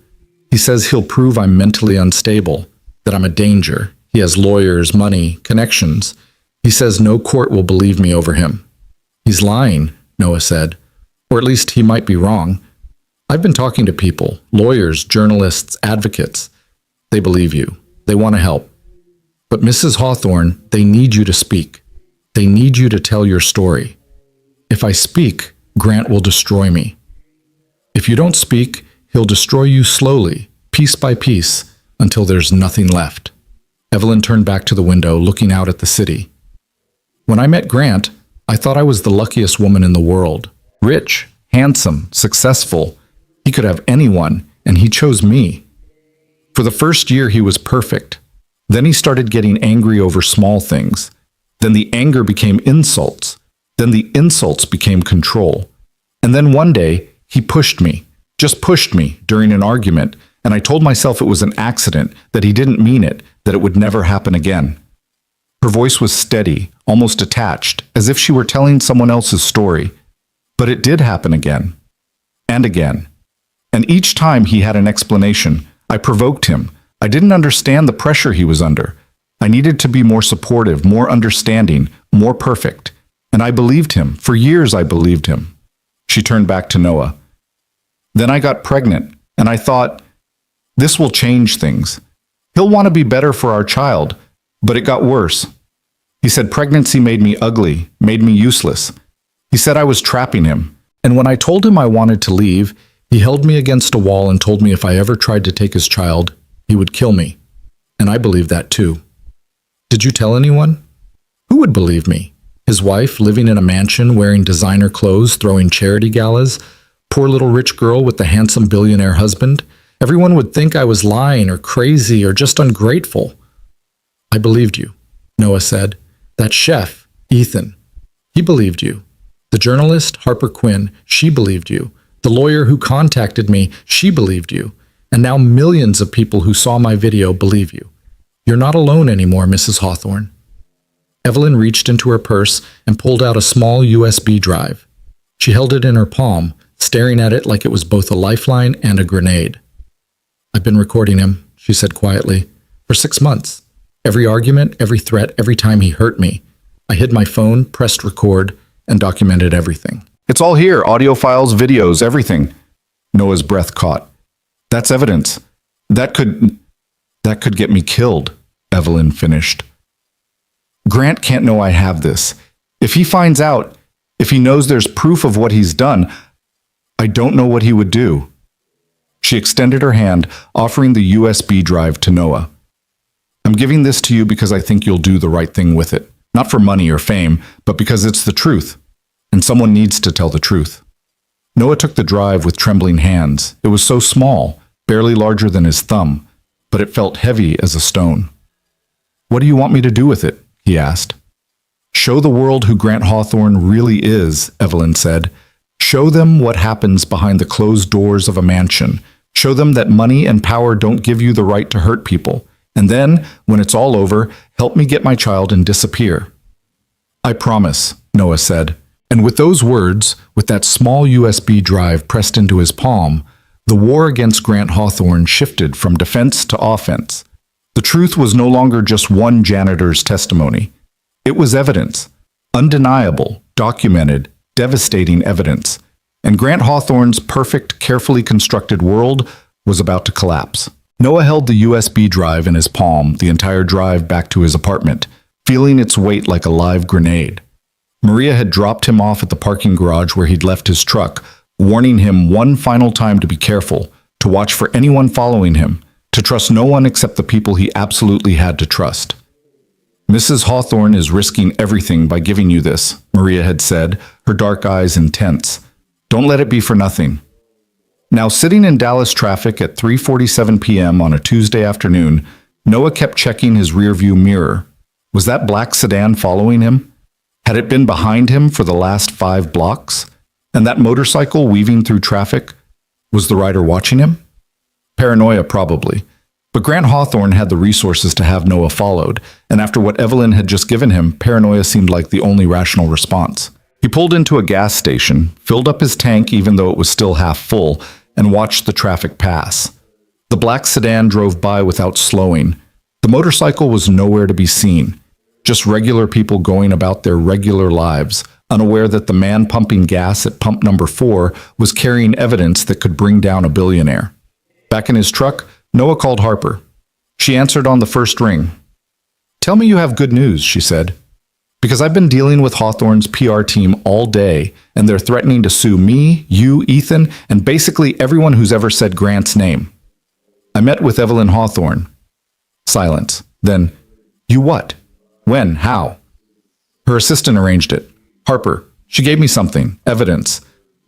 He says he'll prove I'm mentally unstable, that I'm a danger. He has lawyers, money, connections. He says no court will believe me over him." "He's lying," Noah said. "Or at least he might be wrong. I've been talking to people, lawyers, journalists, advocates. They believe you. They want to help. But Mrs. Hawthorne, they need you to speak. They need you to tell your story. If I speak, Grant will destroy me. If you don't speak, he'll destroy you slowly, piece by piece, until there's nothing left." Evelyn turned back to the window, looking out at the city. "When I met Grant, I thought I was the luckiest woman in the world. Rich, handsome, successful. He could have anyone, and he chose me. For the first year, he was perfect. Then he started getting angry over small things. Then the anger became insults. Then the insults became control. And then one day, he pushed me, just pushed me during an argument, and I told myself it was an accident, that he didn't mean it, that it would never happen again." Her voice was steady, almost detached, as if she were telling someone else's story. "But it did happen again. And again. And each time he had an explanation. I provoked him. I didn't understand the pressure he was under. I needed to be more supportive, more understanding, more perfect. And I believed him. For years I believed him." She turned back to Noah. "Then I got pregnant, and I thought, this will change things. He'll want to be better for our child. But it got worse. He said pregnancy made me ugly, made me useless. He said I was trapping him. And when I told him I wanted to leave, he held me against a wall and told me if I ever tried to take his child, he would kill me. And I believed that too." Did you tell anyone? Who would believe me? His wife, living in a mansion, wearing designer clothes, throwing charity galas? Poor little rich girl with the handsome billionaire husband? Everyone would think I was lying or crazy or just ungrateful. I believed you, Noah said. That chef, Ethan, he believed you. The journalist, Harper Quinn, she believed you. The lawyer who contacted me, she believed you. And now millions of people who saw my video believe you. You're not alone anymore, Mrs. Hawthorne. Evelyn reached into her purse and pulled out a small USB drive. She held it in her palm, staring at it like it was both a lifeline and a grenade. I've been recording him, she said quietly, for 6 months. Every argument, every threat, every time he hurt me. I hid my phone, pressed record, and documented everything. It's all here, audio files, videos, everything. Noah's breath caught. That's evidence. That could get me killed, Evelyn finished. Grant can't know I have this. If he finds out, if he knows there's proof of what he's done, I don't know what he would do. She extended her hand, offering the USB drive to Noah. I'm giving this to you because I think you'll do the right thing with it. Not for money or fame, but because it's the truth. And someone needs to tell the truth. Noah took the drive with trembling hands. It was so small, barely larger than his thumb, but it felt heavy as a stone. What do you want me to do with it? He asked. Show the world who Grant Hawthorne really is, Evelyn said. Show them what happens behind the closed doors of a mansion. Show them that money and power don't give you the right to hurt people. And then, when it's all over, help me get my child and disappear. I promise, Noah said. And with those words, with that small USB drive pressed into his palm, the war against Grant Hawthorne shifted from defense to offense. The truth was no longer just one janitor's testimony. It was evidence, undeniable, documented, devastating evidence. And Grant Hawthorne's perfect, carefully constructed world was about to collapse. Noah held the USB drive in his palm the entire drive back to his apartment, feeling its weight like a live grenade. Maria had dropped him off at the parking garage where he'd left his truck, warning him one final time to be careful, to watch for anyone following him, to trust no one except the people he absolutely had to trust. Mrs. Hawthorne is risking everything by giving you this, Maria had said, her dark eyes intense. Don't let it be for nothing. Now, sitting in Dallas traffic at 3:47 p.m. on a Tuesday afternoon, Noah kept checking his rearview mirror. Was that black sedan following him? Had it been behind him for the last 5 blocks? And that motorcycle weaving through traffic? Was the rider watching him? Paranoia, probably. But Grant Hawthorne had the resources to have Noah followed, and after what Evelyn had just given him, paranoia seemed like the only rational response. He pulled into a gas station, filled up his tank even though it was still half full, and watched the traffic pass. The black sedan drove by without slowing. The motorcycle was nowhere to be seen. Just regular people going about their regular lives, unaware that the man pumping gas at pump number 4 was carrying evidence that could bring down a billionaire. Back in his truck, Noah called Harper. She answered on the first ring. Tell me you have good news, she said. Because I've been dealing with Hawthorne's PR team all day, and they're threatening to sue me, you, Ethan, and basically everyone who's ever said Grant's name. I met with Evelyn Hawthorne. Silence. Then, you what? When? How? Her assistant arranged it. Harper. She gave me something. Evidence.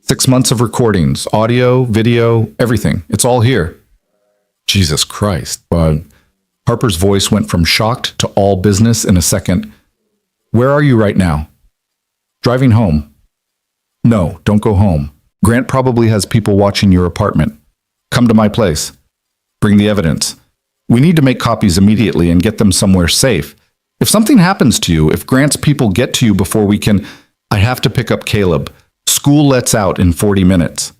6 months of recordings. Audio, video, everything. It's all here. Jesus Christ. Harper's voice went from shocked to all business in a second. Where are you right now? Driving home. No, don't go home. Grant probably has people watching your apartment. Come to my place. Bring the evidence. We need to make copies immediately and get them somewhere safe. If something happens to you, if Grant's people get to you before we can, I have to pick up Caleb. School lets out in 40 minutes.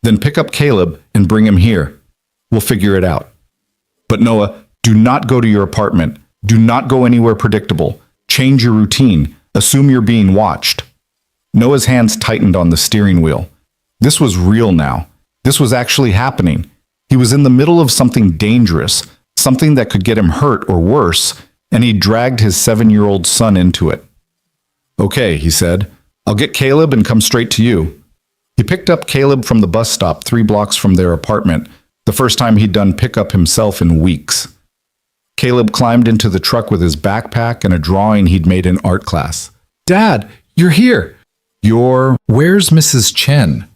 Then pick up Caleb and bring him here. We'll figure it out. But Noah, do not go to your apartment. Do not go anywhere predictable. Change your routine. Assume you're being watched. Noah's hands tightened on the steering wheel. This was real now. This was actually happening. He was in the middle of something dangerous, something that could get him hurt or worse, and he dragged his 7-year-old son into it. Okay, he said. I'll get Caleb and come straight to you. He picked up Caleb from the bus stop 3 blocks from their apartment, the first time he'd done pickup himself in weeks. Caleb climbed into the truck with his backpack and a drawing he'd made in art class. Dad, you're here. Where's Mrs. Chen?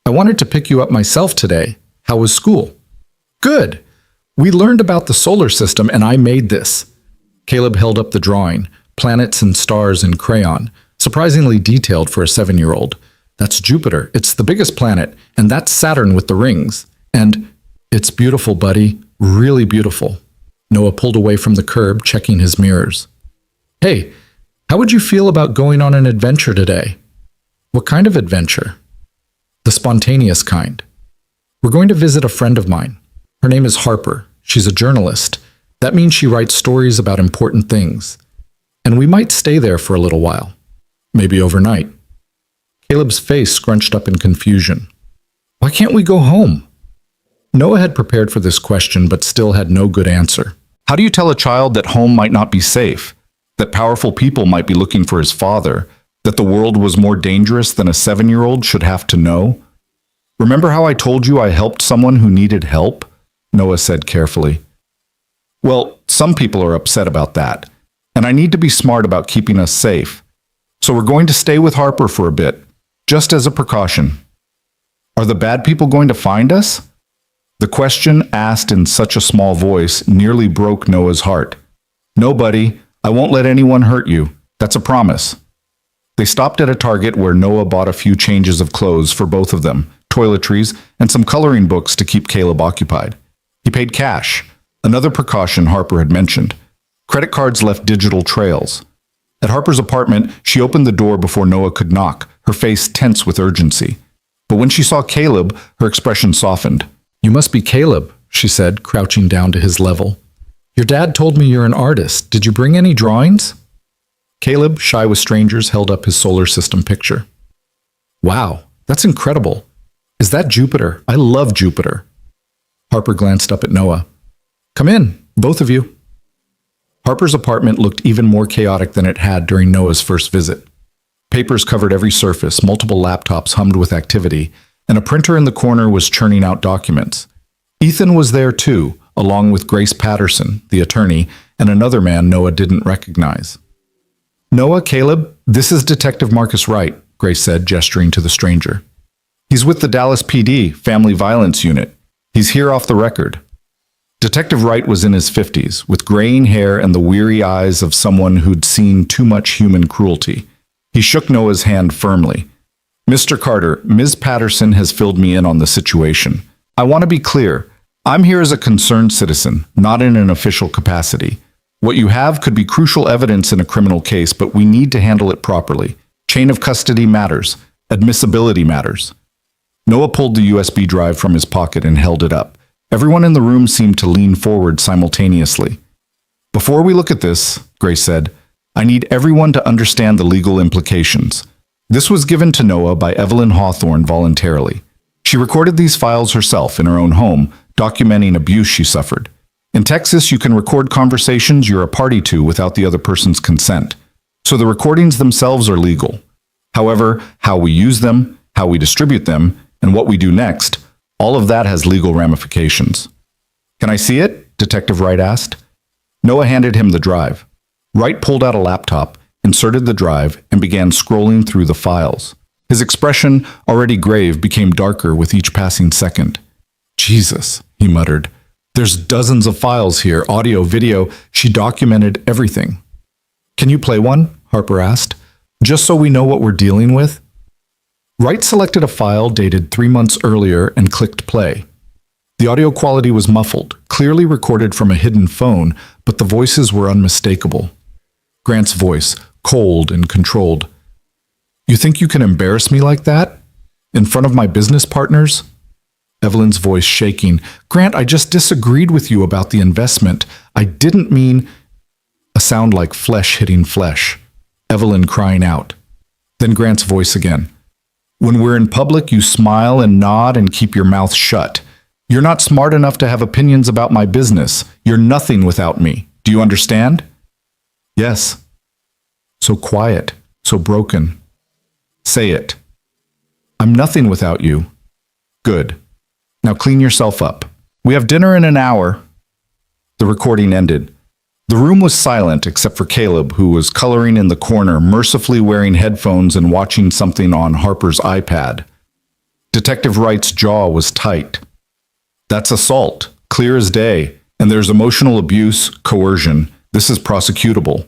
I wanted to pick you up myself today. How was school? Good. We learned about the solar system and I made this. Caleb held up the drawing, planets and stars in crayon, surprisingly detailed for a 7-year-old. That's Jupiter. It's the biggest planet, and that's Saturn with the rings. And it's beautiful, buddy. Really beautiful. Noah pulled away from the curb, checking his mirrors. Hey, how would you feel about going on an adventure today? What kind of adventure? The spontaneous kind. We're going to visit a friend of mine. Her name is Harper. She's a journalist. That means she writes stories about important things. And we might stay there for a little while. Maybe overnight. Caleb's face scrunched up in confusion. Why can't we go home? Noah had prepared for this question but still had no good answer. How do you tell a child that home might not be safe? That powerful people might be looking for his father? That the world was more dangerous than a 7-year-old should have to know? Remember how I told you I helped someone who needed help? Noah said carefully. Well, some people are upset about that, and I need to be smart about keeping us safe. So we're going to stay with Harper for a bit, just as a precaution. Are the bad people going to find us? The question, asked in such a small voice, nearly broke Noah's heart. No, buddy, I won't let anyone hurt you. That's a promise. They stopped at a Target where Noah bought a few changes of clothes for both of them, toiletries, and some coloring books to keep Caleb occupied. He paid cash, another precaution Harper had mentioned. Credit cards left digital trails. At Harper's apartment, she opened the door before Noah could knock, her face tense with urgency. But when she saw Caleb, her expression softened. You must be Caleb, she said, crouching down to his level. Your dad told me you're an artist. Did you bring any drawings? Caleb, shy with strangers, held up his solar system picture. Wow, that's incredible. Is that Jupiter? I love Jupiter. Harper glanced up at Noah. Come in, both of you. Harper's apartment looked even more chaotic than it had during Noah's first visit. Papers covered every surface, multiple laptops hummed with activity, and a printer in the corner was churning out documents. Ethan was there too, along with Grace Patterson, the attorney, and another man Noah didn't recognize. Noah, Caleb, this is Detective Marcus Wright, Grace said, gesturing to the stranger. He's with the Dallas PD, Family Violence Unit. He's here off the record. Detective Wright was in his 50s, with graying hair and the weary eyes of someone who'd seen too much human cruelty. He shook Noah's hand firmly. Mr. Carter, Ms. Patterson has filled me in on the situation. I want to be clear. I'm here as a concerned citizen, not in an official capacity. What you have could be crucial evidence in a criminal case, but we need to handle it properly. Chain of custody matters. Admissibility matters. Noah pulled the USB drive from his pocket and held it up. Everyone in the room seemed to lean forward simultaneously. Before we look at this, Grace said, I need everyone to understand the legal implications. This was given to Noah by Evelyn Hawthorne voluntarily. She recorded these files herself in her own home, documenting abuse she suffered. In Texas, you can record conversations you're a party to without the other person's consent. So the recordings themselves are legal. However, how we use them, how we distribute them, and what we do next, all of that has legal ramifications. Can I see it? Detective Wright asked. Noah handed him the drive. Wright pulled out a laptop, inserted the drive, and began scrolling through the files. His expression, already grave, became darker with each passing second. Jesus, he muttered. There's dozens of files here, audio, video. She documented everything. Can you play one? Harper asked. Just so we know what we're dealing with? Wright selected a file dated 3 months earlier and clicked play. The audio quality was muffled, clearly recorded from a hidden phone, but the voices were unmistakable. Grant's voice, cold and controlled. You think you can embarrass me like that? In front of my business partners? Evelyn's voice shaking. Grant, I just disagreed with you about the investment. I didn't mean... A sound like flesh hitting flesh. Evelyn crying out. Then Grant's voice again. When we're in public, you smile and nod and keep your mouth shut. You're not smart enough to have opinions about my business. You're nothing without me. Do you understand? Yes. So quiet, so broken. Say it. I'm nothing without you. Good. Now clean yourself up. We have dinner in an hour. The recording ended. The room was silent except for Caleb, who was coloring in the corner, mercifully wearing headphones and watching something on Harper's iPad. Detective Wright's jaw was tight. That's assault, clear as day, and there's emotional abuse, coercion. This is prosecutable.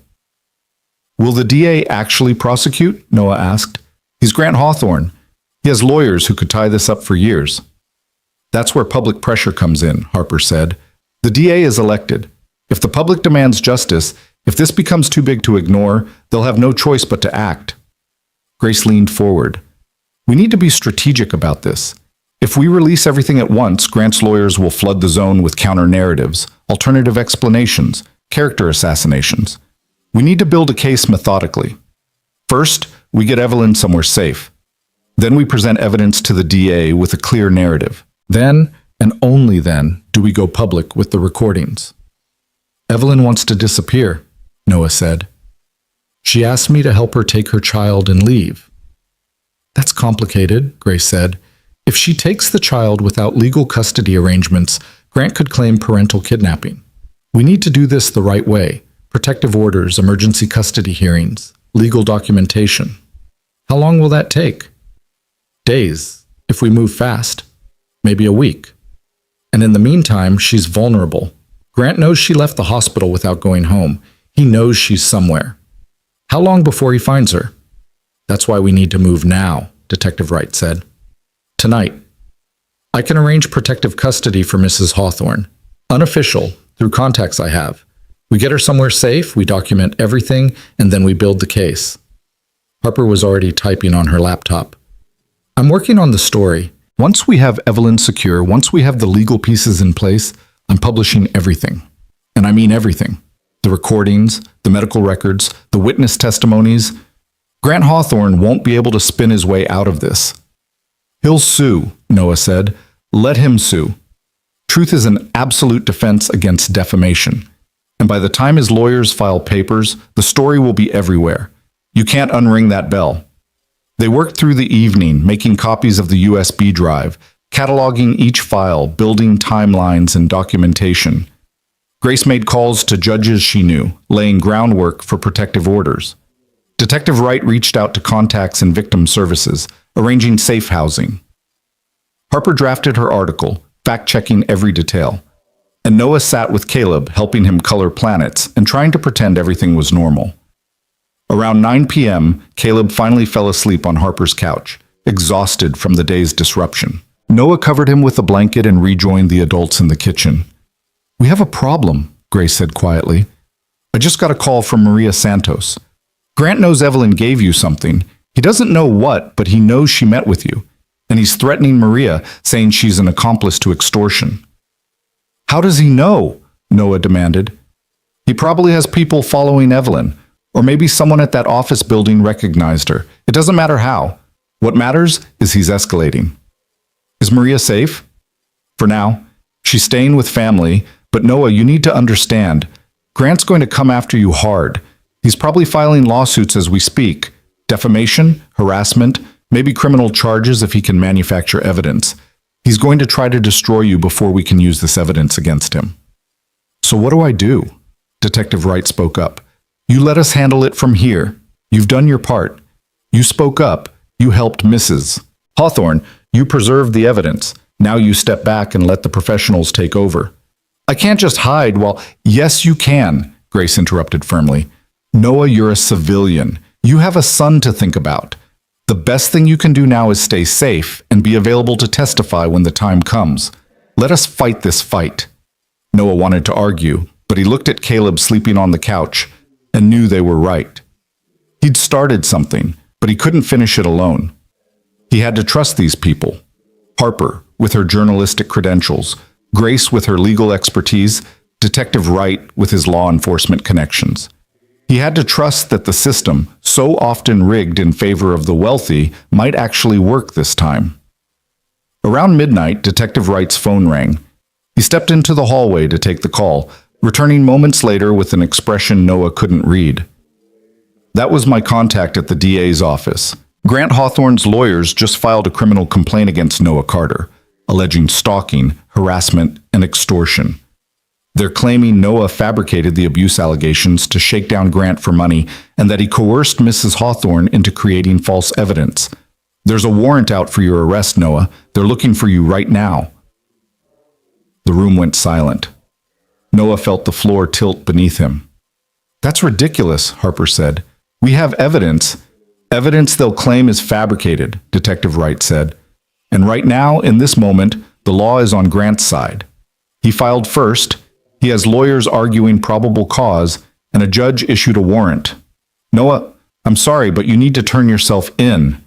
Will the DA actually prosecute? Noah asked. He's Grant Hawthorne. He has lawyers who could tie this up for years. That's where public pressure comes in, Harper said. The DA is elected. If the public demands justice, if this becomes too big to ignore, they'll have no choice but to act. Grace leaned forward. We need to be strategic about this. If we release everything at once, Grant's lawyers will flood the zone with counter-narratives, alternative explanations, character assassinations. We need to build a case methodically. First, we get Evelyn somewhere safe. Then we present evidence to the DA with a clear narrative. Then, and only then, do we go public with the recordings. Evelyn wants to disappear, Noah said. She asked me to help her take her child and leave. That's complicated, Grace said. If she takes the child without legal custody arrangements, Grant could claim parental kidnapping. We need to do this the right way. Protective orders, emergency custody hearings, legal documentation. How long will that take? Days, if we move fast. Maybe a week. And in the meantime, she's vulnerable. Grant knows she left the hospital without going home. He knows she's somewhere. How long before he finds her? That's why we need to move now, Detective Wright said. Tonight. I can arrange protective custody for Mrs. Hawthorne. Unofficial, through contacts I have. We get her somewhere safe, we document everything, and then we build the case. Harper was already typing on her laptop. I'm working on the story. Once we have Evelyn secure, once we have the legal pieces in place, I'm publishing everything. And I mean everything. The recordings, the medical records, the witness testimonies. Grant Hawthorne won't be able to spin his way out of this. He'll sue, Noah said. Let him sue. Truth is an absolute defense against defamation. And by the time his lawyers file papers, the story will be everywhere. You can't unring that bell. They worked through the evening, making copies of the USB drive, cataloging each file, building timelines and documentation. Grace made calls to judges she knew, laying groundwork for protective orders. Detective Wright reached out to contacts in victim services, arranging safe housing. Harper drafted her article, fact-checking every detail. And Noah sat with Caleb, helping him color planets and trying to pretend everything was normal. Around 9 p.m., Caleb finally fell asleep on Harper's couch, exhausted from the day's disruption. Noah covered him with a blanket and rejoined the adults in the kitchen. We have a problem, Grace said quietly. I just got a call from Maria Santos. Grant knows Evelyn gave you something. He doesn't know what, but he knows she met with you. And he's threatening Maria, saying she's an accomplice to extortion. How does he know? Noah demanded. He probably has people following Evelyn, or maybe someone at that office building recognized her. It doesn't matter how. What matters is he's escalating. Is Maria safe? For now. She's staying with family, but Noah, you need to understand. Grant's going to come after you hard. He's probably filing lawsuits as we speak. Defamation, harassment, maybe criminal charges if he can manufacture evidence. He's going to try to destroy you before we can use this evidence against him. So what do I do? Detective Wright spoke up. You let us handle it from here. You've done your part. You spoke up. You helped Mrs. Hawthorne. You preserved the evidence. Now you step back and let the professionals take over. I can't just hide while— Yes, you can, Grace interrupted firmly. Noah, you're a civilian. You have a son to think about. The best thing you can do now is stay safe and be available to testify when the time comes. Let us fight this fight. Noah wanted to argue, but he looked at Caleb sleeping on the couch and knew they were right. He'd started something, but he couldn't finish it alone. He had to trust these people. Harper, with her journalistic credentials, Grace with her legal expertise, Detective Wright with his law enforcement connections. He had to trust that the system, so often rigged in favor of the wealthy, might actually work this time. Around midnight, Detective Wright's phone rang. He stepped into the hallway to take the call, returning moments later with an expression Noah couldn't read. That was my contact at the DA's office. Grant Hawthorne's lawyers just filed a criminal complaint against Noah Carter, alleging stalking, harassment, and extortion. They're claiming Noah fabricated the abuse allegations to shake down Grant for money and that he coerced Mrs. Hawthorne into creating false evidence. There's a warrant out for your arrest, Noah. They're looking for you right now. The room went silent. Noah felt the floor tilt beneath him. That's ridiculous, Harper said. We have evidence. Evidence they'll claim is fabricated, Detective Wright said. And right now, in this moment, the law is on Grant's side. He filed first. He has lawyers arguing probable cause, and a judge issued a warrant. Noah, I'm sorry, but you need to turn yourself in.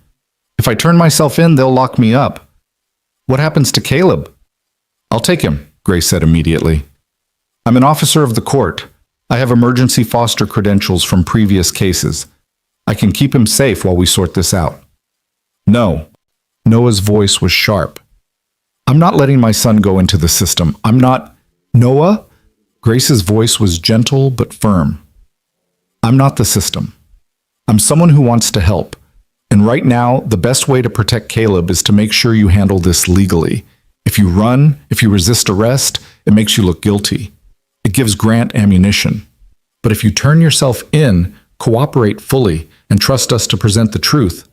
If I turn myself in, they'll lock me up. What happens to Caleb? I'll take him, Grace said immediately. I'm an officer of the court. I have emergency foster credentials from previous cases. I can keep him safe while we sort this out. No. Noah's voice was sharp. I'm not letting my son go into the system. I'm not... Noah? Grace's voice was gentle but firm. I'm not the system. I'm someone who wants to help. And right now, the best way to protect Caleb is to make sure you handle this legally. If you run, if you resist arrest, it makes you look guilty. It gives Grant ammunition. But if you turn yourself in, cooperate fully, and trust us to present the truth,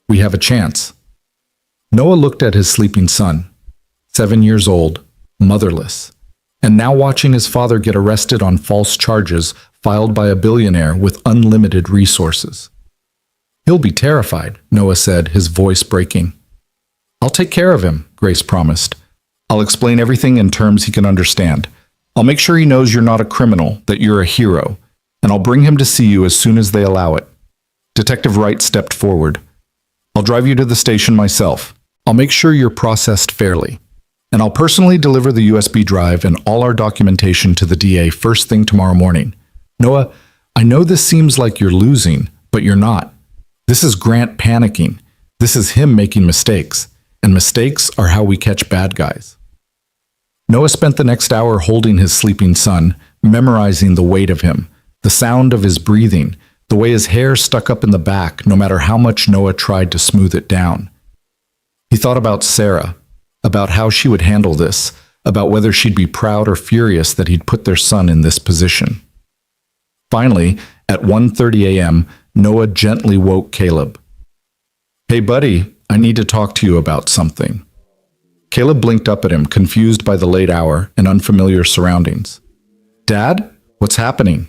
we have a chance. Noah looked at his sleeping son, 7 years old, motherless, and now watching his father get arrested on false charges filed by a billionaire with unlimited resources. He'll be terrified, Noah said, his voice breaking. I'll take care of him, Grace promised. I'll explain everything in terms he can understand. I'll make sure he knows you're not a criminal, that you're a hero, and I'll bring him to see you as soon as they allow it. Detective Wright stepped forward. I'll drive you to the station myself. I'll make sure you're processed fairly. And I'll personally deliver the USB drive and all our documentation to the DA first thing tomorrow morning. Noah, I know this seems like you're losing, but you're not. This is Grant panicking. This is him making mistakes. And mistakes are how we catch bad guys. Noah spent the next hour holding his sleeping son, memorizing the weight of him, the sound of his breathing, the way his hair stuck up in the back no matter how much Noah tried to smooth it down. He thought about Sarah, about how she would handle this, about whether she'd be proud or furious that he'd put their son in this position. Finally, at 1:30 a.m., Noah gently woke Caleb. Hey buddy, I need to talk to you about something. Caleb blinked up at him, confused by the late hour and unfamiliar surroundings. Dad, what's happening?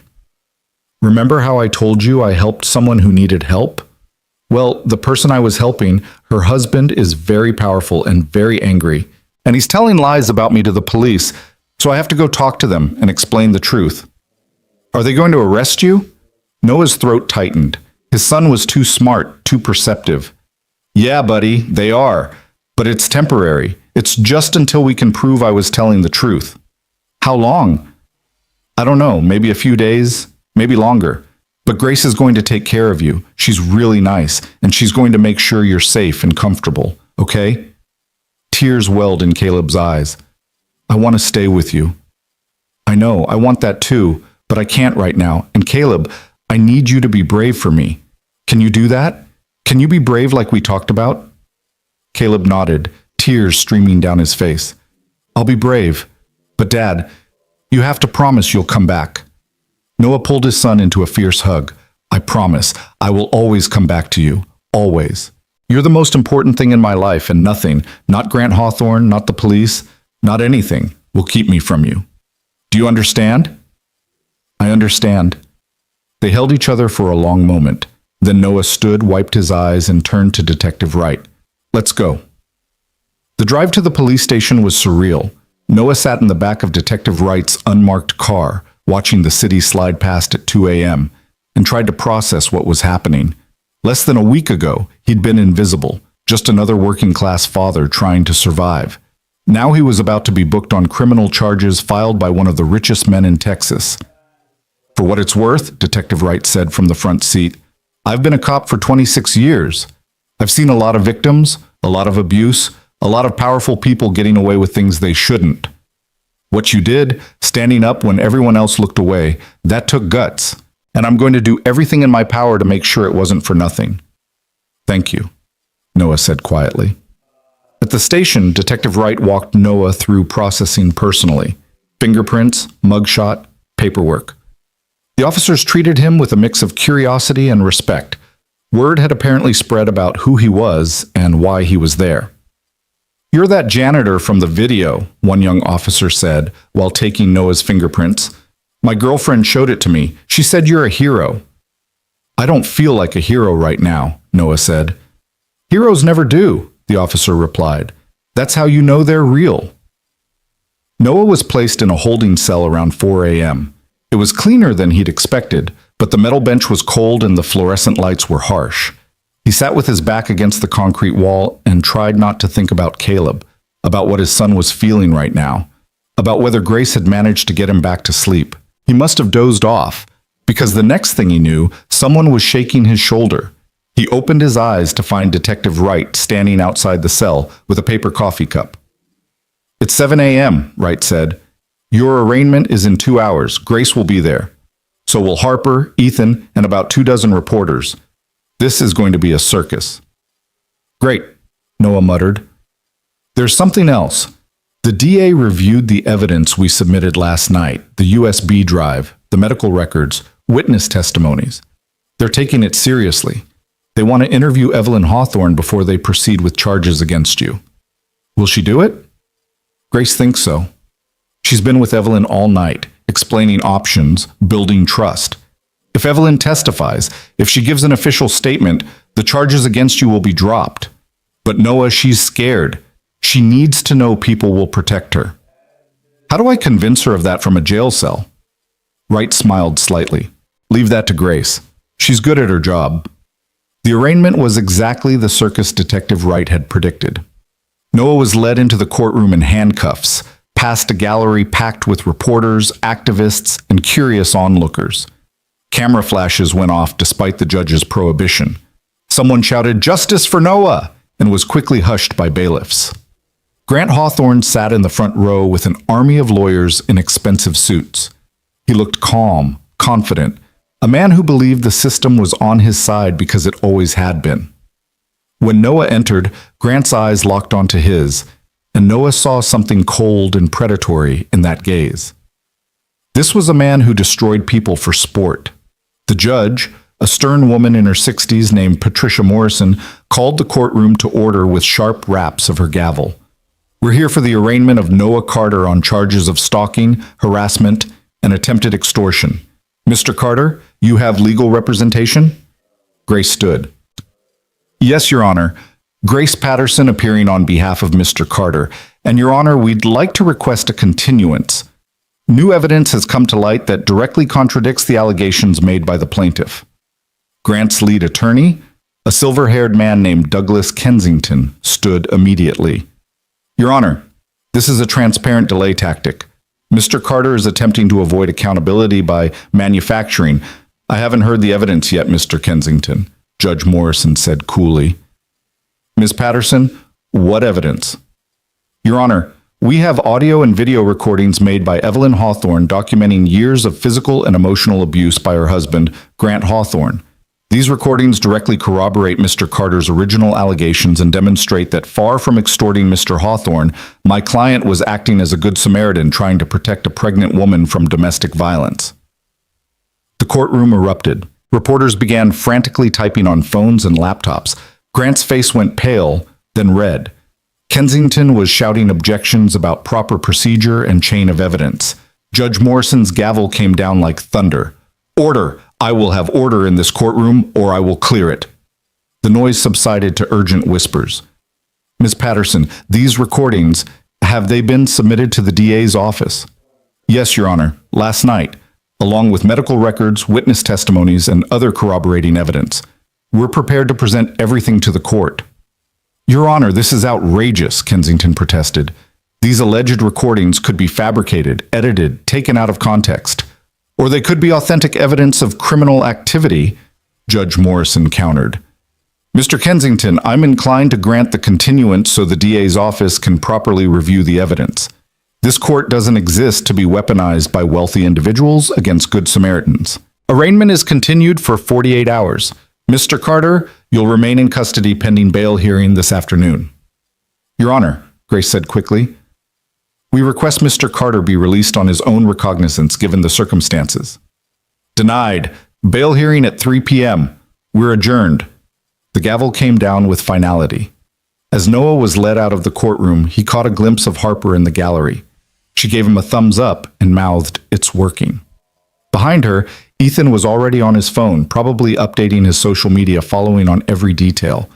Remember how I told you I helped someone who needed help? Well, the person I was helping, her husband is very powerful and very angry, and he's telling lies about me to the police, so I have to go talk to them and explain the truth. Are they going to arrest you? Noah's throat tightened. His son was too smart, too perceptive. Yeah, buddy, they are. But it's temporary. It's just until we can prove I was telling the truth. How long? I don't know, maybe a few days, maybe longer. But Grace is going to take care of you. She's really nice, and she's going to make sure you're safe and comfortable, okay? Tears welled in Caleb's eyes. I want to stay with you. I know, I want that too, but I can't right now. And Caleb, I need you to be brave for me. Can you do that? Can you be brave like we talked about? Caleb nodded, tears streaming down his face. I'll be brave. But Dad, you have to promise you'll come back. Noah pulled his son into a fierce hug. I promise, I will always come back to you. Always. You're the most important thing in my life, and nothing, not Grant Hawthorne, not the police, not anything, will keep me from you. Do you understand? I understand. They held each other for a long moment. Then Noah stood, wiped his eyes, and turned to Detective Wright. Let's go. The drive to the police station was surreal. Noah sat in the back of Detective Wright's unmarked car, watching the city slide past at 2 a.m., and tried to process what was happening. Less than a week ago, he'd been invisible, just another working-class father trying to survive. Now he was about to be booked on criminal charges filed by one of the richest men in Texas. For what it's worth, Detective Wright said from the front seat, I've been a cop for 26 years. I've seen a lot of victims, a lot of abuse, a lot of powerful people getting away with things they shouldn't. What you did, standing up when everyone else looked away, that took guts, and I'm going to do everything in my power to make sure it wasn't for nothing. Thank you, Noah said quietly. At the station, Detective Wright walked Noah through processing personally. Fingerprints, mugshot, paperwork. The officers treated him with a mix of curiosity and respect. Word had apparently spread about who he was and why he was there. "You're that janitor from the video," one young officer said while taking Noah's fingerprints. "My girlfriend showed it to me. She said you're a hero." "I don't feel like a hero right now," Noah said. "Heroes never do," the officer replied. "That's how you know they're real." Noah was placed in a holding cell around 4 a.m. It was cleaner than he'd expected, but the metal bench was cold and the fluorescent lights were harsh. He sat with his back against the concrete wall and tried not to think about Caleb, about what his son was feeling right now, about whether Grace had managed to get him back to sleep. He must have dozed off, because the next thing he knew, someone was shaking his shoulder. He opened his eyes to find Detective Wright standing outside the cell with a paper coffee cup. "It's 7 a.m., Wright said. "Your arraignment is in 2 hours. Grace will be there. So will Harper, Ethan, and about 24 reporters. This is going to be a circus." "Great," Noah muttered. "There's something else. The DA reviewed the evidence we submitted last night, the USB drive, the medical records, witness testimonies. They're taking it seriously. They want to interview Evelyn Hawthorne before they proceed with charges against you." "Will she do it?" "Grace thinks so. She's been with Evelyn all night, explaining options, building trust. If Evelyn testifies, if she gives an official statement, the charges against you will be dropped. But Noah, she's scared. She needs to know people will protect her." "How do I convince her of that from a jail cell?" Wright smiled slightly. "Leave that to Grace. She's good at her job." The arraignment was exactly the circus Detective Wright had predicted. Noah was led into the courtroom in handcuffs, past a gallery packed with reporters, activists, and curious onlookers. Camera flashes went off despite the judge's prohibition. Someone shouted, "Justice for Noah!" and was quickly hushed by bailiffs. Grant Hawthorne sat in the front row with an army of lawyers in expensive suits. He looked calm, confident, a man who believed the system was on his side because it always had been. When Noah entered, Grant's eyes locked onto his, and Noah saw something cold and predatory in that gaze. This was a man who destroyed people for sport. The judge, a stern woman in her 60s named Patricia Morrison, called the courtroom to order with sharp raps of her gavel. "We're here for the arraignment of Noah Carter on charges of stalking, harassment, and attempted extortion. Mr. Carter, you have legal representation?" Grace stood. "Yes, Your Honor. Grace Patterson appearing on behalf of Mr. Carter. And Your Honor, we'd like to request a continuance. New evidence has come to light that directly contradicts the allegations made by the plaintiff." Grant's lead attorney, a silver-haired man named Douglas Kensington, stood immediately. "Your Honor, this is a transparent delay tactic. Mr. Carter is attempting to avoid accountability by manufacturing. I haven't heard the evidence yet, Mr. Kensington," Judge Morrison said coolly. "Ms. Patterson, what evidence?" "Your Honor, we have audio and video recordings made by Evelyn Hawthorne documenting years of physical and emotional abuse by her husband, Grant Hawthorne. These recordings directly corroborate Mr. Carter's original allegations and demonstrate that far from extorting Mr. Hawthorne, my client was acting as a good Samaritan trying to protect a pregnant woman from domestic violence." The courtroom erupted. Reporters began frantically typing on phones and laptops. Grant's face went pale, then red. Kensington was shouting objections about proper procedure and chain of evidence. Judge Morrison's gavel came down like thunder. "Order! I will have order in this courtroom, or I will clear it." The noise subsided to urgent whispers. "Ms. Patterson, these recordings, have they been submitted to the DA's office?" "Yes, Your Honor, last night, along with medical records, witness testimonies, and other corroborating evidence. We're prepared to present everything to the court." "Your Honor, this is outrageous," Kensington protested. "These alleged recordings could be fabricated, edited, taken out of context. Or they could be authentic evidence of criminal activity," Judge Morrison countered. "Mr. Kensington, I'm inclined to grant the continuance so the DA's office can properly review the evidence. This court doesn't exist to be weaponized by wealthy individuals against good Samaritans. Arraignment is continued for 48 hours. Mr. Carter, you'll remain in custody pending bail hearing this afternoon." "Your Honor," Grace said quickly. We request Mr. Carter be released on his own recognizance given the circumstances. Denied. Bail hearing at 3 p.m. We're adjourned. The gavel came down with finality. As Noah was led out of the courtroom, he caught a glimpse of Harper in the gallery. She gave him a thumbs up and mouthed, "It's working." Behind her, Ethan was already on his phone, probably updating his social media, following on every detail.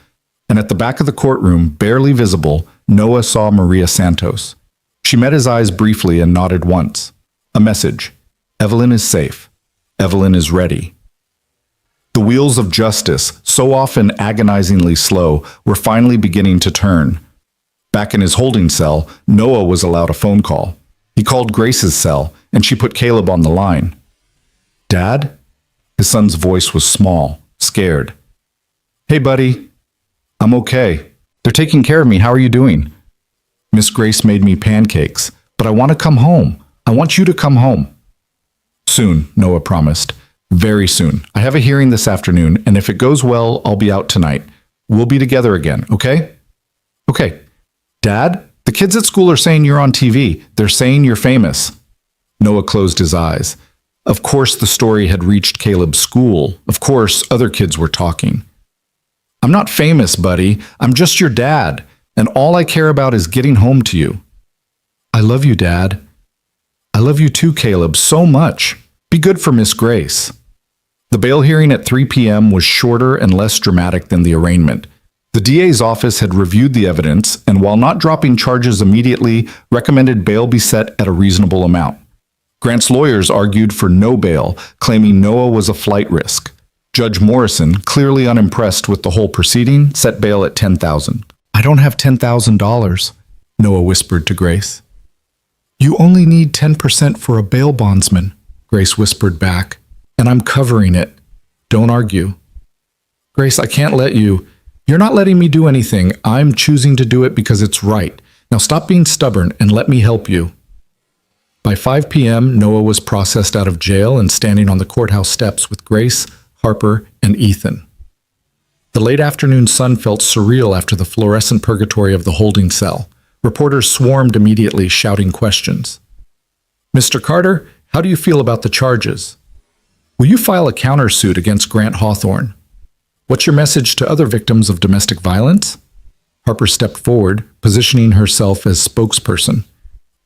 And at the back of the courtroom, barely visible, Noah saw Maria Santos. She met his eyes briefly and nodded once. A message. Evelyn is safe. Evelyn is ready. The wheels of justice, so often agonizingly slow, were finally beginning to turn. Back in his holding cell, Noah was allowed a phone call. He called Grace's cell, and she put Caleb on the line. "Dad?" His son's voice was small, scared. "Hey, buddy. I'm okay. They're taking care of me. How are you doing?" "Miss Grace made me pancakes, but I want to come home. I want you to come home." "Soon," Noah promised. "Very soon. I have a hearing this afternoon, and if it goes well, I'll be out tonight. We'll be together again, okay?" "Okay." "Dad, the kids at school are saying you're on TV. They're saying you're famous." Noah closed his eyes. Of course the story had reached Caleb's school. Of course other kids were talking. "I'm not famous, buddy. I'm just your dad, and all I care about is getting home to you." "I love you, Dad." "I love you too, Caleb, so much. Be good for Miss Grace." The bail hearing at 3 p.m. was shorter and less dramatic than the arraignment. The DA's office had reviewed the evidence and, while not dropping charges immediately, recommended bail be set at a reasonable amount. Grant's lawyers argued for no bail, claiming Noah was a flight risk. Judge Morrison, clearly unimpressed with the whole proceeding, set bail at $10,000. "I don't have $10,000, Noah whispered to Grace. "You only need 10% for a bail bondsman," Grace whispered back, "and I'm covering it. Don't argue." "Grace, I can't let you. You're not letting me do anything. I'm choosing to do it because it's right. Now stop being stubborn and let me help you." By 5 p.m., Noah was processed out of jail and standing on the courthouse steps with Grace, Harper, and Ethan. The late afternoon sun felt surreal after the fluorescent purgatory of the holding cell. Reporters swarmed immediately, shouting questions. "Mr. Carter, how do you feel about the charges? Will you file a countersuit against Grant Hawthorne? What's your message to other victims of domestic violence?" Harper stepped forward, positioning herself as spokesperson.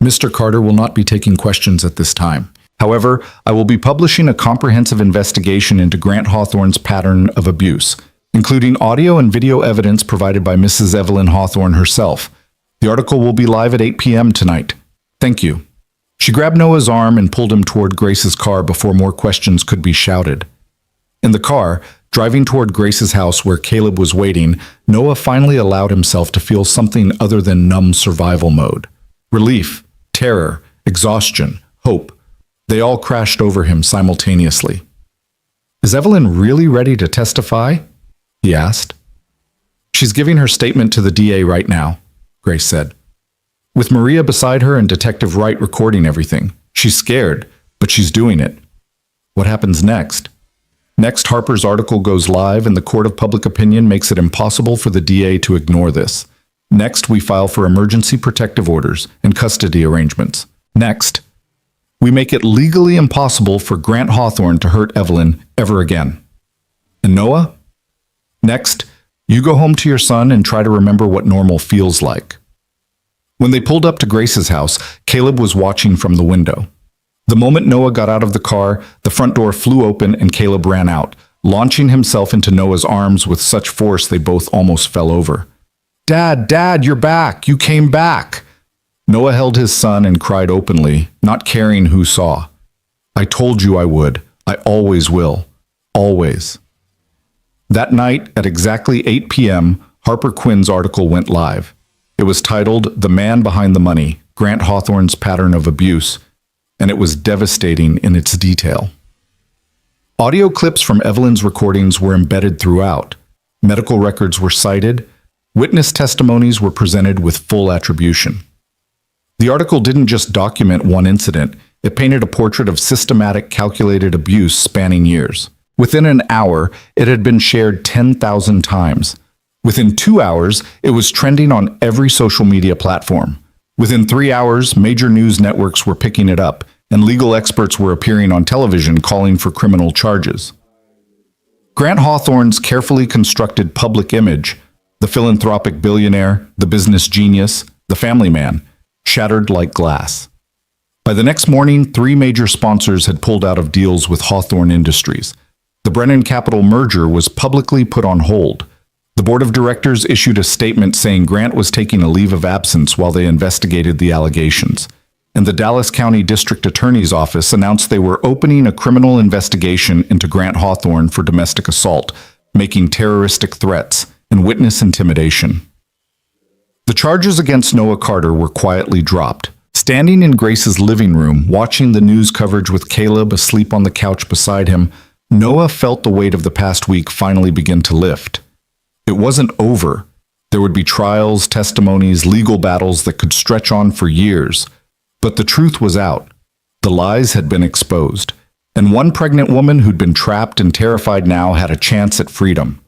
"Mr. Carter will not be taking questions at this time. However, I will be publishing a comprehensive investigation into Grant Hawthorne's pattern of abuse, including audio and video evidence provided by Mrs. Evelyn Hawthorne herself. The article will be live at 8 p.m. tonight. Thank you." She grabbed Noah's arm and pulled him toward Grace's car before more questions could be shouted. In the car, driving toward Grace's house where Caleb was waiting, Noah finally allowed himself to feel something other than numb survival mode. Relief, terror, exhaustion, hope. They all crashed over him simultaneously. "Is Evelyn really ready to testify?" he asked. "She's giving her statement to the DA right now," Grace said. "With Maria beside her and Detective Wright recording everything. She's scared, but she's doing it." What happens next? Next, Harper's article goes live and the court of public opinion makes it impossible for the DA to ignore this. Next, we file for emergency protective orders and custody arrangements. Next, we make it legally impossible for Grant Hawthorne to hurt Evelyn ever again. And Noah? Next, you go home to your son and try to remember what normal feels like. When they pulled up to Grace's house, Caleb was watching from the window. The moment Noah got out of the car, the front door flew open and Caleb ran out, launching himself into Noah's arms with such force they both almost fell over. "Dad, Dad, you're back! You came back!" Noah held his son and cried openly, not caring who saw. "I told you I would. I always will. Always." That night, at exactly 8 p.m., Harper Quinn's article went live. It was titled "The Man Behind the Money, Grant Hawthorne's Pattern of Abuse," and it was devastating in its detail. Audio clips from Evelyn's recordings were embedded throughout. Medical records were cited. Witness testimonies were presented with full attribution. The article didn't just document one incident, it painted a portrait of systematic, calculated abuse spanning years. Within an hour, it had been shared 10,000 times. Within 2 hours, it was trending on every social media platform. Within 3 hours, major news networks were picking it up, and legal experts were appearing on television calling for criminal charges. Grant Hawthorne's carefully constructed public image, the philanthropic billionaire, the business genius, the family man, shattered like glass. By the next morning, 3 major sponsors had pulled out of deals with Hawthorne Industries. The Brennan Capital merger was publicly put on hold. The board of directors issued a statement saying Grant was taking a leave of absence while they investigated the allegations. And the Dallas County District Attorney's Office announced they were opening a criminal investigation into Grant Hawthorne for domestic assault, making terroristic threats, and witness intimidation. The charges against Noah Carter were quietly dropped. Standing in Grace's living room, watching the news coverage with Caleb asleep on the couch beside him, Noah felt the weight of the past week finally begin to lift. It wasn't over. There would be trials, testimonies, legal battles that could stretch on for years. But the truth was out. The lies had been exposed. And one pregnant woman who'd been trapped and terrified now had a chance at freedom.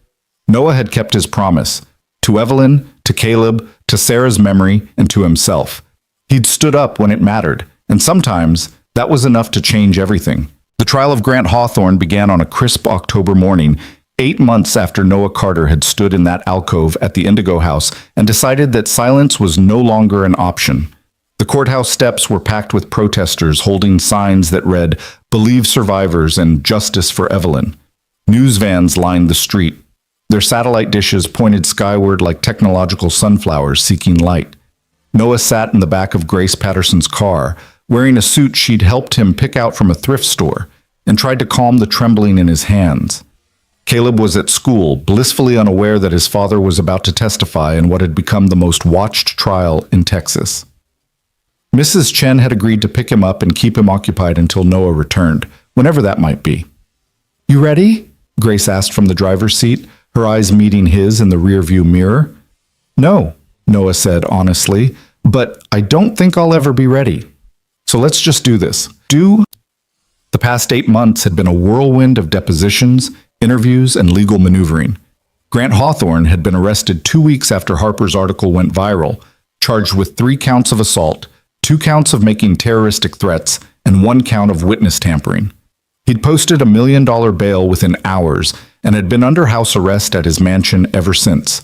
Noah had kept his promise. To Evelyn, to Caleb, to Sarah's memory, and to himself. He'd stood up when it mattered, and sometimes that was enough to change everything. The trial of Grant Hawthorne began on a crisp October morning, 8 months after Noah Carter had stood in that alcove at the Indigo House and decided that silence was no longer an option. The courthouse steps were packed with protesters holding signs that read, "Believe survivors" and "Justice for Evelyn." News vans lined the street. Their satellite dishes pointed skyward like technological sunflowers seeking light. Noah sat in the back of Grace Patterson's car, wearing a suit she'd helped him pick out from a thrift store, and tried to calm the trembling in his hands. Caleb was at school, blissfully unaware that his father was about to testify in what had become the most watched trial in Texas. Mrs. Chen had agreed to pick him up and keep him occupied until Noah returned, whenever that might be. "You ready?" Grace asked from the driver's seat, her eyes meeting his in the rearview mirror. "No," Noah said honestly, "but I don't think I'll ever be ready. So let's just do this." The past 8 months had been a whirlwind of depositions, interviews, and legal maneuvering. Grant Hawthorne had been arrested 2 weeks after Harper's article went viral, charged with 3 counts of assault, 2 counts of making terroristic threats, and 1 count of witness tampering. He'd posted a $1 million bail within hours and had been under house arrest at his mansion ever since,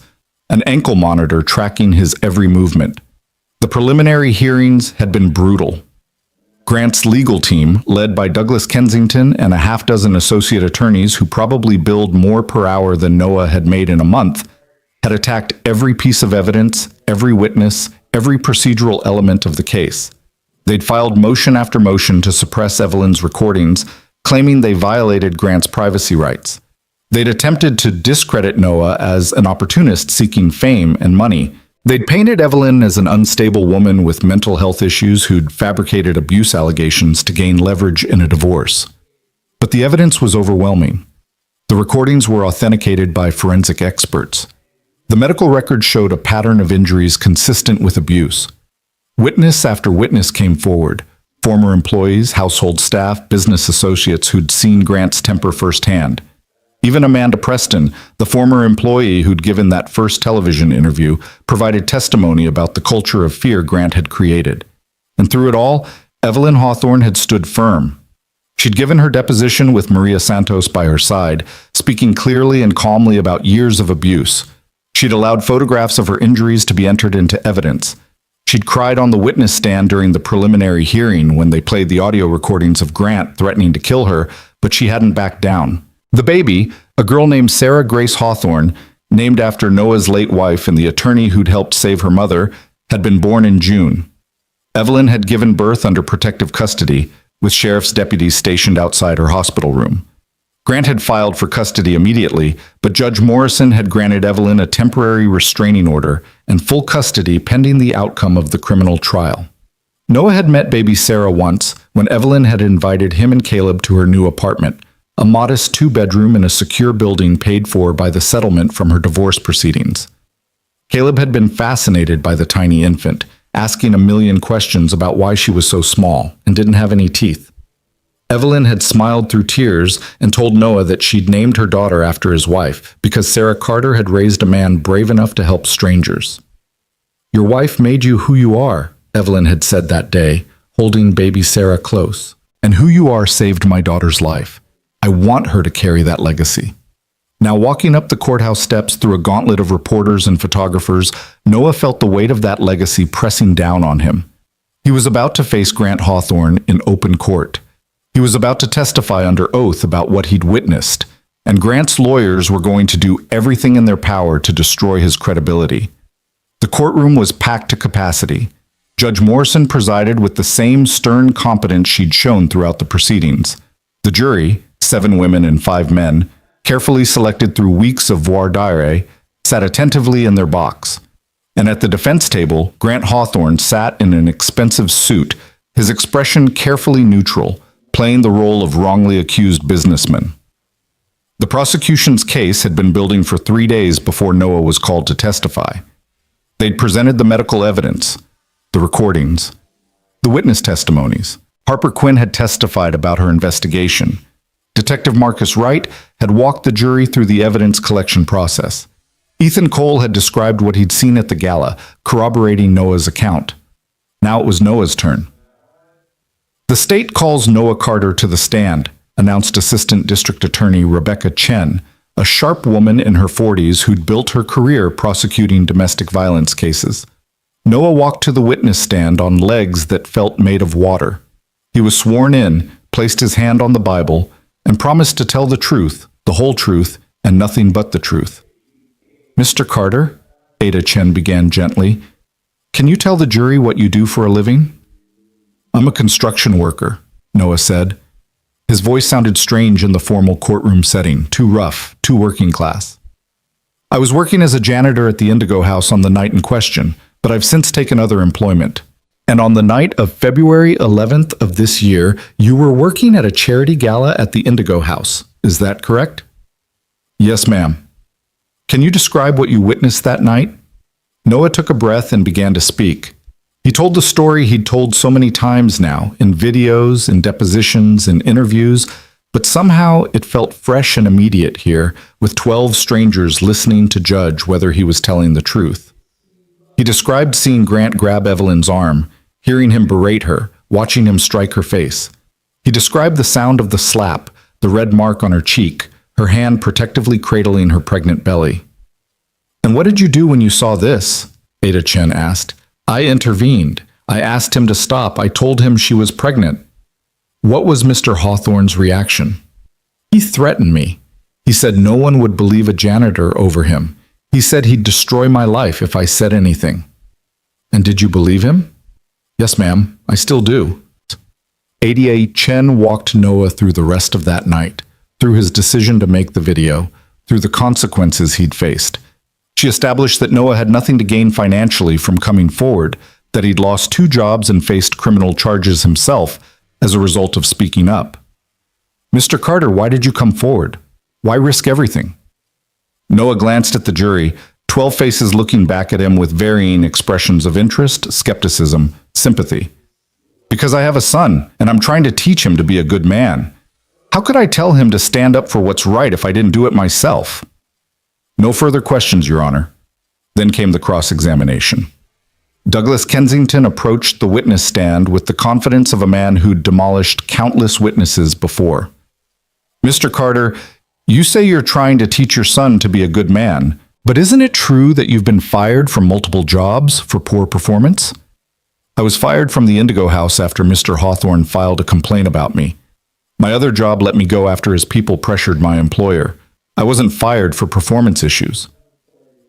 an ankle monitor tracking his every movement. The preliminary hearings had been brutal. Grant's legal team, led by Douglas Kensington and a half-dozen associate attorneys who probably billed more per hour than Noah had made in a month, had attacked every piece of evidence, every witness, every procedural element of the case. They'd filed motion after motion to suppress Evelyn's recordings, claiming they violated Grant's privacy rights. They'd attempted to discredit Noah as an opportunist seeking fame and money. They'd painted Evelyn as an unstable woman with mental health issues who'd fabricated abuse allegations to gain leverage in a divorce. But the evidence was overwhelming. The recordings were authenticated by forensic experts. The medical records showed a pattern of injuries consistent with abuse. Witness after witness came forward. Former employees, household staff, business associates who'd seen Grant's temper firsthand. Even Amanda Preston, the former employee who'd given that first television interview, provided testimony about the culture of fear Grant had created. And through it all, Evelyn Hawthorne had stood firm. She'd given her deposition with Maria Santos by her side, speaking clearly and calmly about years of abuse. She'd allowed photographs of her injuries to be entered into evidence. She'd cried on the witness stand during the preliminary hearing when they played the audio recordings of Grant threatening to kill her, but she hadn't backed down. The baby, a girl named Sarah Grace Hawthorne, named after Noah's late wife and the attorney who'd helped save her mother, had been born in June. Evelyn had given birth under protective custody, with sheriff's deputies stationed outside her hospital room. Grant had filed for custody immediately, but Judge Morrison had granted Evelyn a temporary restraining order and full custody pending the outcome of the criminal trial. Noah had met baby Sarah once when Evelyn had invited him and Caleb to her new apartment, a modest 2-bedroom in a secure building paid for by the settlement from her divorce proceedings. Caleb had been fascinated by the tiny infant, asking a million questions about why she was so small and didn't have any teeth. Evelyn had smiled through tears and told Noah that she'd named her daughter after his wife because Sarah Carter had raised a man brave enough to help strangers. "Your wife made you who you are," Evelyn had said that day, holding baby Sarah close. And who you are saved my daughter's life. I want her to carry that legacy. Now walking up the courthouse steps through a gauntlet of reporters and photographers, Noah felt the weight of that legacy pressing down on him. He was about to face Grant Hawthorne in open court. He was about to testify under oath about what he'd witnessed, and Grant's lawyers were going to do everything in their power to destroy his credibility. The courtroom was packed to capacity. Judge Morrison presided with the same stern competence she'd shown throughout the proceedings. The jury, 7 women and 5 men, carefully selected through weeks of voir dire, sat attentively in their box. And at the defense table, Grant Hawthorne sat in an expensive suit, his expression carefully neutral, playing the role of wrongly accused businessman. The prosecution's case had been building for 3 days before Noah was called to testify. They'd presented the medical evidence, the recordings, the witness testimonies. Harper Quinn had testified about her investigation. Detective Marcus Wright had walked the jury through the evidence collection process. Ethan Cole had described what he'd seen at the gala, corroborating Noah's account. Now it was Noah's turn. The state calls Noah Carter to the stand, announced Assistant District Attorney Rebecca Chen, a sharp woman in her 40s who'd built her career prosecuting domestic violence cases. Noah walked to the witness stand on legs that felt made of water. He was sworn in, placed his hand on the Bible, and promised to tell the truth, the whole truth, and nothing but the truth. Mr. Carter, Ada Chen began gently, can you tell the jury what you do for a living? I'm a construction worker, Noah said. His voice sounded strange in the formal courtroom setting, too rough, too working class. I was working as a janitor at the Indigo House on the night in question, but I've since taken other employment. And on the night of February 11th of this year, you were working at a charity gala at the Indigo House. Is that correct? Yes, ma'am. Can you describe what you witnessed that night? Noah took a breath and began to speak. He told the story he'd told so many times now, in videos, in depositions, in interviews, but somehow it felt fresh and immediate here, with 12 strangers listening to judge whether he was telling the truth. He described seeing Grant grab Evelyn's arm, hearing him berate her, watching him strike her face. He described the sound of the slap, the red mark on her cheek, her hand protectively cradling her pregnant belly. And what did you do when you saw this? Ada Chen asked. I intervened. I asked him to stop. I told him she was pregnant. What was Mr. Hawthorne's reaction? He threatened me. He said no one would believe a janitor over him. He said he'd destroy my life if I said anything. And did you believe him? Yes, ma'am. I still do. Ada Chen walked Noah through the rest of that night, through his decision to make the video, through the consequences he'd faced. She established that Noah had nothing to gain financially from coming forward, that he'd lost 2 jobs and faced criminal charges himself as a result of speaking up. Mr. Carter, why did you come forward? Why risk everything? Noah glanced at the jury, 12 faces looking back at him with varying expressions of interest, skepticism, sympathy. Because I have a son, and I'm trying to teach him to be a good man. How could I tell him to stand up for what's right if I didn't do it myself? No further questions, Your Honor. Then came the cross-examination. Douglas Kensington approached the witness stand with the confidence of a man who'd demolished countless witnesses before. Mr. Carter, you say you're trying to teach your son to be a good man, but isn't it true that you've been fired from multiple jobs for poor performance? I was fired from the Indigo House after Mr. Hawthorne filed a complaint about me. My other job let me go after his people pressured my employer. I wasn't fired for performance issues.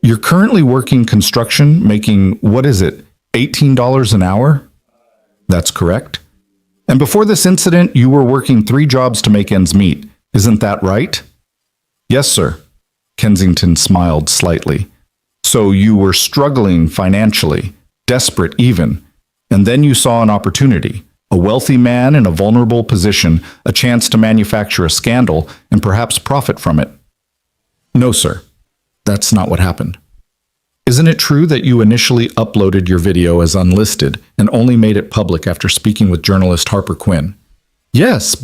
You're currently working construction, making, what is it, $18 an hour? That's correct. And before this incident, you were working 3 jobs to make ends meet. Isn't that right? Yes, sir. Kensington smiled slightly. So you were struggling financially, desperate even, and then you saw an opportunity, a wealthy man in a vulnerable position, a chance to manufacture a scandal and perhaps profit from it. No, sir. That's not what happened. Isn't it true that you initially uploaded your video as unlisted and only made it public after speaking with journalist Harper Quinn? Yes,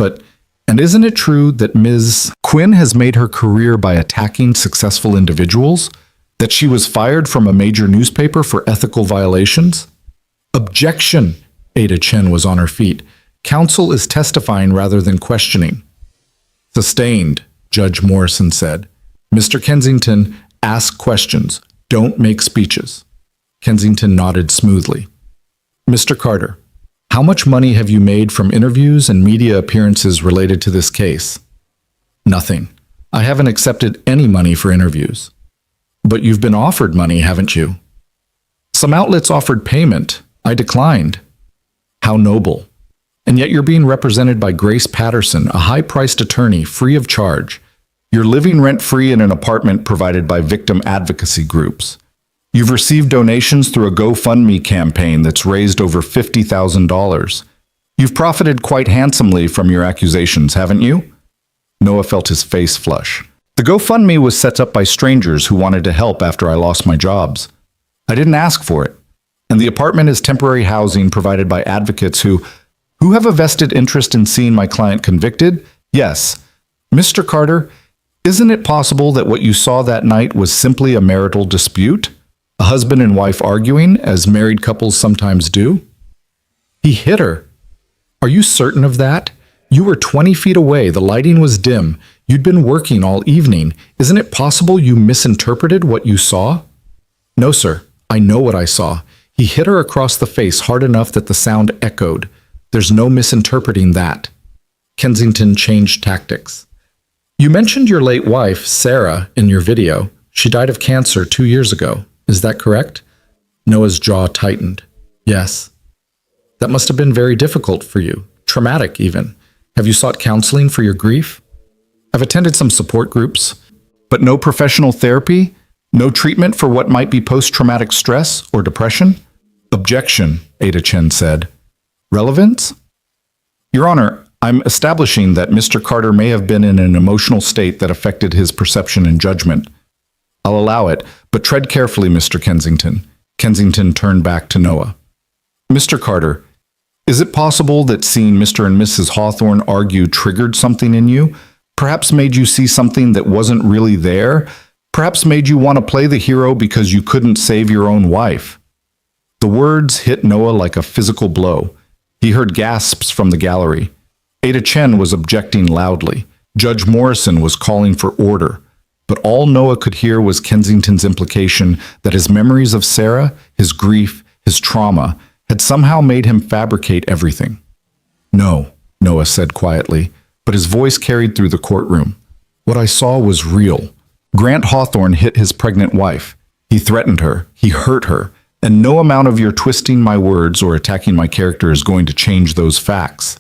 and isn't it true that Ms. Quinn has made her career by attacking successful individuals? That she was fired from a major newspaper for ethical violations? Objection! Ada Chen was on her feet. Counsel is testifying rather than questioning. Sustained, Judge Morrison said. Mr. Kensington, ask questions. Don't make speeches. Kensington nodded smoothly. Mr. Carter, how much money have you made from interviews and media appearances related to this case? Nothing. I haven't accepted any money for interviews. But you've been offered money, haven't you? Some outlets offered payment. I declined. How noble. And yet you're being represented by Grace Patterson, a high-priced attorney, free of charge. You're living rent-free in an apartment provided by victim advocacy groups. You've received donations through a GoFundMe campaign that's raised over $50,000. You've profited quite handsomely from your accusations, haven't you? Noah felt his face flush. The GoFundMe was set up by strangers who wanted to help after I lost my jobs. I didn't ask for it. And the apartment is temporary housing provided by advocates who have a vested interest in seeing my client convicted? Yes. Mr. Carter, isn't it possible that what you saw that night was simply a marital dispute? A husband and wife arguing, as married couples sometimes do? He hit her. Are you certain of that? You were 20 feet away, the lighting was dim, you'd been working all evening. Isn't it possible you misinterpreted what you saw? No, sir. I know what I saw. He hit her across the face hard enough that the sound echoed. There's no misinterpreting that. Kensington changed tactics. You mentioned your late wife, Sarah, in your video. She died of cancer 2 years ago. Is that correct? Noah's jaw tightened. Yes. That must have been very difficult for you. Traumatic, even. Have you sought counseling for your grief? I've attended some support groups. But no professional therapy? No treatment for what might be post-traumatic stress or depression? Objection, Ada Chen said. Relevance? Your Honor, I'm establishing that Mr. Carter may have been in an emotional state that affected his perception and judgment. I'll allow it, but tread carefully, Mr. Kensington. Kensington turned back to Noah. Mr. Carter, is it possible that seeing Mr. and Mrs. Hawthorne argue triggered something in you? Perhaps made you see something that wasn't really there? Perhaps made you want to play the hero because you couldn't save your own wife? The words hit Noah like a physical blow. He heard gasps from the gallery. Ada Chen was objecting loudly. Judge Morrison was calling for order. But all Noah could hear was Kensington's implication that his memories of Sarah, his grief, his trauma, had somehow made him fabricate everything. No, Noah said quietly, but his voice carried through the courtroom. What I saw was real. Grant Hawthorne hit his pregnant wife. He threatened her. He hurt her. And no amount of your twisting my words or attacking my character is going to change those facts.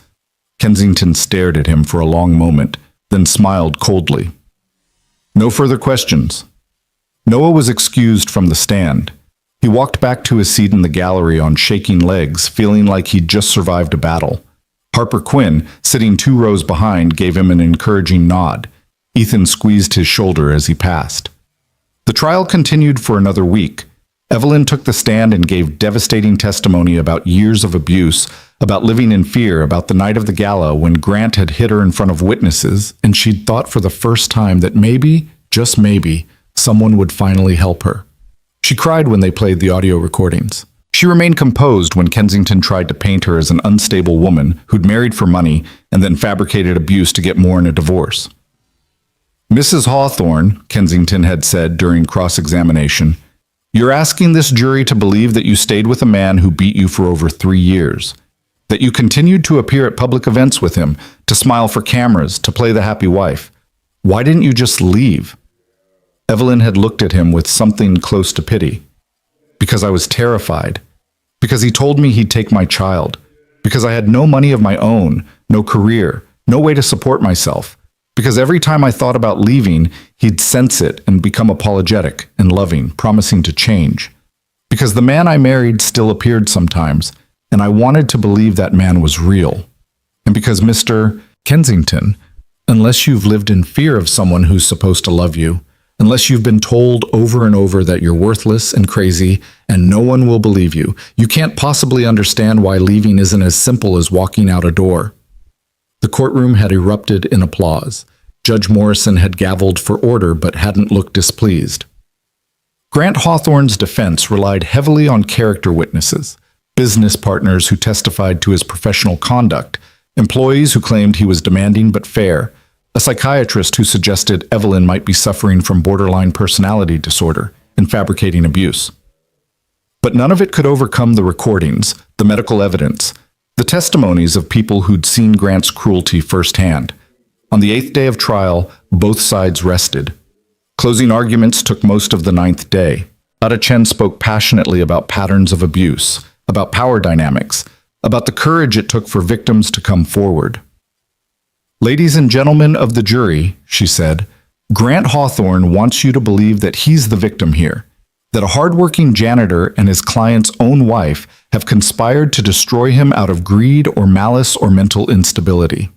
Kensington stared at him for a long moment, then smiled coldly. No further questions. Noah was excused from the stand. He walked back to his seat in the gallery on shaking legs, feeling like he'd just survived a battle. Harper Quinn, sitting 2 rows behind, gave him an encouraging nod. Ethan squeezed his shoulder as he passed. The trial continued for another week. Evelyn took the stand and gave devastating testimony about years of abuse, about living in fear, about the night of the gala when Grant had hit her in front of witnesses, and she'd thought for the first time that maybe, just maybe, someone would finally help her. She cried when they played the audio recordings. She remained composed when Kensington tried to paint her as an unstable woman who'd married for money and then fabricated abuse to get more in a divorce. Mrs. Hawthorne, Kensington had said during cross-examination, you're asking this jury to believe that you stayed with a man who beat you for over 3 years, that you continued to appear at public events with him, to smile for cameras, to play the happy wife. Why didn't you just leave? Evelyn had looked at him with something close to pity. Because I was terrified. Because he told me he'd take my child. Because I had no money of my own, no career, no way to support myself. Because every time I thought about leaving, he'd sense it and become apologetic and loving, promising to change. Because the man I married still appeared sometimes, and I wanted to believe that man was real. And because Mr. Kensington, unless you've lived in fear of someone who's supposed to love you, unless you've been told over and over that you're worthless and crazy and no one will believe you, you can't possibly understand why leaving isn't as simple as walking out a door. The courtroom had erupted in applause. Judge Morrison had gavelled for order but hadn't looked displeased. Grant Hawthorne's defense relied heavily on character witnesses. business partners who testified to his professional conduct, employees who claimed he was demanding but fair, a psychiatrist who suggested Evelyn might be suffering from borderline personality disorder and fabricating abuse. But none of it could overcome the recordings, the medical evidence, the testimonies of people who'd seen Grant's cruelty firsthand. On the 8th day of trial, both sides rested. Closing arguments took most of the 9th day. Ada Chen spoke passionately about patterns of abuse, about power dynamics, about the courage it took for victims to come forward. "Ladies and gentlemen of the jury," she said, "Grant Hawthorne wants you to believe that he's the victim here, that a hardworking janitor and his client's own wife have conspired to destroy him out of greed or malice or mental instability.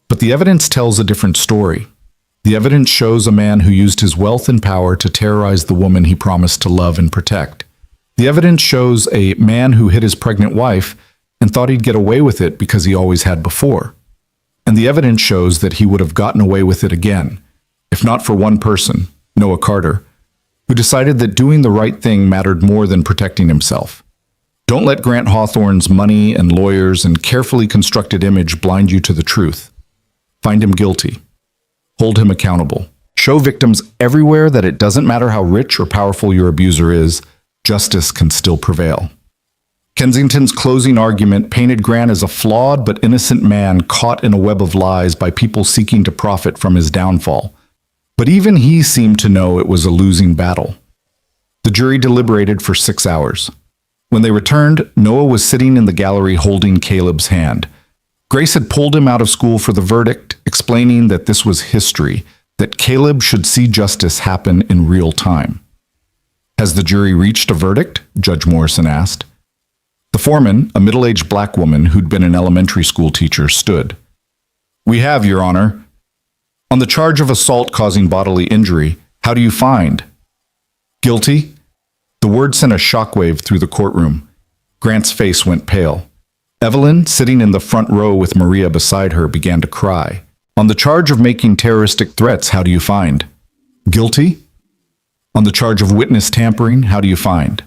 But the evidence tells a different story. The evidence shows a man who used his wealth and power to terrorize the woman he promised to love and protect. The evidence shows a man who hit his pregnant wife and thought he'd get away with it because he always had before. And the evidence shows that he would have gotten away with it again, if not for one person, Noah Carter, who decided that doing the right thing mattered more than protecting himself. Don't let Grant Hawthorne's money and lawyers and carefully constructed image blind you to the truth. Find him guilty. Hold him accountable. Show victims everywhere that it doesn't matter how rich or powerful your abuser is, justice can still prevail." Kensington's closing argument painted Grant as a flawed but innocent man caught in a web of lies by people seeking to profit from his downfall. But even he seemed to know it was a losing battle. The jury deliberated for 6 hours. When they returned, Noah was sitting in the gallery holding Caleb's hand. Grace had pulled him out of school for the verdict, explaining that this was history, that Caleb should see justice happen in real time. "Has the jury reached a verdict?" Judge Morrison asked. The foreman, a middle-aged black woman who'd been an elementary school teacher, stood. "We have, Your Honor. On the charge of assault causing bodily injury, how do you find?" "Guilty." The word sent a shockwave through the courtroom. Grant's face went pale. Evelyn, sitting in the front row with Maria beside her, began to cry. "On the charge of making terroristic threats, how do you find?" "Guilty." "On the charge of witness tampering, how do you find?"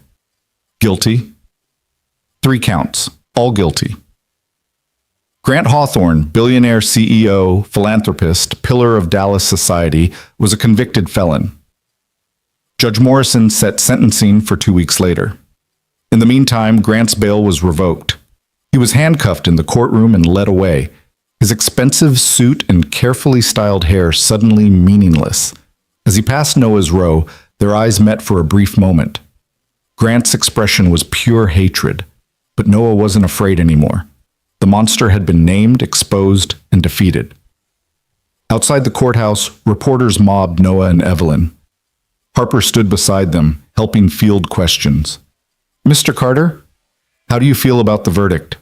"Guilty." 3 counts, all guilty. Grant Hawthorne, billionaire CEO, philanthropist, pillar of Dallas society, was a convicted felon. Judge Morrison set sentencing for 2 weeks later. In the meantime, Grant's bail was revoked. He was handcuffed in the courtroom and led away, his expensive suit and carefully styled hair suddenly meaningless. As he passed Noah's row, their eyes met for a brief moment. Grant's expression was pure hatred, but Noah wasn't afraid anymore. The monster had been named, exposed, and defeated. Outside the courthouse, reporters mobbed Noah and Evelyn. Harper stood beside them, helping field questions. "Mr. Carter, how do you feel about the verdict?"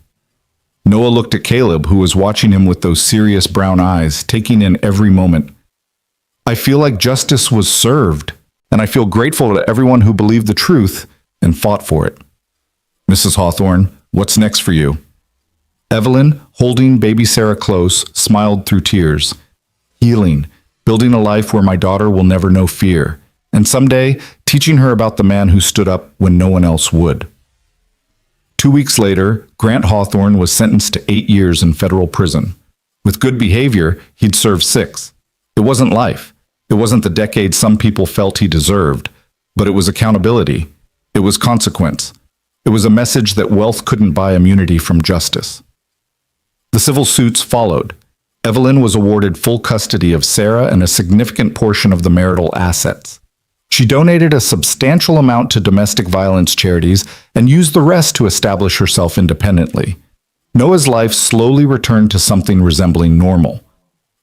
Noah looked at Caleb, who was watching him with those serious brown eyes, taking in every moment. "I feel like justice was served, and I feel grateful to everyone who believed the truth and fought for it." "Mrs. Hawthorne, what's next for you?" Evelyn, holding baby Sarah close, smiled through tears. "Healing, building a life where my daughter will never know fear, and someday teaching her about the man who stood up when no one else would." 2 weeks later, Grant Hawthorne was sentenced to 8 years in federal prison. With good behavior, he'd serve 6. It wasn't life. It wasn't the decade some people felt he deserved, but it was accountability. It was consequence. It was a message that wealth couldn't buy immunity from justice. The civil suits followed. Evelyn was awarded full custody of Sarah and a significant portion of the marital assets. She donated a substantial amount to domestic violence charities and used the rest to establish herself independently. Noah's life slowly returned to something resembling normal.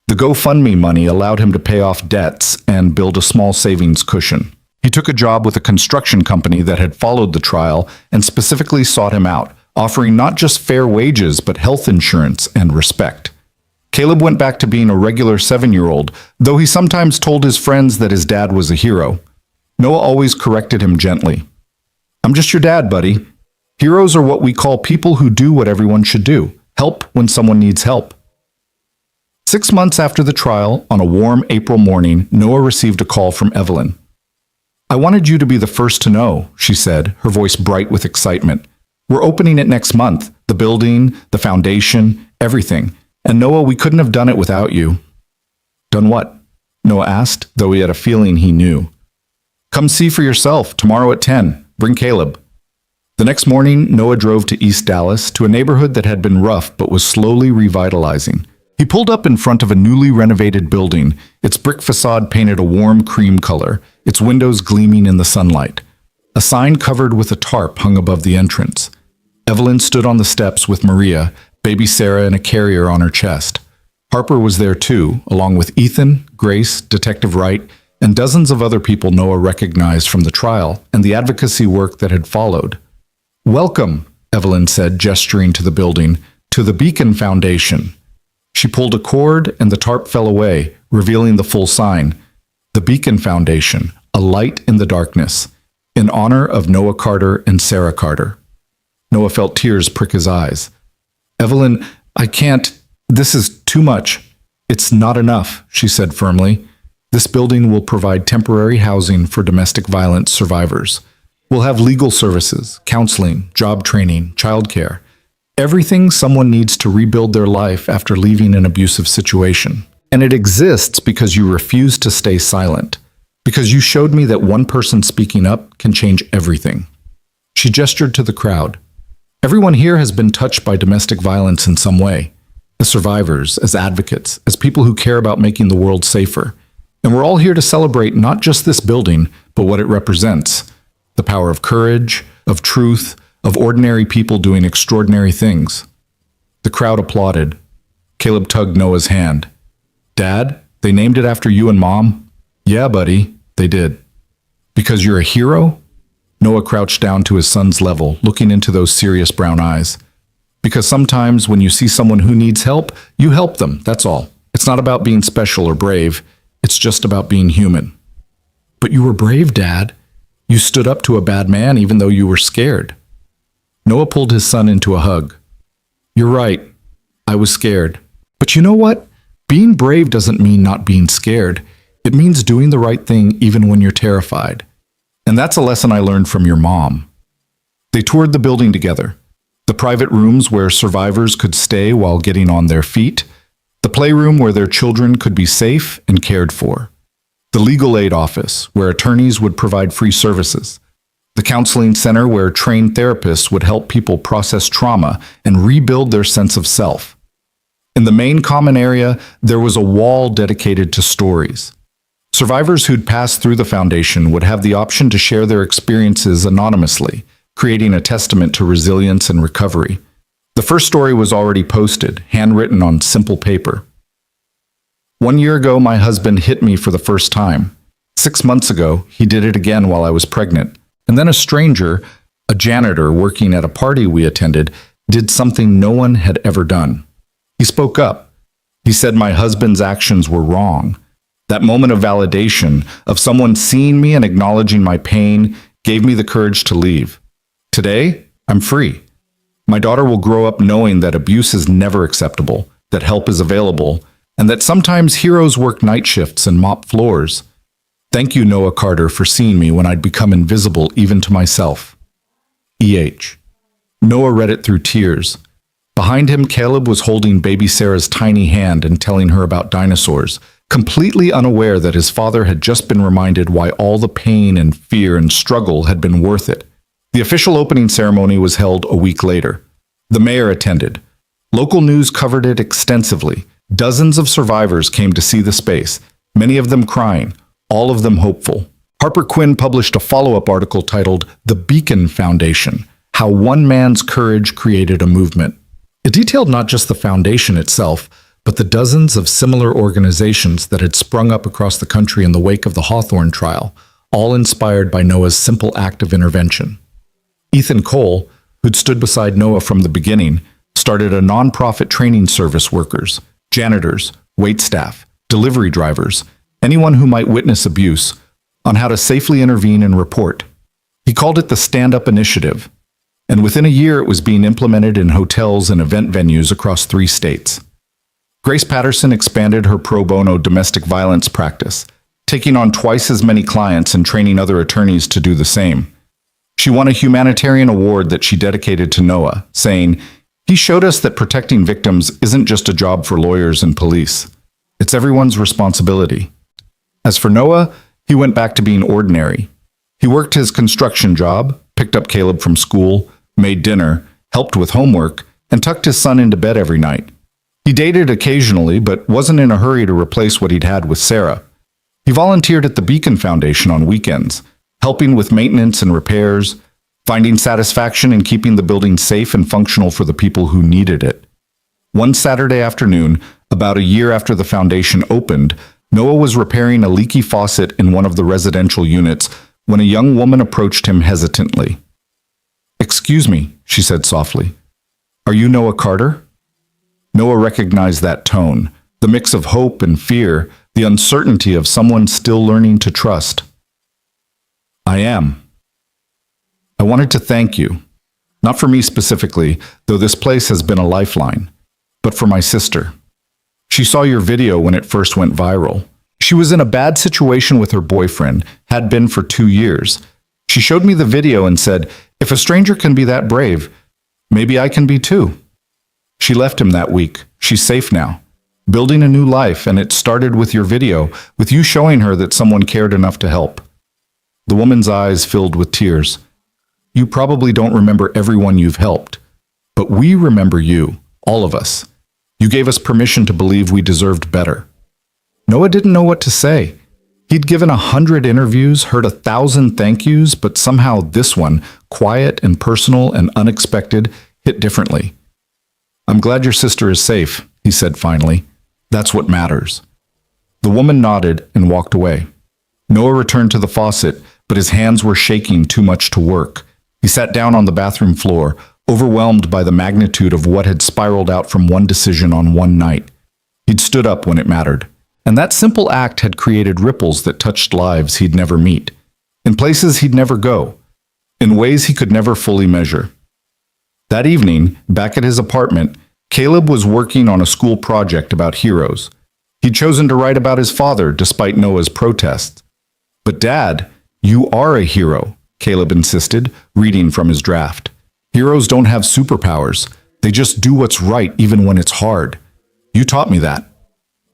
The GoFundMe money allowed him to pay off debts and build a small savings cushion. He took a job with a construction company that had followed the trial and specifically sought him out, offering not just fair wages but health insurance and respect. Caleb went back to being a regular 7-year-old, though he sometimes told his friends that his dad was a hero. Noah always corrected him gently. "I'm just your dad, buddy. Heroes are what we call people who do what everyone should do, help when someone needs help." 6 months after the trial, on a warm April morning, Noah received a call from Evelyn. "I wanted you to be the first to know," she said, her voice bright with excitement. We're opening it next month. The building, the foundation, everything. And Noah, we couldn't have done it without you. Done what? Noah asked, though he had a feeling he knew. Come see for yourself, tomorrow at 10. Bring Caleb. The next morning, Noah drove to East Dallas, to a neighborhood that had been rough but was slowly revitalizing. He pulled up in front of a newly renovated building, its brick facade painted a warm cream color, its windows gleaming in the sunlight. A sign covered with a tarp hung above the entrance. Evelyn stood on the steps with Maria, baby Sarah in a carrier on her chest. Harper was there too, along with Ethan, Grace, Detective Wright, and dozens of other people Noah recognized from the trial and the advocacy work that had followed. Welcome, Evelyn said, gesturing to the building, to the Beacon Foundation. She pulled a cord and the tarp fell away, revealing the full sign. The Beacon Foundation, a light in the darkness, in honor of Noah Carter and Sarah Carter. Noah felt tears prick his eyes. Evelyn, I can't. This is too much. It's not enough, she said firmly. This building will provide temporary housing for domestic violence survivors. We'll have legal services, counseling, job training, childcare. Everything someone needs to rebuild their life after leaving an abusive situation. And it exists because you refuse to stay silent. Because you showed me that one person speaking up can change everything. She gestured to the crowd. Everyone here has been touched by domestic violence in some way. As survivors, as advocates, as people who care about making the world safer. And we're all here to celebrate not just this building, but what it represents. The power of courage, of truth, of ordinary people doing extraordinary things. The crowd applauded. Caleb tugged Noah's hand. Dad, they named it after you and Mom? Yeah, buddy, they did. Because you're a hero? Noah crouched down to his son's level, looking into those serious brown eyes. Because sometimes when you see someone who needs help, you help them, that's all. It's not about being special or brave. It's just about being human. But you were brave, Dad. You stood up to a bad man even though you were scared. Noah pulled his son into a hug. You're right. I was scared. But you know what? Being brave doesn't mean not being scared. It means doing the right thing even when you're terrified. And that's a lesson I learned from your mom. They toured the building together. The private rooms where survivors could stay while getting on their feet. The playroom where their children could be safe and cared for. The legal aid office where attorneys would provide free services. The counseling center where trained therapists would help people process trauma and rebuild their sense of self. In the main common area, there was a wall dedicated to stories. Survivors who'd passed through the foundation would have the option to share their experiences anonymously, creating a testament to resilience and recovery. The first story was already posted, handwritten on simple paper. 1 year ago, my husband hit me for the first time. 6 months ago, he did it again while I was pregnant. And then a stranger, a janitor working at a party we attended, did something no one had ever done. He spoke up. He said my husband's actions were wrong. That moment of validation, of someone seeing me and acknowledging my pain, gave me the courage to leave. Today, I'm free. My daughter will grow up knowing that abuse is never acceptable, that help is available, and that sometimes heroes work night shifts and mop floors. Thank you, Noah Carter, for seeing me when I'd become invisible even to myself. E.H. Noah read it through tears. Behind him, Caleb was holding baby Sarah's tiny hand and telling her about dinosaurs, completely unaware that his father had just been reminded why all the pain and fear and struggle had been worth it. The official opening ceremony was held a week later. The mayor attended. Local news covered it extensively. Dozens of survivors came to see the space, many of them crying, all of them hopeful. Harper Quinn published a follow-up article titled The Beacon Foundation, How One Man's Courage Created a Movement. It detailed not just the foundation itself, but the dozens of similar organizations that had sprung up across the country in the wake of the Hawthorne trial, all inspired by Noah's simple act of intervention. Ethan Cole, who'd stood beside Noah from the beginning, started a nonprofit training service workers, janitors, waitstaff, delivery drivers, anyone who might witness abuse, on how to safely intervene and report. He called it the Stand Up Initiative, and within a year it was being implemented in hotels and event venues across 3 states. Grace Patterson expanded her pro bono domestic violence practice, taking on twice as many clients and training other attorneys to do the same. She won a humanitarian award that she dedicated to Noah, saying, "He showed us that protecting victims isn't just a job for lawyers and police. It's everyone's responsibility." As for Noah, he went back to being ordinary. He worked his construction job, picked up Caleb from school, made dinner, helped with homework, and tucked his son into bed every night. He dated occasionally, but wasn't in a hurry to replace what he'd had with Sarah. He volunteered at the Beacon Foundation on weekends, helping with maintenance and repairs, finding satisfaction in keeping the building safe and functional for the people who needed it. One Saturday afternoon, about a year after the foundation opened, Noah was repairing a leaky faucet in one of the residential units when a young woman approached him hesitantly. "Excuse me," she said softly. "Are you Noah Carter?" Noah recognized that tone, the mix of hope and fear, the uncertainty of someone still learning to trust. "I am. I wanted to thank you. Not for me specifically, though this place has been a lifeline, but for my sister. She saw your video when it first went viral. She was in a bad situation with her boyfriend, had been for 2 years. She showed me the video and said, 'If a stranger can be that brave, maybe I can be too.' She left him that week. She's safe now, building a new life, and it started with your video, with you showing her that someone cared enough to help." The woman's eyes filled with tears. "You probably don't remember everyone you've helped, but we remember you, all of us. You gave us permission to believe we deserved better." Noah didn't know what to say. He'd given 100 interviews, heard 1,000 thank yous, but somehow this one, quiet and personal and unexpected, hit differently. "I'm glad your sister is safe," he said finally. "That's what matters." The woman nodded and walked away. Noah returned to the faucet, but his hands were shaking too much to work. He sat down on the bathroom floor, overwhelmed by the magnitude of what had spiraled out from one decision on one night. He'd stood up when it mattered, and that simple act had created ripples that touched lives he'd never meet, in places he'd never go, in ways he could never fully measure. That evening, back at his apartment, Caleb was working on a school project about heroes. He'd chosen to write about his father despite Noah's protests. "But Dad, you are a hero," Caleb insisted, reading from his draft. "Heroes don't have superpowers. They just do what's right even when it's hard. You taught me that."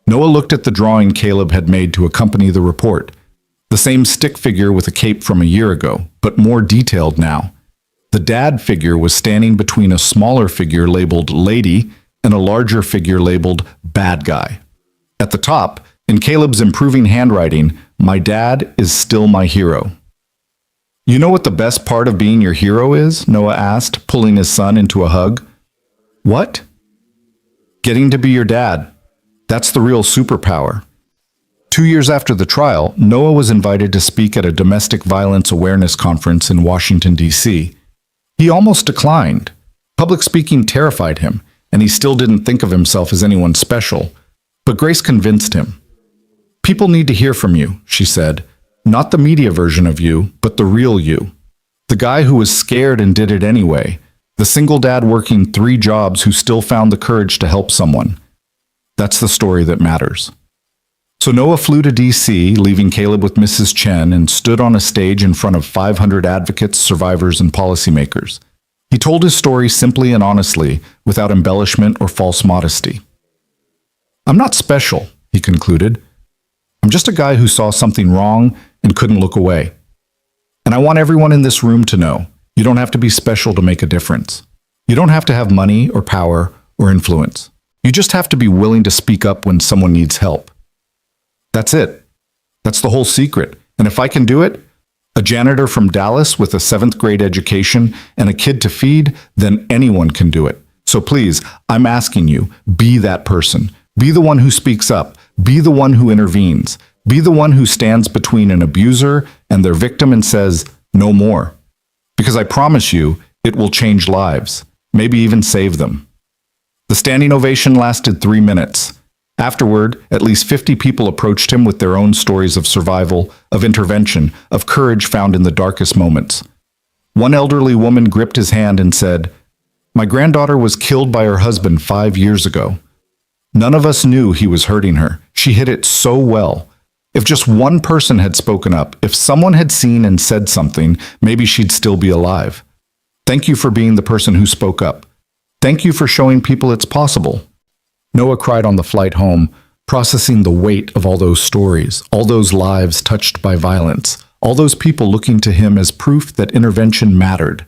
Noah looked at the drawing Caleb had made to accompany the report. The same stick figure with a cape from a year ago, but more detailed now. The dad figure was standing between a smaller figure labeled Lady and a larger figure labeled Bad Guy. At the top, in Caleb's improving handwriting, "My dad is still my hero." "You know what the best part of being your hero is?" Noah asked, pulling his son into a hug. "What?" "Getting to be your dad. That's the real superpower." 2 years after the trial, Noah was invited to speak at a domestic violence awareness conference in Washington, D.C. He almost declined. Public speaking terrified him, and he still didn't think of himself as anyone special. But Grace convinced him. "People need to hear from you," she said. "Not the media version of you, but the real you. The guy who was scared and did it anyway. The single dad working 3 jobs who still found the courage to help someone. That's the story that matters." So Noah flew to D.C., leaving Caleb with Mrs. Chen, and stood on a stage in front of 500 advocates, survivors, and policymakers. He told his story simply and honestly, without embellishment or false modesty. "I'm not special," he concluded. "I'm just a guy who saw something wrong and couldn't look away. And I want everyone in this room to know, you don't have to be special to make a difference. You don't have to have money or power or influence. You just have to be willing to speak up when someone needs help. That's it. That's the whole secret. And if I can do it, a janitor from Dallas with a 7th grade education and a kid to feed, then anyone can do it. So please, I'm asking you, be that person. Be the one who speaks up. Be the one who intervenes. Be the one who stands between an abuser and their victim and says, no more. Because I promise you, it will change lives, maybe even save them." The standing ovation lasted 3 minutes. Afterward, at least 50 people approached him with their own stories of survival, of intervention, of courage found in the darkest moments. One elderly woman gripped his hand and said, "My granddaughter was killed by her husband 5 years ago. None of us knew he was hurting her. She hid it so well. If just one person had spoken up, if someone had seen and said something, maybe she'd still be alive. Thank you for being the person who spoke up. Thank you for showing people it's possible. Noah cried on the flight home, processing the weight of all those stories, all those lives touched by violence, all those people looking to him as proof that intervention mattered.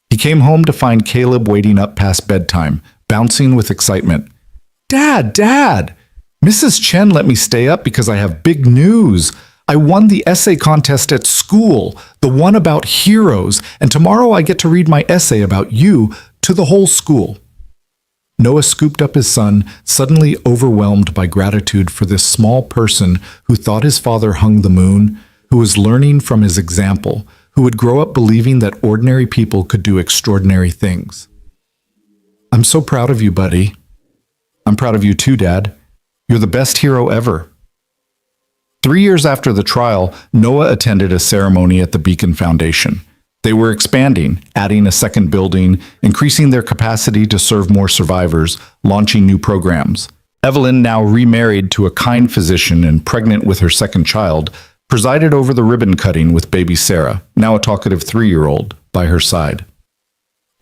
He came home to find Caleb waiting up past bedtime, bouncing with excitement. Dad! Mrs. Chen let me stay up because I have big news. I won the essay contest at school, the one about heroes, and tomorrow I get to read my essay about you to the whole school. Noah scooped up his son, suddenly overwhelmed by gratitude for this small person who thought his father hung the moon, who was learning from his example, who would grow up believing that ordinary people could do extraordinary things. I'm so proud of you, buddy. I'm proud of you too, Dad. You're the best hero ever. 3 years after the trial, Noah attended a ceremony at the Beacon Foundation. They were expanding, adding a second building, increasing their capacity to serve more survivors, launching new programs. Evelyn, now remarried to a kind physician and pregnant with her second child, presided over the ribbon cutting with baby Sarah, now a talkative 3-year-old, by her side.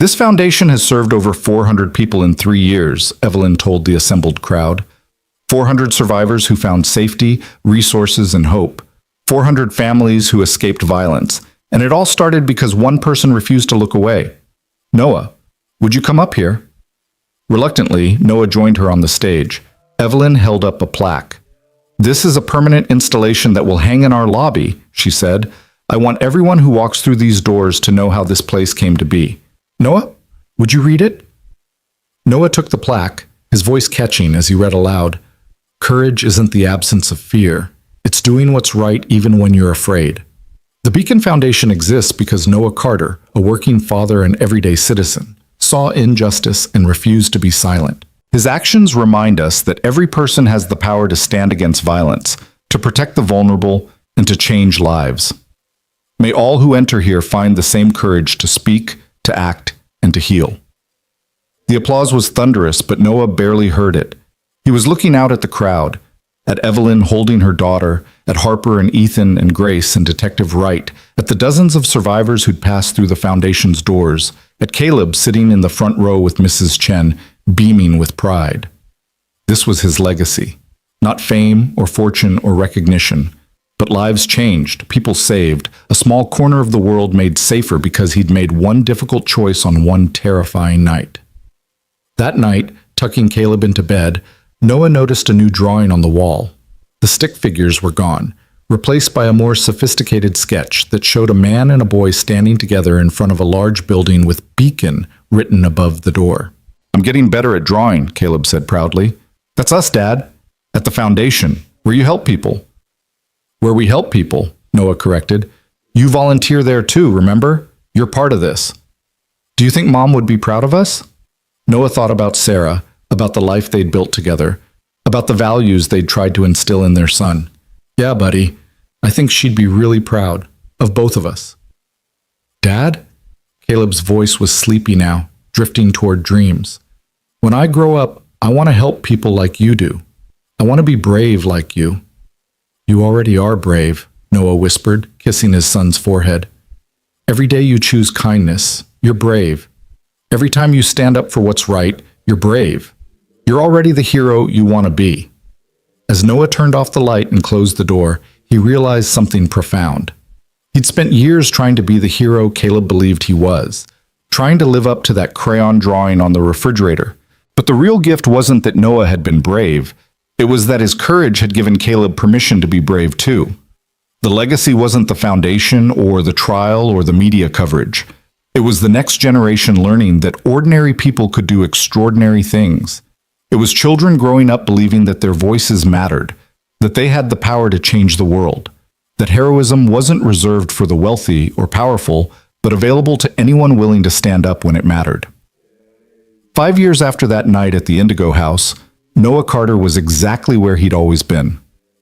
This foundation has served over 400 people in 3 years, Evelyn told the assembled crowd. 400 survivors who found safety, resources, and hope. 400 families who escaped violence. And it all started because one person refused to look away. Noah, would you come up here? Reluctantly, Noah joined her on the stage. Evelyn held up a plaque. This is a permanent installation that will hang in our lobby, she said. I want everyone who walks through these doors to know how this place came to be. Noah, would you read it? Noah took the plaque, his voice catching as he read aloud. Courage isn't the absence of fear. It's doing what's right even when you're afraid. The Beacon Foundation exists because Noah Carter, a working father and everyday citizen, saw injustice and refused to be silent. His actions remind us that every person has the power to stand against violence, to protect the vulnerable, and to change lives. May all who enter here find the same courage to speak, to act, and to heal. The applause was thunderous, but Noah barely heard it. He was looking out at the crowd, at Evelyn holding her daughter, at Harper and Ethan and Grace and Detective Wright, at the dozens of survivors who'd passed through the foundation's doors, at Caleb sitting in the front row with Mrs. Chen, beaming with pride. This was his legacy. Not fame or fortune or recognition, but lives changed, people saved, a small corner of the world made safer because he'd made one difficult choice on one terrifying night. That night, tucking Caleb into bed, Noah noticed a new drawing on the wall. The stick figures were gone, replaced by a more sophisticated sketch that showed a man and a boy standing together in front of a large building with Beacon written above the door. I'm getting better at drawing, Caleb said proudly. That's us, Dad. At the foundation, where you help people. Where we help people, Noah corrected. You volunteer there too, remember? You're part of this. Do you think Mom would be proud of us? Noah thought about Sarah, about the life they'd built together, about the values they'd tried to instill in their son. Yeah, buddy, I think she'd be really proud of both of us. Dad? Caleb's voice was sleepy now, drifting toward dreams. When I grow up, I want to help people like you do. I want to be brave like you. You already are brave, Noah whispered, kissing his son's forehead. Every day you choose kindness, you're brave. Every time you stand up for what's right, you're brave. You're already the hero you want to be. As Noah turned off the light and closed the door, he realized something profound. He'd spent years trying to be the hero Caleb believed he was, trying to live up to that crayon drawing on the refrigerator. But the real gift wasn't that Noah had been brave. It was that his courage had given Caleb permission to be brave too. The legacy wasn't the foundation or the trial or the media coverage. It was the next generation learning that ordinary people could do extraordinary things. It was children growing up believing that their voices mattered, that they had the power to change the world, that heroism wasn't reserved for the wealthy or powerful, but available to anyone willing to stand up when it mattered. 5 years after that night at the Indigo House, Noah Carter was exactly where he'd always been.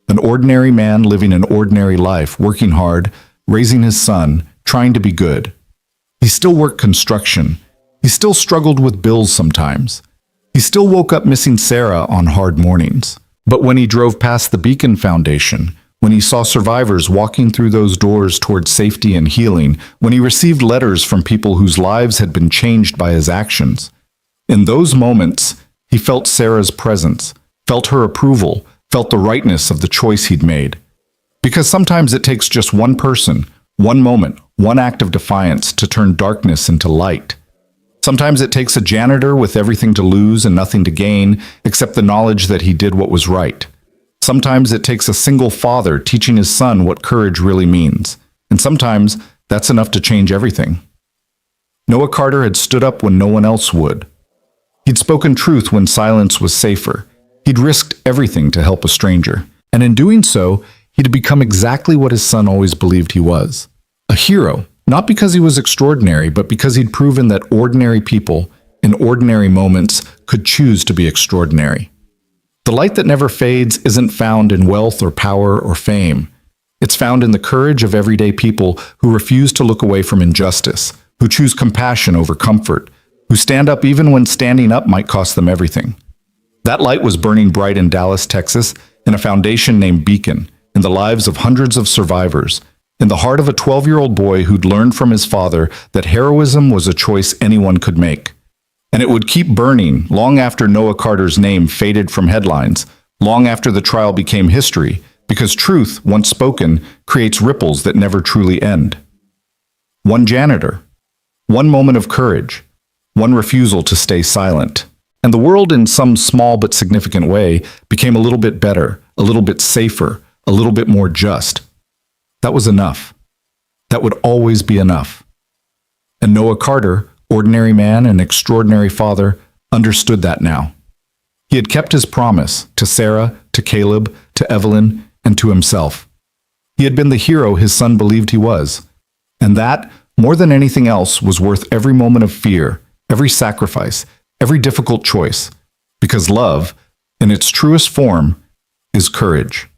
An ordinary man living an ordinary life, working hard, raising his son, trying to be good. He still worked construction. He still struggled with bills sometimes. He still woke up missing Sarah on hard mornings. But when he drove past the Beacon Foundation, when he saw survivors walking through those doors towards safety and healing, when he received letters from people whose lives had been changed by his actions. In those moments, he felt Sarah's presence, felt her approval, felt the rightness of the choice he'd made. Because sometimes it takes just one person, one moment, one act of defiance to turn darkness into light. Sometimes it takes a janitor with everything to lose and nothing to gain, except the knowledge that he did what was right. Sometimes it takes a single father teaching his son what courage really means. And sometimes that's enough to change everything. Noah Carter had stood up when no one else would. He'd spoken truth when silence was safer. He'd risked everything to help a stranger. And in doing so, he'd become exactly what his son always believed he was. A hero, not because he was extraordinary, but because he'd proven that ordinary people, in ordinary moments, could choose to be extraordinary. The light that never fades isn't found in wealth or power or fame. It's found in the courage of everyday people who refuse to look away from injustice, who choose compassion over comfort, who stand up even when standing up might cost them everything. That light was burning bright in Dallas, Texas, in a foundation named Beacon, in the lives of hundreds of survivors, in the heart of a 12-year-old boy who'd learned from his father that heroism was a choice anyone could make. And it would keep burning long after Noah Carter's name faded from headlines, long after the trial became history, because truth, once spoken, creates ripples that never truly end. One janitor, one moment of courage, one refusal to stay silent. And the world, in some small but significant way, became a little bit better, a little bit safer, a little bit more just. That was enough. That would always be enough. And Noah Carter, ordinary man and extraordinary father, understood that now. He had kept his promise to Sarah, to Caleb, to Evelyn, and to himself. He had been the hero his son believed he was. And that, more than anything else, was worth every moment of fear, every sacrifice, every difficult choice. Because love, in its truest form, is courage.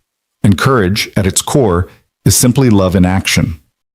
And courage, at its core, is simply love in action.